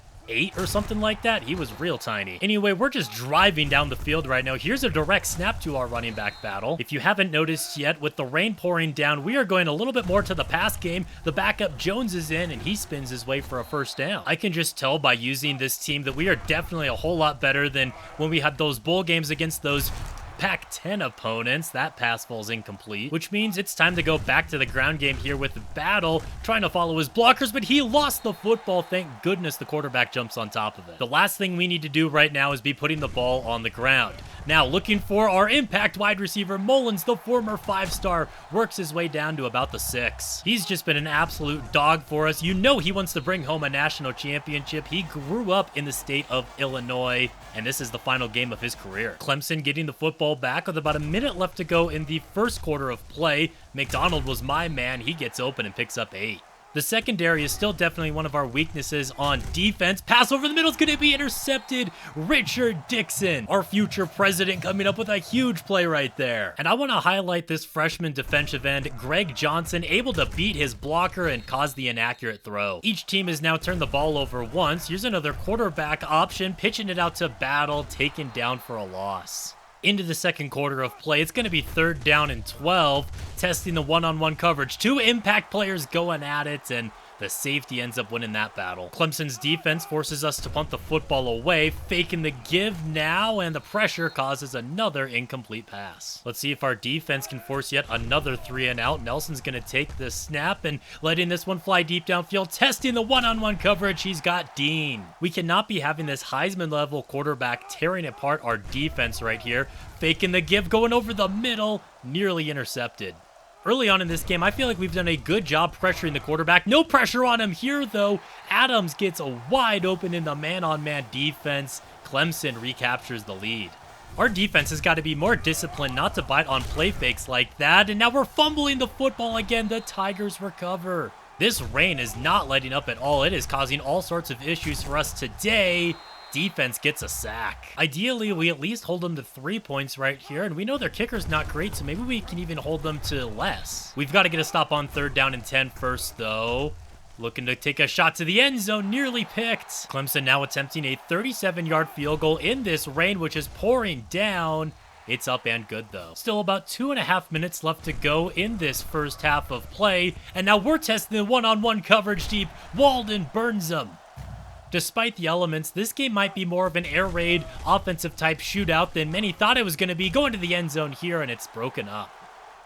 or something like that. He was real tiny. Anyway, we're just driving down the field right now. Here's a direct snap to our running back battle. If you haven't noticed yet, with the rain pouring down, we are going a little bit more to the pass game. The backup Jones is in, and he spins his way for a 1st down. I can just tell by using this team that we are definitely a whole lot better than when we had those bowl games against those Pac-10 opponents. That pass falls incomplete, which means it's time to go back to the ground game here with Battle, trying to follow his blockers, but he lost the football. Thank goodness the quarterback jumps on top of it. The last thing we need to do right now is be putting the ball on the ground. Now, looking for our impact wide receiver, Mullins, the former 5-star, works his way down to about the 6. He's just been an absolute dog for us. You know he wants to bring home a national championship. He grew up in the state of Illinois, and this is the final game of his career. Clemson getting the football back with about a minute left to go in the 1st quarter of play. McDonald was my man. He gets open and picks up 8. The secondary is still definitely one of our weaknesses on defense. Pass over the middle is going to be intercepted. Richard Dixon, our future president, coming up with a huge play right there. And I want to highlight this freshman defensive end, Greg Johnson, able to beat his blocker and cause the inaccurate throw. Each team has now turned the ball over once. Here's another quarterback option, pitching it out to Battle, taken down for a loss. Into the 2nd quarter of play, it's going to be 3rd down and 12, testing the one-on-one coverage. 2 impact players going at it, and The safety ends up winning that battle. Clemson's defense forces us to punt the football away, faking the give now, and the pressure causes another incomplete pass. Let's see if our defense can force yet another 3 and out. Nelson's going to take the snap and letting this one fly deep downfield, testing the one-on-one coverage. He's got Dean. We cannot be having this Heisman-level quarterback tearing apart our defense right here. Faking the give, going over the middle, nearly intercepted. Early on in this game, I feel like we've done a good job pressuring the quarterback. No pressure on him here, though. Adams gets wide open in the man-on-man defense. Clemson recaptures the lead. Our defense has got to be more disciplined not to bite on play fakes like that, and now we're fumbling the football again. The Tigers recover. This rain is not letting up at all. It is causing all sorts of issues for us today. Defense gets a sack. Ideally, we at least hold them to 3 points right here, and we know their kicker's not great, so maybe we can even hold them to less. We've got to get a stop on 3rd down and 10 first, though. Looking to take a shot to the end zone, nearly picked. Clemson now attempting a 37-yard field goal in this rain, which is pouring down. It's up and good, though. Still about 2.5 minutes left to go in this first half of play, and now we're testing the one-on-one coverage deep. Walden burns him. Despite the elements, this game might be more of an air raid offensive type shootout than many thought it was going to be. Going to the end zone here, and it's broken up.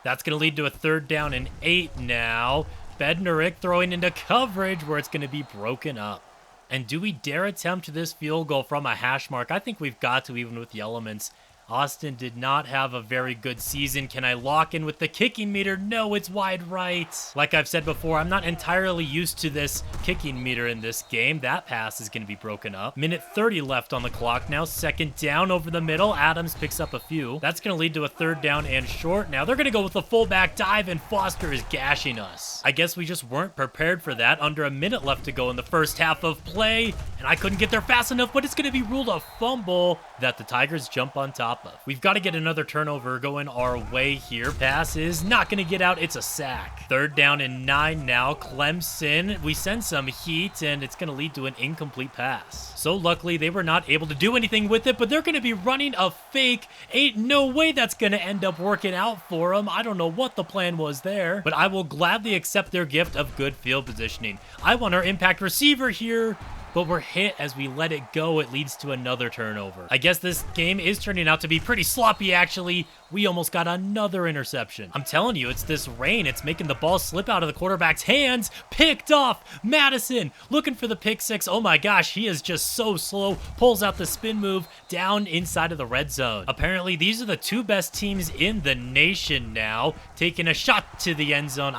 That's going to lead to a 3rd down and 8 now. Bednarik throwing into coverage where it's going to be broken up. And do we dare attempt this field goal from a hash mark? I think we've got to, even with the elements. Austin did not have a very good season. Can I lock in with the kicking meter? No, it's wide right. Like I've said before, I'm not entirely used to this kicking meter in this game. That pass is going to be broken up. Minute 30 left on the clock now. 2nd down over the middle. Adams picks up a few. That's going to lead to a 3rd down and short. Now they're going to go with a fullback dive, and Foster is gashing us. I guess we just weren't prepared for that. Under a minute left to go in the first half of play, and I couldn't get there fast enough, but it's going to be ruled a fumble that the Tigers jump on top of. We've got to get another turnover going our way here. Pass is not going to get out. It's a sack. 3rd down and 9 now. Clemson, we send some heat, and it's going to lead to an incomplete pass. So luckily, they were not able to do anything with it, but they're going to be running a fake. Ain't no way that's going to end up working out for them. I don't know what the plan was there, but I will gladly accept their gift of good field positioning. I want our impact receiver here, but we're hit as we let it go. It leads to another turnover. I guess this game is turning out to be pretty sloppy, actually. We almost got another interception. I'm telling you, it's this rain. It's making the ball slip out of the quarterback's hands. Picked off. Madison looking for the pick 6. Oh my gosh, he is just so slow. Pulls out the spin move down inside of the red zone. Apparently, these are the 2 best teams in the nation now. Taking a shot to the end zone.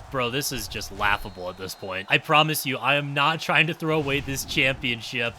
Bro, this is just laughable at this point. I promise you, I am not trying to throw away this championship.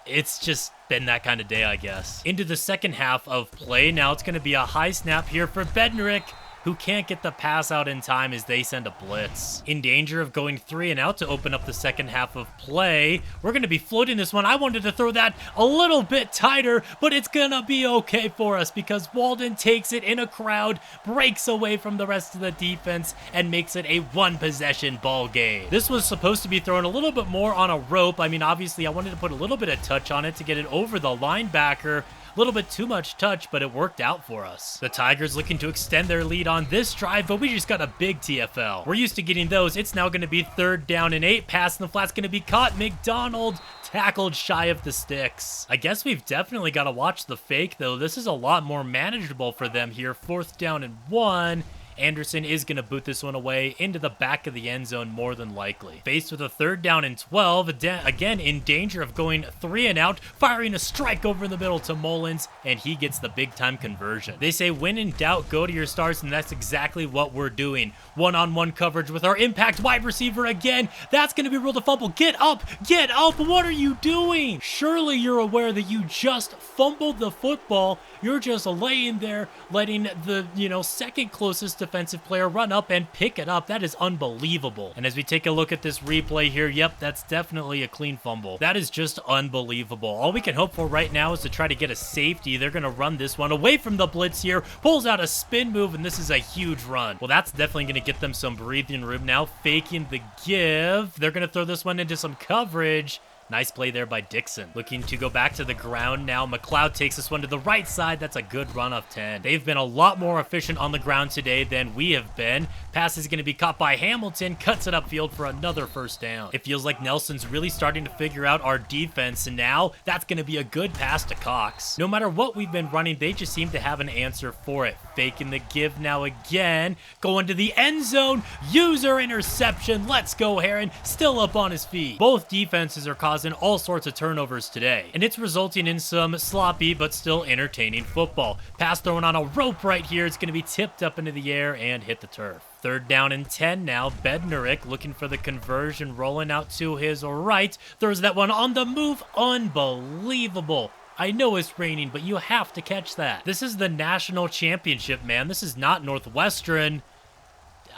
It's just been that kind of day, I guess. Into the second half of play. Now it's going to be a high snap here for Bednarik, who can't get the pass out in time as they send a blitz. In danger of going 3 and out to open up the second half of play. We're going to be floating this one. I wanted to throw that a little bit tighter, but it's going to be okay for us because Walden takes it in a crowd, breaks away from the rest of the defense, and makes it a 1-possession ball game. This was supposed to be thrown a little bit more on a rope. I mean, obviously, I wanted to put a little bit of touch on it to get it over the linebacker. A little bit too much touch, but it worked out for us. The Tigers looking to extend their lead on this drive, but we just got a big TFL. We're used to getting those. It's now going to be 3rd down and 8. Pass in the flat's going to be caught. McDonald tackled shy of the sticks. I guess we've definitely got to watch the fake, though. This is a lot more manageable for them here. 4th down and 1. Anderson is going to boot this one away into the back of the end zone more than likely. Faced with a 3rd down and 12, again in danger of going 3 and out, firing a strike over the middle to Mullins, and he gets the big-time conversion. They say when in doubt, go to your stars, and that's exactly what we're doing. One-on-one coverage with our impact wide receiver again. That's going to be ruled a fumble. Get up! Get up! What are you doing? Surely you're aware that you just fumbled the football. You're just laying there, letting the, second closest defensive player run up and pick it up. That is unbelievable. And as we take a look at this replay here, yep, that's definitely a clean fumble. That is just unbelievable. All we can hope for right now is to try to get a safety. They're going to run this one away from the blitz here, pulls out a spin move, and this is a huge run. Well, that's definitely going to get them some breathing room now. Faking the give. They're going to throw this one into some coverage. Nice play there by Dixon. Looking to go back to the ground now. McLeod takes this one to the right side. That's a good run of 10. They've been a lot more efficient on the ground today than we have been. Pass is going to be caught by Hamilton. Cuts it upfield for another first down. It feels like Nelson's really starting to figure out our defense, and now that's going to be a good pass to Cox. No matter what we've been running, they just seem to have an answer for it. Faking the give now again. Going to the end zone. User interception. Let's go, Heron. Still up on his feet. Both defenses are causing all sorts of turnovers today, and it's resulting in some sloppy but still entertaining football. Pass thrown on a rope right here. It's going to be tipped up into the air and hit the turf. 3rd down and 10 now. Bednarik looking for the conversion, rolling out to his right. Throws that one on the move. Unbelievable. I know it's raining, but you have to catch that. This is the national championship, man. This is not Northwestern.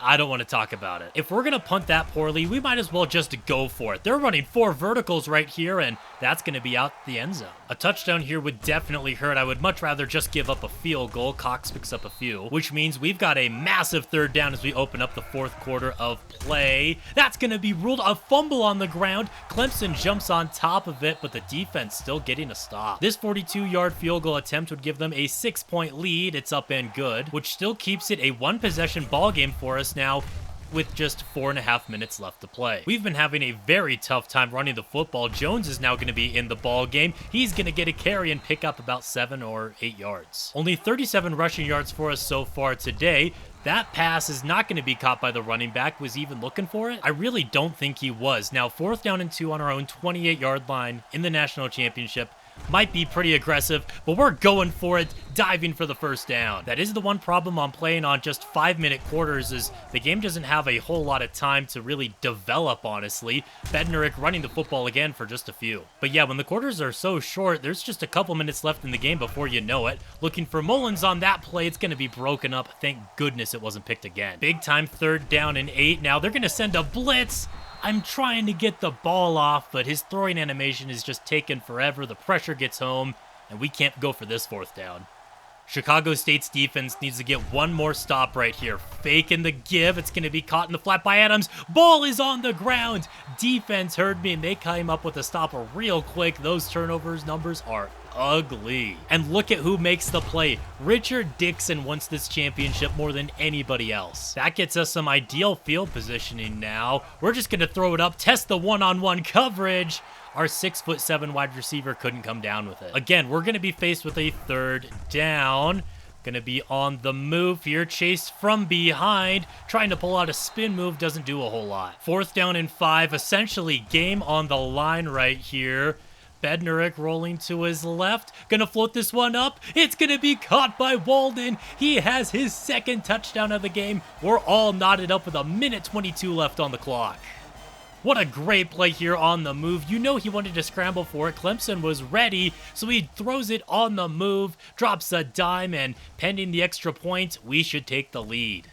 I don't want to talk about it. If we're going to punt that poorly, we might as well just go for it. They're running 4 verticals right here, and that's going to be out the end zone. A touchdown here would definitely hurt. I would much rather just give up a field goal. Cox picks up a few, which means we've got a massive 3rd down as we open up the 4th quarter of play. That's going to be ruled a fumble on the ground. Clemson jumps on top of it, but the defense still getting a stop. This 42-yard field goal attempt would give them a 6-point lead. It's up and good, which still keeps it a 1-possession ball game for us now, with just 4.5 minutes left to play. We've been having a very tough time running the football. Jones is now going to be in the ball game. He's going to get a carry and pick up about 7 or 8 yards. Only 37 rushing yards for us so far today. That pass is not going to be caught by the running back. Was he even looking for it? I really don't think he was. Now 4th down and 2 on our own 28-yard line in the national championship. Might be pretty aggressive, but we're going for it, diving for the first down. That is the one problem on playing on just 5-minute quarters, is the game doesn't have a whole lot of time to really develop, honestly. Bednarik running the football again for just a few. But yeah, when the quarters are so short, there's just a couple minutes left in the game before you know it. Looking for Mullins on that play. It's going to be broken up. Thank goodness it wasn't picked again. Big time 3rd down and 8. Now they're going to send a blitz. I'm trying to get the ball off, but his throwing animation is just taking forever. The pressure gets home, and we can't go for this 4th down. Chicago State's defense needs to get one more stop right here. Faking the give. It's going to be caught in the flat by Adams. Ball is on the ground. Defense heard me, and they came up with a stop real quick. Those turnovers numbers are ugly. And look at who makes the play. Richard Dixon wants this championship more than anybody else. That gets us some ideal field positioning now. We're just going to throw it up, test the one-on-one coverage. Our 6'7" wide receiver couldn't come down with it. Again, we're going to be faced with a 3rd down. Going to be on the move here, chased from behind. Trying to pull out a spin move, doesn't do a whole lot. 4th down and 5, essentially game on the line right here. Bednarik rolling to his left. Gonna float this one up. It's gonna be caught by Walden. He has his 2nd touchdown of the game. We're all knotted up with 1:22 left on the clock. What a great play here on the move. You know he wanted to scramble for it. Clemson was ready, so he throws it on the move, drops a dime, and pending the extra point, we should take the lead.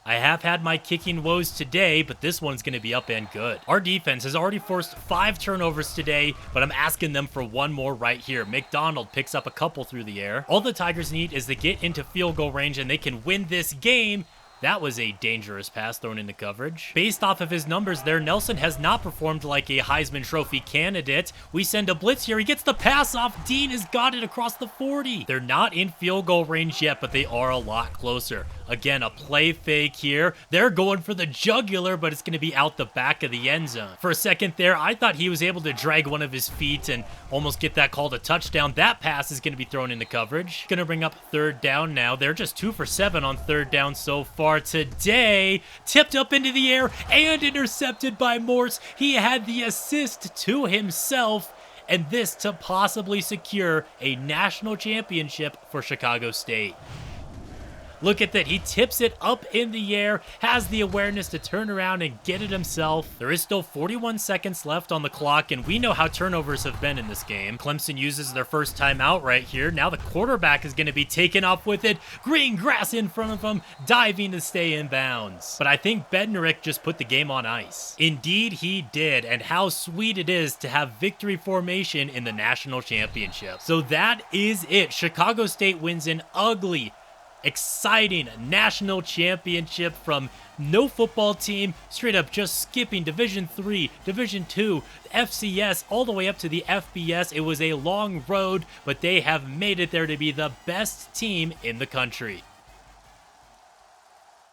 I have had my kicking woes today, but this one's going to be up and good. Our defense has already forced 5 turnovers today, but I'm asking them for one more right here. McDonald picks up a couple through the air. All the Tigers need is to get into field goal range, and they can win this game. That was a dangerous pass thrown into coverage. Based off of his numbers there, Nelson has not performed like a Heisman Trophy candidate. We send a blitz here. He gets the pass off. Dean has got it across the 40. They're not in field goal range yet, but they are a lot closer. Again, a play fake here. They're going for the jugular, but it's going to be out the back of the end zone. For a second there, I thought he was able to drag one of his feet and almost get that called a touchdown. That pass is going to be thrown into coverage. Going to bring up 3rd down now. They're just 2 for 7 on 3rd down so far today. Tipped up into the air and intercepted by Morse. He had the assist to himself, and this to possibly secure a national championship for Chicago State. Look at that. He tips it up in the air, has the awareness to turn around and get it himself. There is still 41 seconds left on the clock, and we know how turnovers have been in this game. Clemson uses their first timeout right here. Now the quarterback is going to be taken off with it. Green grass in front of him, diving to stay in bounds. But I think Bednarik just put the game on ice. Indeed, he did, and how sweet it is to have victory formation in the national championship. So that is it. Chicago State wins an ugly exciting national championship from no football team, straight up just skipping Division III, Division II, FCS, all the way up to the FBS. It was a long road, but they have made it there to be the best team in the country.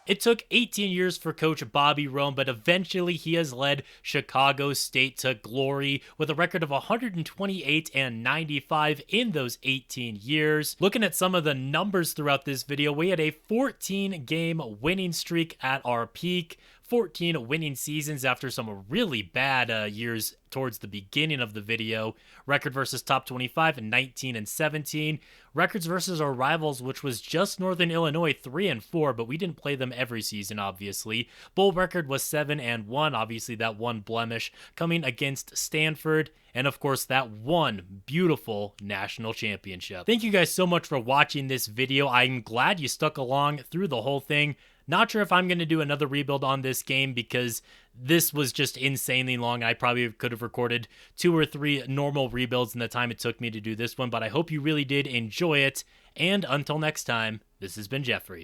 It took 18 years for Coach Bobby Rome, but eventually he has led Chicago State to glory with a record of 128-95 in those 18 years. Looking at some of the numbers throughout this video, we had a 14-game winning streak at our peak. 14 winning seasons after some really bad years towards the beginning of the video. Record versus top 25 in 19 and 17. Records versus our rivals, which was just Northern Illinois, 3-4, but we didn't play them every season, obviously. Bowl record was 7-1, obviously that one blemish coming against Stanford. And of course, that one beautiful national championship. Thank you guys so much for watching this video. I'm glad you stuck along through the whole thing. Not sure if I'm going to do another rebuild on this game because this was just insanely long. I probably could have recorded 2 or 3 normal rebuilds in the time it took me to do this one, but I hope you really did enjoy it. And until next time, this has been Jeffrey.